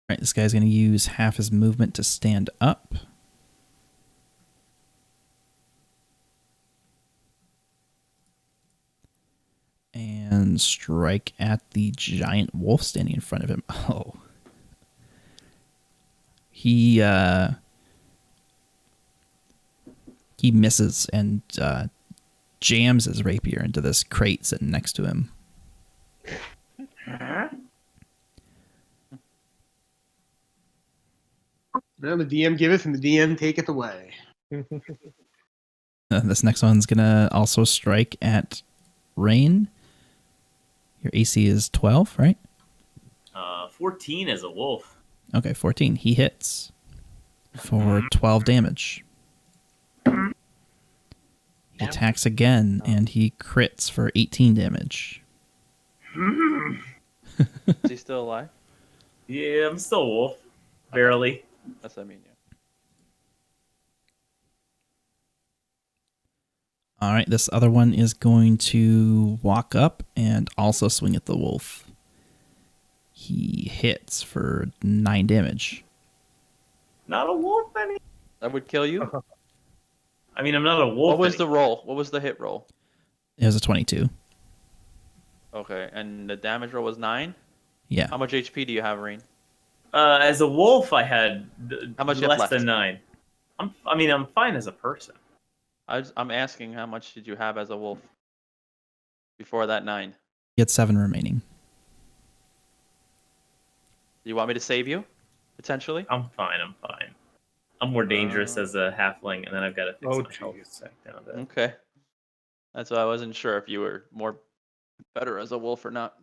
Right, this guy's going to use half his movement to stand up. And strike at the giant wolf standing in front of him. Oh. He misses and jams his rapier into this crate sitting next to him. Well, the DM giveth and the DM taketh away. This next one's going to also strike at Rain. Your AC is 12, right? 14 as a wolf. Okay, 14. He hits for 12 damage. He attacks again, and he crits for 18 damage. Is he still alive? Yeah, I'm still a wolf. Barely. That's what I mean, yeah. All right, this other one is going to walk up and also swing at the wolf. He hits for 9 damage. Not a wolf, any. That would kill you? I mean, I'm not a wolf. What was the roll? What was the hit roll? It was a 22. Okay, and the damage roll was 9? Yeah. How much HP do you have, Rain? As a wolf, I had How much you have less left? than 9. I'm fine as a person. I'm asking how much did you have as a wolf before that 9? You had 7 remaining. Do you want me to save you, potentially? I'm fine. I'm more dangerous as a halfling, and then I've got to fix Oh, my health jeez. back down to Okay. That's why I wasn't sure if you were more better as a wolf or not.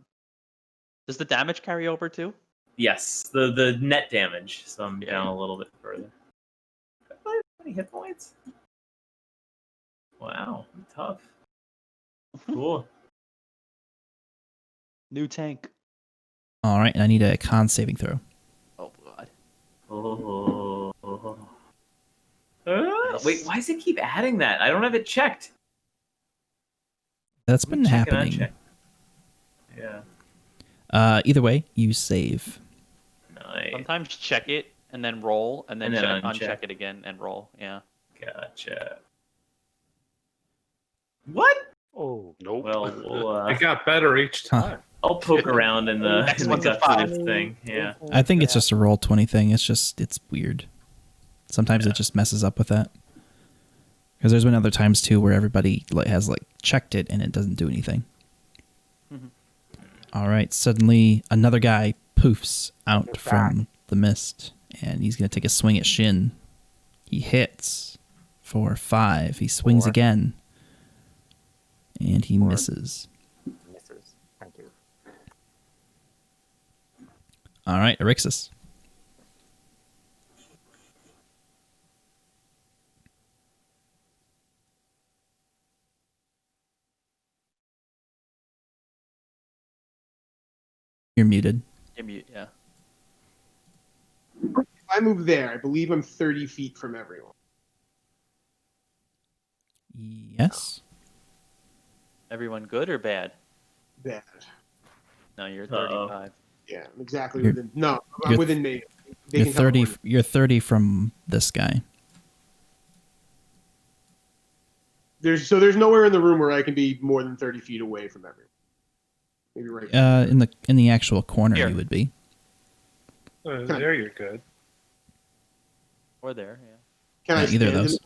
Does the damage carry over too? Yes, the net damage. So I'm down a little bit further. How many hit points? Wow, tough. Cool. New tank. All right, and I need a con saving throw. Oh god. Wait, why does it keep adding that? I don't have it checked. That's been Check it, happening. uncheck. Yeah. Either way, you save. Nice. Sometimes check it and then roll, and then, And then uncheck uncheck. it again and roll. Yeah. Gotcha. What? Oh, Nope. Well, we'll It got better each Huh. time. I'll poke around in the, Next in the one's a guts of five. this thing. Yeah. I think it's just a roll 20 thing. It's weird. Sometimes it just messes up with that. Because there's been other times too where everybody has checked it and it doesn't do anything. Mhm. All right, suddenly another guy poofs out from the mist, and he's gonna take a swing at Shin. He hits for 5. He swings 4. again, and he 4. misses. Misses. Thank you. All right, Erixus. You're muted. You're mute, yeah. If I move there, I believe I'm 30 feet from everyone. Yes. Everyone good or bad? Bad. No, you're Uh-oh. 35. Yeah, I'm exactly You're- within. No, I'm you're- within me. They You're can 30. teleport. You're 30 from this guy. There's nowhere in the room where I can be more than 30 feet away from everyone. Maybe right. In the actual corner, Here. you would be. There you're good. Or there, yeah. Can I either stand of those. in-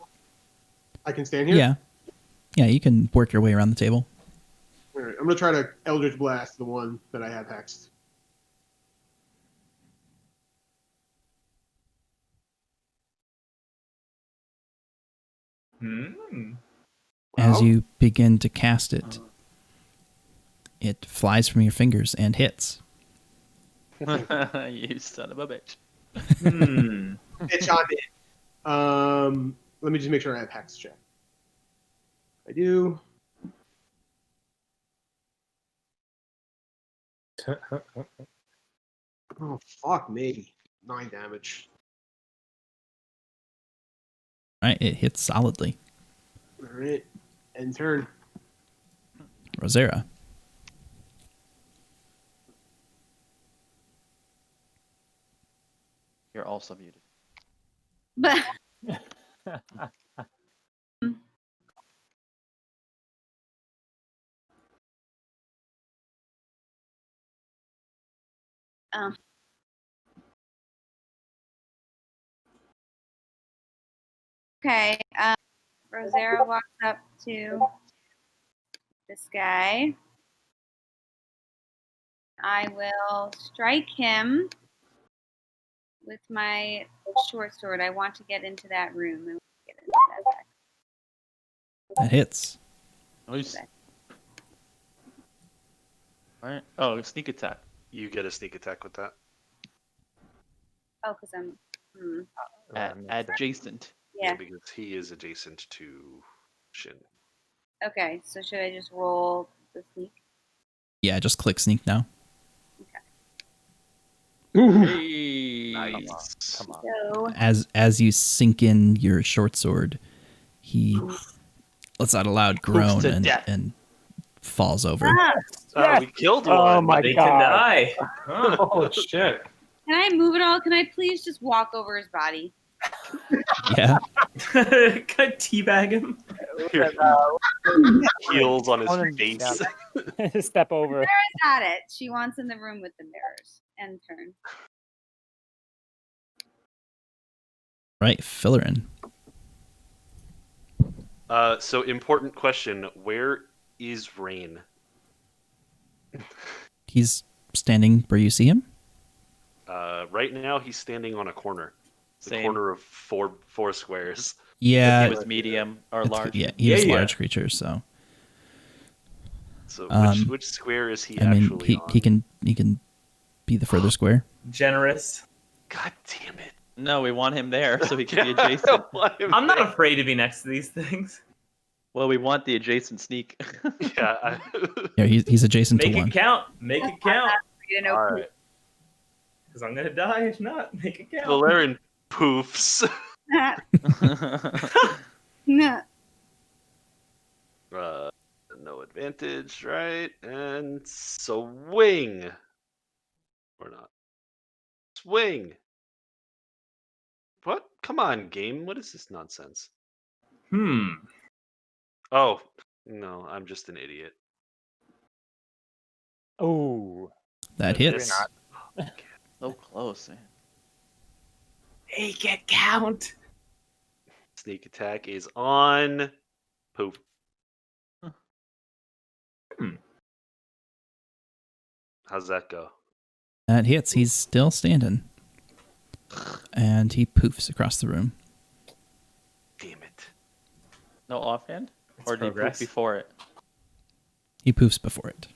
I can stand here. Yeah. Yeah, you can work your way around the table. All right, I'm gonna try to Eldritch Blast the one that I have hexed. As Wow. you begin to cast it, it flies from your fingers and hits. You son of a bitch. Hmm. It's on it. Let me just make sure I have hex check. I do. Oh fuck me! 9 damage. Right? It hits solidly. All right, end turn. Rosera. You're also muted. But um, okay. Rosera walks up to this guy. I will strike him with my short sword. I want to get into that room. I want to get into that back. That hits. Nice. Alright. Oh, sneak attack. You get a sneak attack with that. Oh, because I'm. Adjacent. Yeah. Because he is adjacent to Shin. Okay. So should I just roll the sneak? Yeah, just click sneak now. Hey. Nice. Come on. So As you sink in your short sword, he lets out a loud groan to death. and falls over. Oh, we killed one. Oh my They can god. die. Huh. Oh shit! can I move it all? Can I please just walk over his body? Yeah. Can I teabag him? Heels on his Conan, face. Step over. Got it. She wants in the room with the mirrors. End turn. Right, Fillerin. So important question: where is Rain? He's standing where you see him. Right now, he's standing on a corner. The Same. corner of four squares. Yeah. He was medium or it's- large. Yeah, he was Yeah, yeah. large creature, so So Um, which square is he I mean actually on? he can be the further square. Generous. God damn it! No, we want him there so he can be I adjacent. don't want him I'm not there. afraid to be next to these things. Well, we want the adjacent sneak. Yeah. Yeah, he's adjacent Make to it one. count. Make it count. You know, All right. Because I'm gonna die if not. Make it count. Valerian poofs. Nah. Uh, no advantage, right? And swing. Or not. Swing. What? Come on, game. What is this nonsense? Oh, no, I'm just an idiot. Oh, That Maybe hits. not. So close, man. Hey, get count. Sneak attack is on. Poof. How's that go? That hits. He's still standing. And he poofs across the room. Damn it. No offhand? Or do you poop progress. before it? He poofs before it.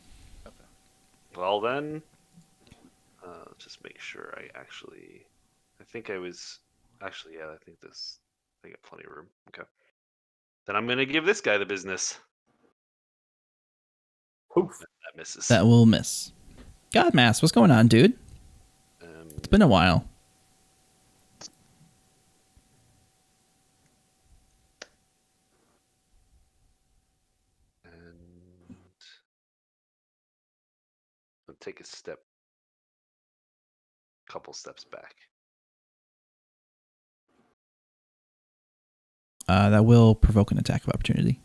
Well then, just make sure I think I was, actually, yeah, I got plenty of room. Okay. Then I'm gonna give this guy the business. Poof. That misses. That will miss. Godmass, what's going on, dude? It's been a while. And I'll take a couple steps back. That will provoke an attack of opportunity.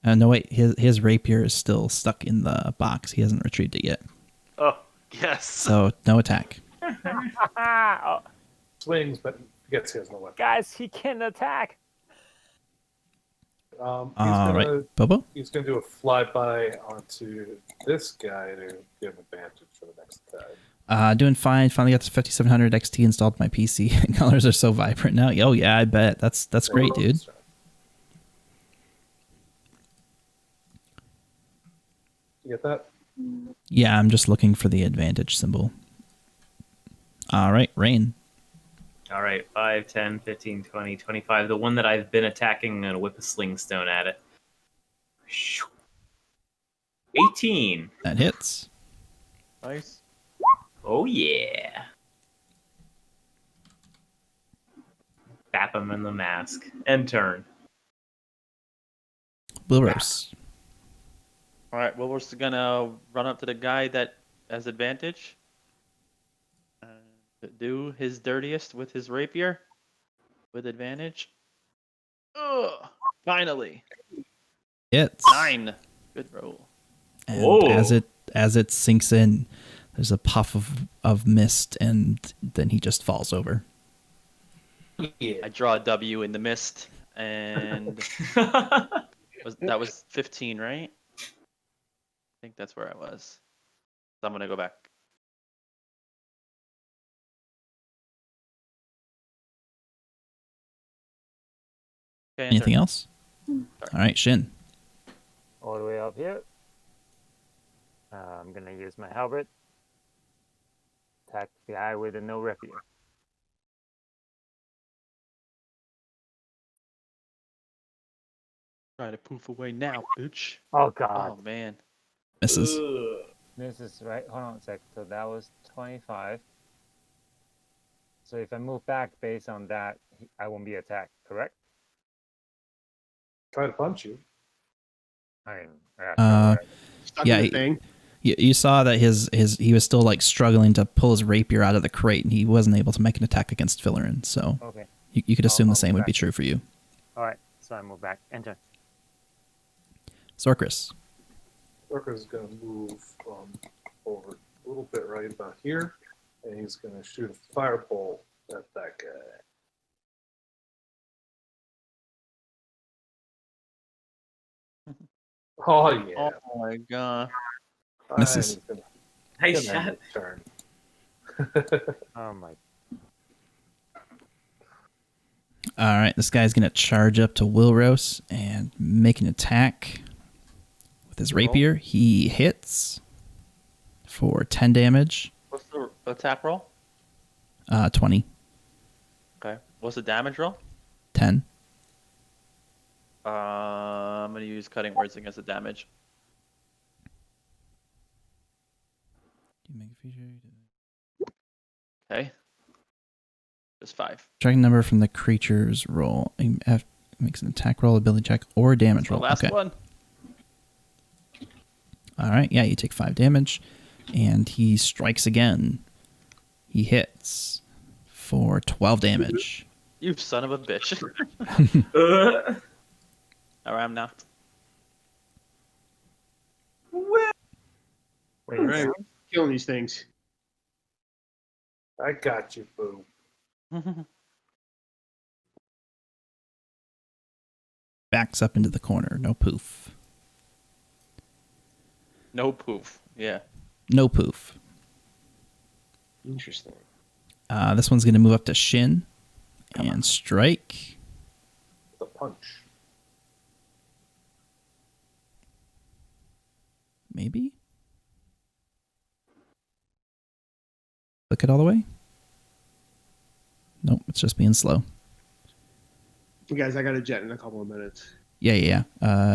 No, wait. His rapier is still stuck in the box. He hasn't retrieved it yet. Oh, yes. So, no attack. Oh, Swings, but gets he has no weapon. guys, he can attack. All right. Bobo? He's gonna do a flyby onto this guy to give advantage for the next attack. Doing fine. Finally got the 5700 XT installed on my PC. Colors are so vibrant now. Oh, yeah, I bet. That's great, dude. You get that? Yeah, I'm just looking for the advantage symbol. All right, Rain. All right, 5, 10, 15, 20, 25. The one that I've been attacking, I'm going to whip a slingstone at it. 18. That hits. Nice. Oh, yeah. Bap him in the mask. End turn. Wilros. All right, well, we're just gonna run up to the guy that has advantage. Do his dirtiest with his rapier with advantage. Ugh, finally. Hits. 9. Good roll. And Whoa. as it sinks in, there's a puff of mist, and then he just falls over. I draw a W in the mist, and that was 15, right? I think that's where I was. So I'm gonna go back. Okay, Anything else? All right, Shin. All the way up here. I'm gonna use my halberd. Attack the guy with a no rapier. Try to poof away now, bitch. Oh god. Oh man. Misses. This is right. Hold on a sec. So that was 25. So if I move back based on that, I won't be attacked, correct? Try to punch you. I mean, Stuck Yeah, in the thing. You saw that he was still like struggling to pull his rapier out of the crate, and he wasn't able to make an attack against Fillerin. So okay. you could assume I'll the same move would be back. true for you. All right. So I move back. Enter. Sorkris. Orca's gonna move over a little bit right about here, and he's gonna shoot a firebolt at that guy. Oh yeah. Oh my god. Misses. And Nice he's gonna shot. end his turn. Oh my. All right, this guy's gonna charge up to Wilros and make an attack with his rapier. He hits for 10 damage. What's the attack roll? 20. Okay. What's the damage roll? 10. I'm gonna use cutting words against the damage. You make a feature. Okay. Just 5. Striking number from the creature's roll. Makes an attack roll, ability check, or damage The roll. last Okay. one. All right. Yeah, you take 5 damage, and he strikes again. He hits for 12 damage. You son of a bitch. All right, I'm now. Wait, All right, now? killing these things. I got you, boo. Backs up into the corner. No poof. No poof. Yeah. No poof. Interesting. This one's going to move up to Shin and strike. The punch. Maybe? Click it all the way? Nope, it's just being slow. You guys, I got a jet in a couple of minutes. Yeah.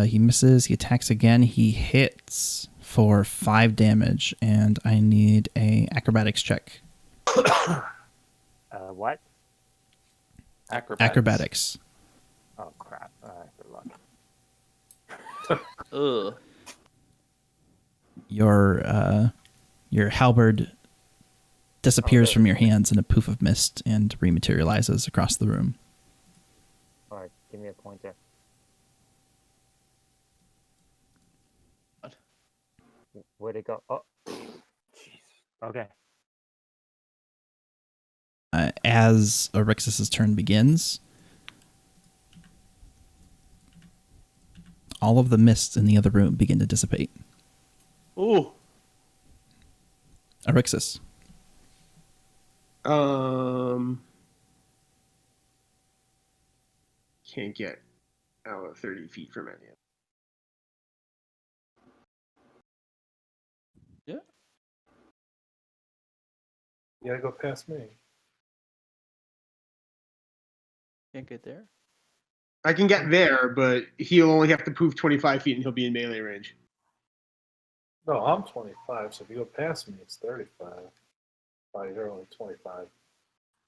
He misses. He attacks again. He hits for 5 damage, and I need a acrobatics check. What? Acrobatics. Oh crap! Good luck. Ugh. Your halberd disappears Okay. from your hands in a poof of mist and rematerializes across the room. All right, give me a pointer. What? Where'd it go? Oh, jeez. Okay. As Orixis' turn begins, all of the mists in the other room begin to dissipate. Ooh. Orixis. Can't get out of 30 feet from any of it. Yeah. You gotta go past me. Can't get there. I can get there, but he'll only have to prove 25 feet and he'll be in melee range. No, I'm 25, so if you go past me, it's 35. You're only 25.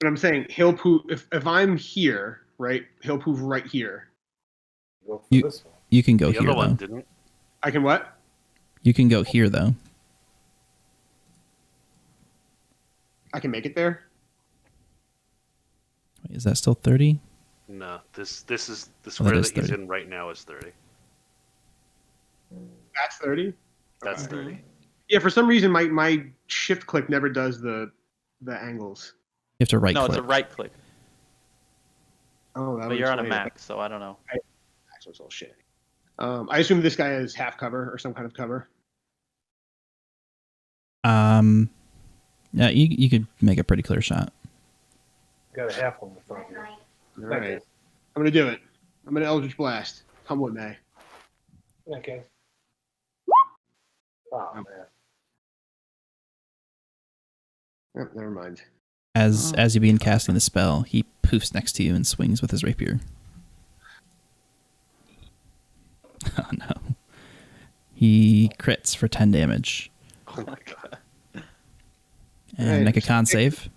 But I'm saying he'll prove, if I'm here, right, he'll prove right here. Go for You- this one. You can go The here, other one though. didn't. I can what? You can go here, though. I can make it there? Wait, is that still 30? No, this is the Oh, that square is that he's 30. in right now is 30. That's 30? That's Okay. 30. Yeah, for some reason my shift click never does the angles. You have to right No, click. it's a right click. Oh, that But would you're on a explain it. Mac, so I don't know. Actually, it's all shit. I assume this guy has half cover or some kind of cover. Yeah, you could make a pretty clear shot. Got a half one in front of you. All right. I'm going to do it. I'm going to Eldritch Blast. Come what may. Okay. Oh, man. Oh, never mind. As you begin casting the spell, he poofs next to you and swings with his rapier. Oh no. He crits for 10 damage. Oh my god. And Right. make a con save.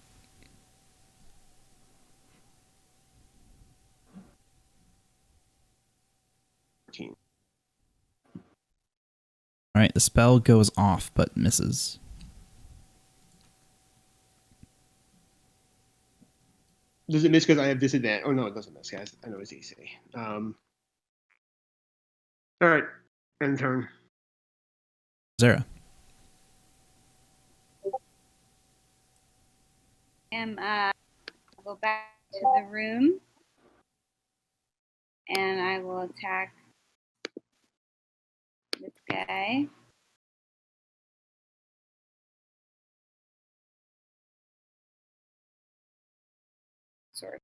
Alright, the spell goes off but misses. Does it miss because I have disadvantage? Oh, no, it doesn't miss, guys. I know it's AC. All right. End turn. Zara. Go back to the room, and I will attack this guy. Sorry.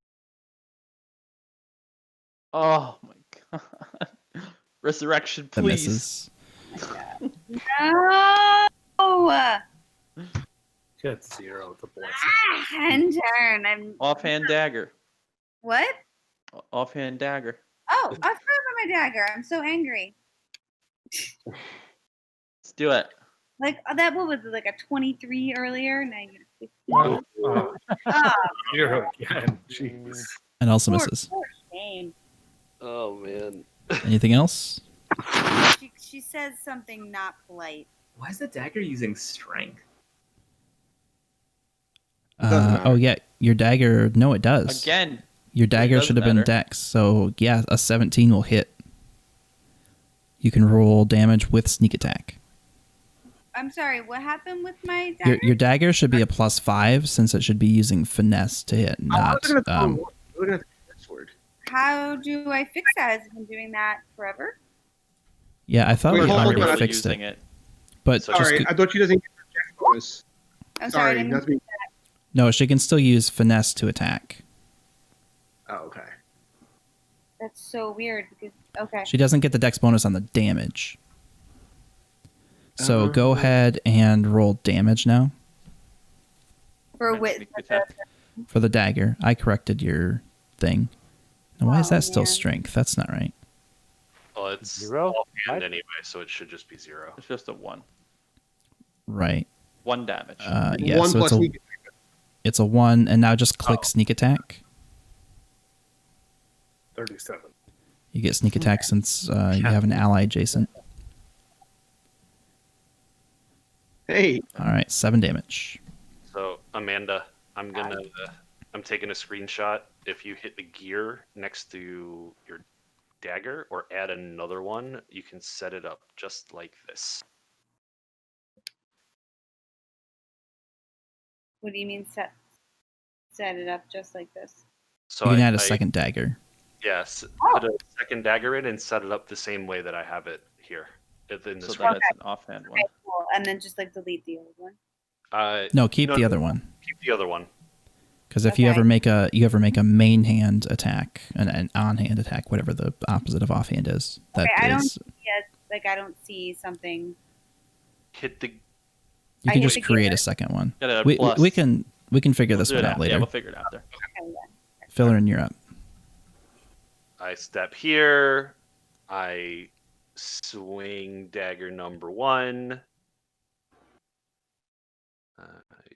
Oh my god. Resurrection, That please. misses. No! Get 0 with the blessing. End turn. I'm Offhand dagger. what? Offhand dagger. Oh, I forgot about my dagger. I'm so angry. Let's do it. Like that. What was it? Like a 23 earlier? Negative. No, Ah, zero again. Jeez. And also poor, misses. poor Shane. Oh man. Anything else? She says something not polite. Why is the dagger using strength? Doesn't matter. Oh yeah, your dagger. No, it does. Again, Your dagger doesn't should have been matter. dex. So yeah, a 17 will hit. You can roll damage with sneak attack. I'm sorry, what happened with my dagger? Your dagger should be a +5 since it should be using finesse to hit, I not. was looking at the sword. How do I fix that? Has it been doing that forever? Yeah, I thought Wait, we hold on, already hold on. fixed using it. it. But So- just Sorry, I thought she doesn't get the dex bonus. I'm sorry, I Sorry, didn't that's me. no, she can still use finesse to attack. Oh, okay. That's so weird because okay. She doesn't get the dex bonus on the damage. So go ahead and roll damage now For Right, wit, sneak attack. for the dagger. I corrected your thing. Now, why is Oh, that still man. strength? That's not right. Well, it's 0? offhand What? anyway, so it should just be 0. It's just a 1. Right. 1 damage. Yeah, One so plus sneak. it's a 1, and now just click Oh. sneak attack. 37. You get sneak attack since you have an ally adjacent. Hey, All right, 7 damage. So Amanda, I'm taking a screenshot. If you hit the gear next to your dagger or add another one, you can set it up just like this. What do you mean set it up just like this? So You can add a I- second dagger. Yes, Oh. put a second dagger in and set it up the same way that I have it here in So this. that it's an offhand one. Okay, cool. And then just like delete the old one. No, keep no, the no, other one. Keep the other one. Because if you Okay. ever make a main hand attack, an on hand attack, whatever the opposite of offhand is, that Okay, I don't is, Like I don't see something. Hit the. you I can hit just the create gear. a second one. Gotta add We plus. can figure this Do one it out after. later. Yeah, we'll figure it out there. Okay, yeah. Filler in Europe. I step here. I swing dagger number 1. I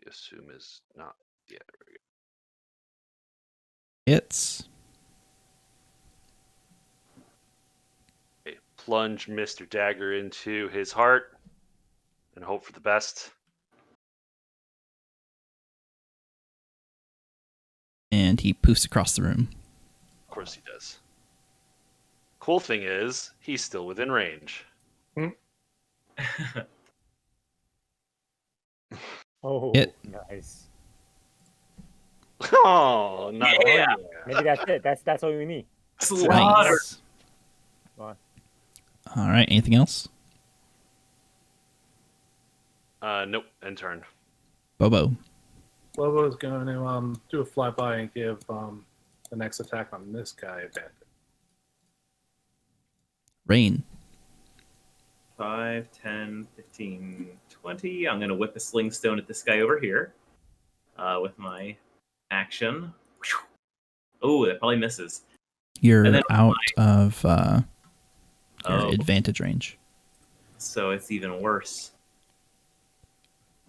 assume is not. Yeah, there we go. It's Okay, plunge Mr. Dagger into his heart and hope for the best. and he poofs across the room. Of course he does. Cool thing is, he's still within range. Oh, It- nice. Oh, not Yeah. Maybe that's it. That's all we need. Slaughter. Nice. Come on. All right. Anything else? Nope. End turn. Bobo. Lobo's going to do a flyby and give the next attack on this guy advantage. Rain. 5, 10, 15, 20. I'm going to whip a sling stone at this guy over here with my action. Oh, that probably misses. You're And then out of your Oh. advantage range. So it's even worse.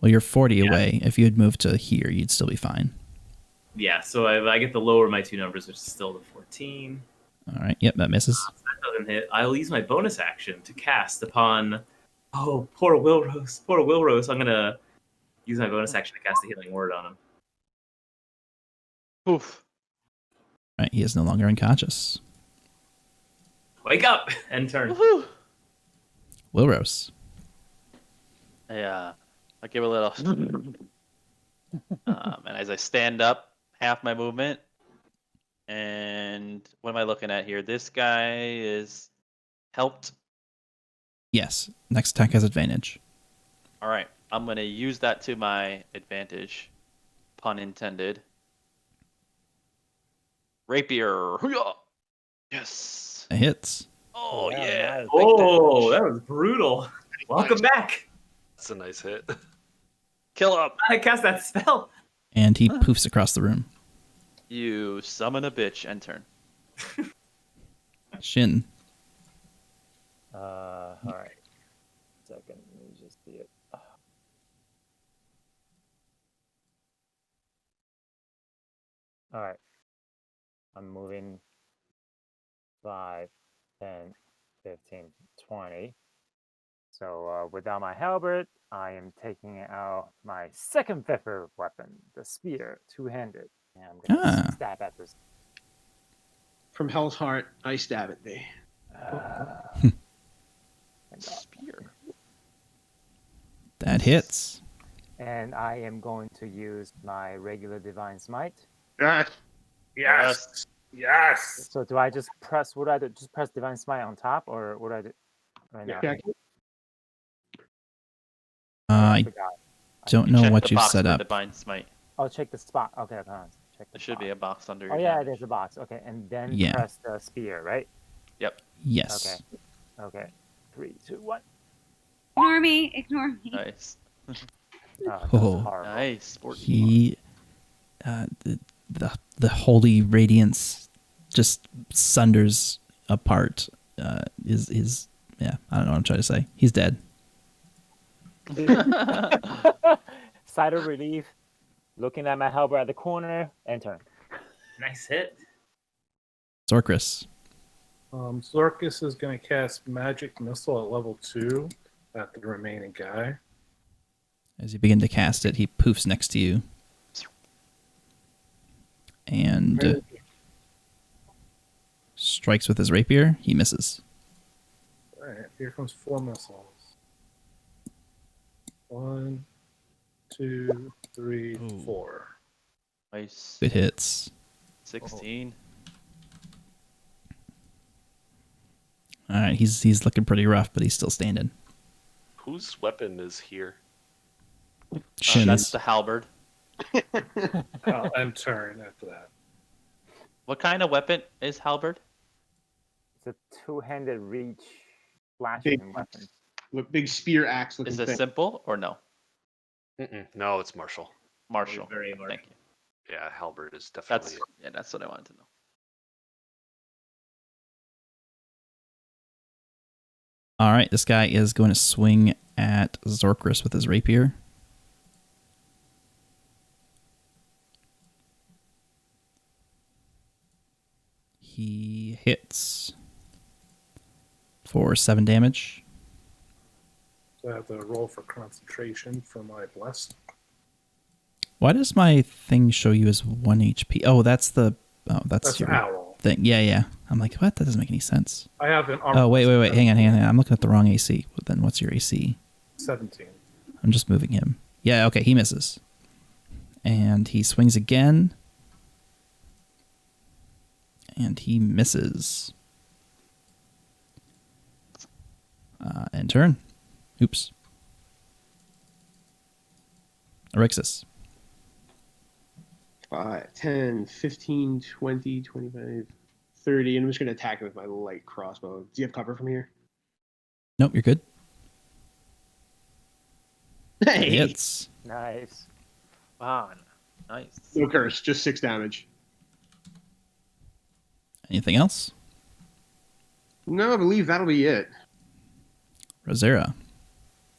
Well, you're 40 Yeah. away. If you had moved to here, you'd still be fine. Yeah, so I get to lower my 2 numbers, which is still the 14. All right. Yep, that misses. That doesn't hit. I'll use my bonus action to cast upon. Oh, poor Wilrose. Poor Wilrose. I'm going to use my bonus action to cast a healing word on him. Oof. All right. He is no longer unconscious. Wake up! End turn. Woohoo! Wilrose. Yeah. I'll give a little. And as I stand up, half my movement. And what am I looking at here? This guy is helped. Yes. Next attack has advantage. All right. I'm going to use that to my advantage. Pun intended. Rapier. Hoo-yah! Yes. It hits. Oh, Yeah, yeah. nice. Big Oh, damage. that was brutal. Welcome back. That's a nice hit. Kill up. I cast that spell. And he poofs across the room. You summon a bitch. End turn. Shin. All right. Second, let me just see it. All right. I'm moving 5, 10, 15, 20. So without my halberd, I am taking out my second preferred weapon, the spear, two-handed. And I'm going to stab at this. From Hell's Heart, I stab at thee. Spear. That hits. And I am going to use my regular Divine Smite. Yes. Yes. Yes. So do I just press, what do I do? Just press Divine Smite on top, or what do I do right now? Check. I forgot. don't know Check what the you've box set for up. Divine Smite. Oh, check the spot. Okay, hold on. Check the There should be a box under your Oh, yeah, damage. there's a box. Okay, and then Yeah. press the spear, right? Yep. Yes. Okay. 3, 2, 1. Ignore me. Ignore me. Nice. Oh, that's Oh. horrible. Nice. Sport. He, the holy radiance just sunders apart. Yeah, I don't know what I'm trying to say. He's dead. Side of relief, looking at my halberd at the corner, and turn. Nice hit. Zorkris. Zorkis is going to cast Magic Missile at level 2 at the remaining guy. As you begin to cast it, he poofs next to you. And strikes with his rapier. He misses. All right, here comes 4 missiles. 1, 2, 3, Ooh. 4. Nice. Good hits. 16. All right, he's looking pretty rough, but he's still standing. Whose weapon is here? That's Shin's. the halberd. And turn after that. What kind of weapon is halberd? It's a two-handed reach slashing Big, weapon. big spear axe looking Is it thing. simple or no? No, it's martial. Martial. Very Thank martial. you. Yeah, halberd is definitely. That's what I wanted to know. All right, this guy is going to swing at Zorkris with his rapier. He hits for 7 damage. So I have to roll for concentration for my blessed. Why does my thing show you as 1 HP? Oh, that's That's your owl. thing. Yeah. I'm like, what? That doesn't make any sense. I have an armor. Oh, wait. Hang on. I'm looking at the wrong AC. Well, then what's your AC? 17. I'm just moving him. Yeah, okay, he misses. And he swings again. And he misses. End turn. Oops. Arixis. 5, 10, 15, 20, 25, 30. And I'm just going to attack it with my light crossbow. Do you have cover from here? Nope, you're good. Hey! Hits. Nice. Wow. Nice. No curse, just 6 damage. Anything else? No, I believe that'll be it. Rosera.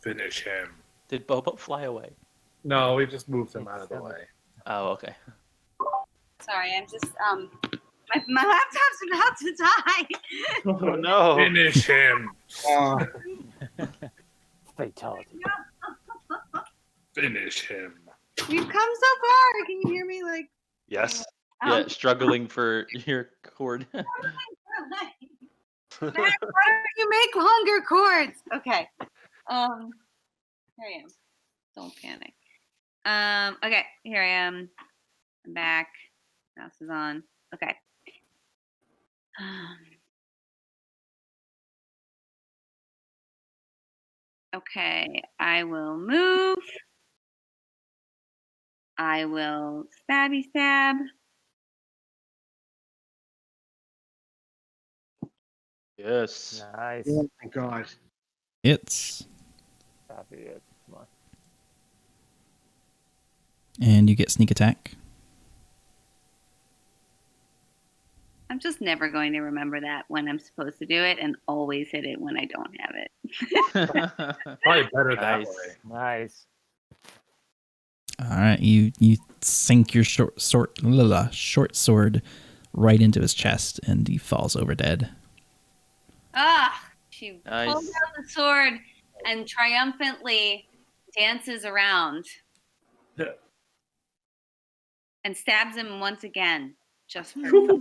Finish him. Did Bobo fly away? No, we just moved him out of the way. Oh, okay. Sorry, I'm just my laptop's about to die. Oh no! Finish him. Fatality. Finish him. We've come so far. Can you hear me? Like, Yes. Yeah, struggling for your cord. Matt, why don't you make longer cords? Okay. Here I am. Don't panic. Okay, here I am. I'm back. Mouse is on. Okay. Okay, I will move. I will stabby stab. Yes. Nice. Oh my god. Hits. That'd be it. Come on. And you get sneak attack. I'm just never going to remember that when I'm supposed to do it and always hit it when I don't have it. Probably better that Nice. way. Nice. All right, you sink your short sword right into his chest, and he falls over dead. She Nice. pulls out the sword and triumphantly dances around and stabs him once again. Just for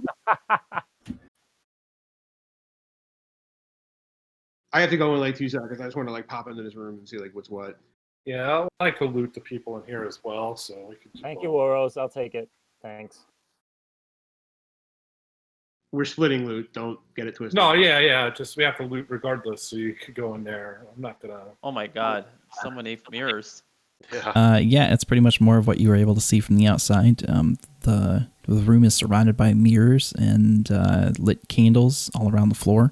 I have to go in like 2 seconds. I just want to like pop into this room and see like what's what. Yeah, I'd like to loot the people in here as well, so we can. Thank you, Oros. I'll take it. Thanks. We're splitting loot. Don't get it twisted. No, yeah. Just we have to loot regardless, so you could go in there. I'm not gonna. Oh my god, so many mirrors. Yeah. Yeah, it's pretty much more of what you were able to see from the outside. The room is surrounded by mirrors and lit candles all around the floor.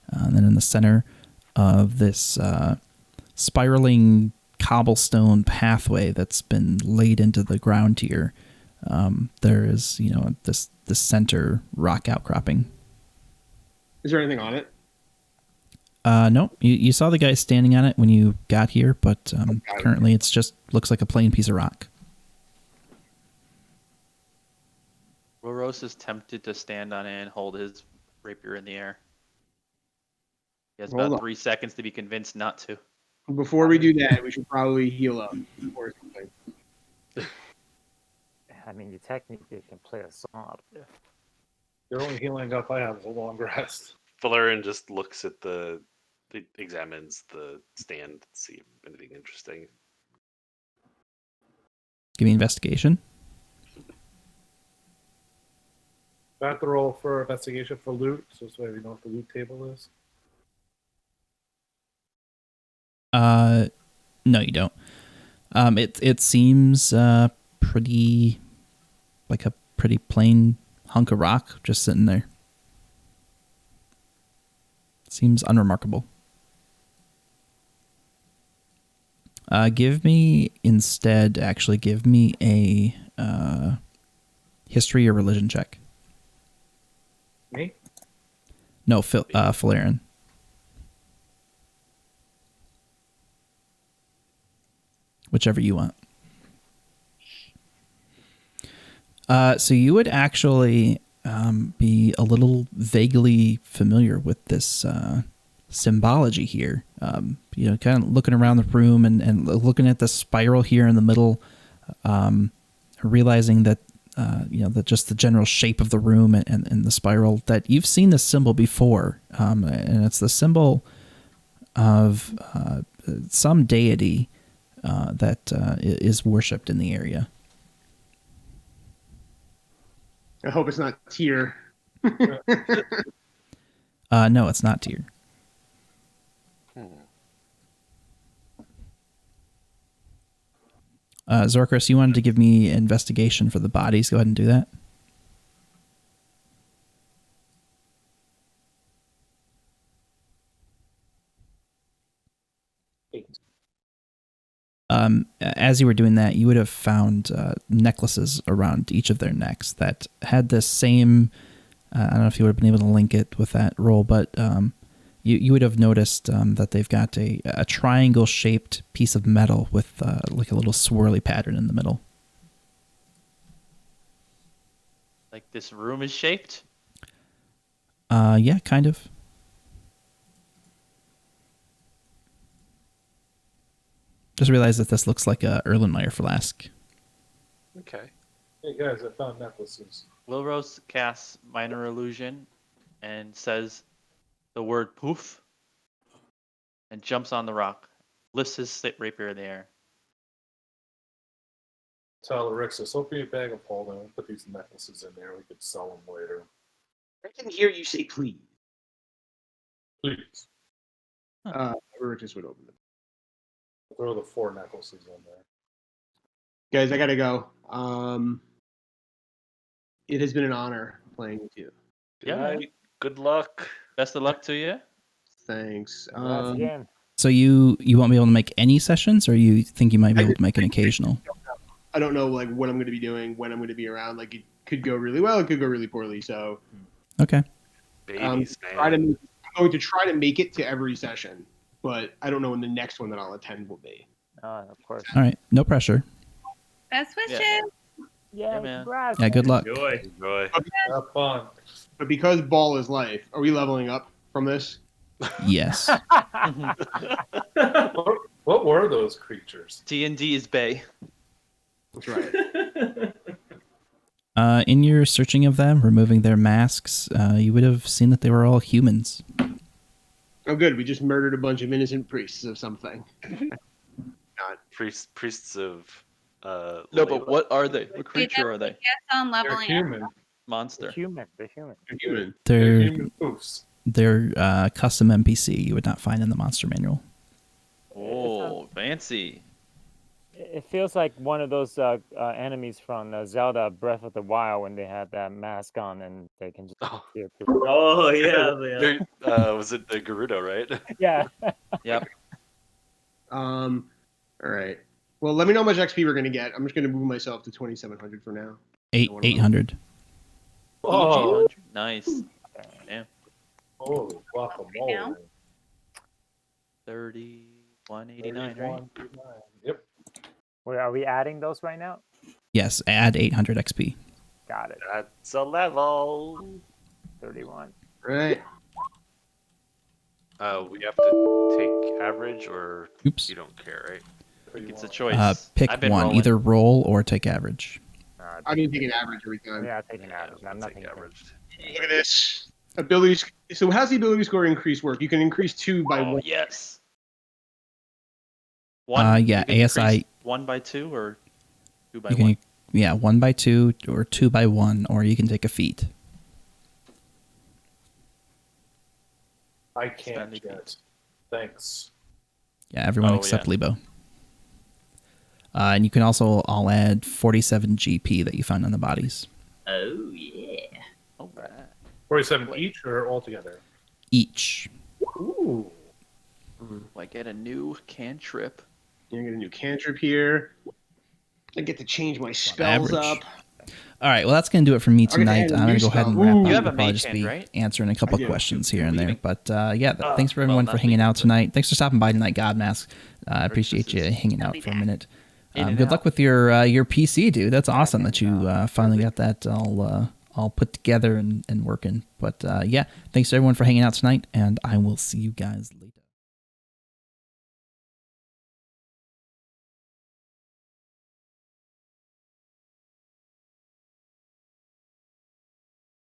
And then in the center of this spiraling cobblestone pathway that's been laid into the ground here, there is, this center rock outcropping. Is there anything on it? No, you saw the guy standing on it when you got here, but currently it's just looks like a plain piece of rock. Roros is tempted to stand on it and hold his rapier in the air. He has Hold about on. 3 seconds to be convinced not to. Before we do that, we should probably heal up or something. I mean, you technically can play a song up there. The only healing up I have is a long rest. Valerian just looks at examines the stand to see if anything interesting. Give me investigation. I have to roll for investigation for loot, so this way we know what the loot table is. No, you don't. It seems pretty like a pretty plain hunk of rock just sitting there. Seems unremarkable. Give me a history or religion check. Me? No, Valerian. Whichever you want. So you would actually be a little vaguely familiar with this symbology here. Kind of looking around the room and looking at the spiral here in the middle, realizing that that just the general shape of the room and the spiral, that you've seen this symbol before, and it's the symbol of some deity that is worshipped in the area. I hope it's not Tyr. No, it's not Tyr. Zorkris, you wanted to give me investigation for the bodies. Go ahead and do that. As you were doing that, you would have found necklaces around each of their necks that had the same. I don't know if you would have been able to link it with that roll, but you would have noticed that they've got a triangle-shaped piece of metal with like a little swirly pattern in the middle. Like this room is shaped? Yeah, kind of. Just realized that this looks like a Erlenmeyer flask. Okay. Hey guys, I found necklaces. Wilrose casts Minor Illusion and says the word poof and jumps on the rock, lifts his rapier in the air. Tell Erixus, open your bag of holding. We'll put these necklaces in there. We could sell them later. I can hear you say please. Please. Erixus would open them. Throw the 4 necklaces in there. Guys, I gotta go. It has been an honor playing with you. Good Yeah, man. night. Good luck. Best of luck to you. Thanks. Congrats again. So you won't be able to make any sessions, or you think you might be able to make an occasional? I don't know like what I'm going to be doing, when I'm going to be around. Like it could go really well, it could go really poorly. So Okay. Babies, I'm going to try to make it to every session, but I don't know when the next one that I'll attend will be. Of course. All right. No pressure. Best wishes. Yeah. Yeah, man. congrats. Yeah, good luck. Enjoy. Enjoy. Have fun. But because ball is life, are we leveling up from this? Yes. What were those creatures? D&D is Bay. That's right. In your searching of them, removing their masks, you would have seen that they were all humans. Oh, good. We just murdered a bunch of innocent priests of something. Priests of. No, Layla. but what are they? What Wait, creature are they? Yes, on They're leveling up. human. Monster. Human, the human. They're human. They're They're human poofs. custom NPC you would not find in the monster manual. Oh, fancy. It feels like one of those enemies from Zelda Breath of the Wild when they had that mask on and they can just Oh. appear through. Oh yeah. Was it the Gerudo, right? Yeah. Yep. All right. Well, let me know how much XP we're gonna get. I'm just gonna move myself to 2,700 for now. 800. Oh, 800. Nice. Damn. oh, guacamole. now? 3189, right? Yep. Wait, are we adding those right now? Yes, add 800 XP. Got it. That's a level. 31. Right. We have to take average, or Oops. you don't care, right? I think it's a choice. Pick I've been one. rolling. Either roll or take average. I'm gonna take an average every time. Yeah, taking average. I'm I'll not take thinking average. Look at this. Abilities. So how's the ability score increase work? You can increase 2 by Oh, 1. yes. Yeah, you can ASI increase 1 by 2 or 2 by You 1? can, yeah, 1 by 2 or 2 by 1, or you can take a feat. I can't Standard yet. Thanks. Yeah, everyone Oh, except yeah. Lebo. And you can also all add 47 GP that you found on the bodies. Oh yeah. All right. 47 each or altogether? Each. Ooh. I get a new cantrip. You get a new cantrip here. I get to change my spells average. up. All right, well, that's going to do it for me I'm gonna tonight. add a I'm going new to go ahead spell. and wrap Ooh. up. You have a I'll probably mage just hand, be right? answering a couple I do. questions here You're and there. leaving. But yeah, thanks for well, everyone not for hanging leaving, out but- tonight. Thanks for stopping by tonight, Godmask. I appreciate you hanging I'll out be for a back. minute. In and Good out. luck with your PC, dude. That's awesome that you finally got that all put together and working. But yeah, thanks to everyone for hanging out tonight, and I will see you guys later.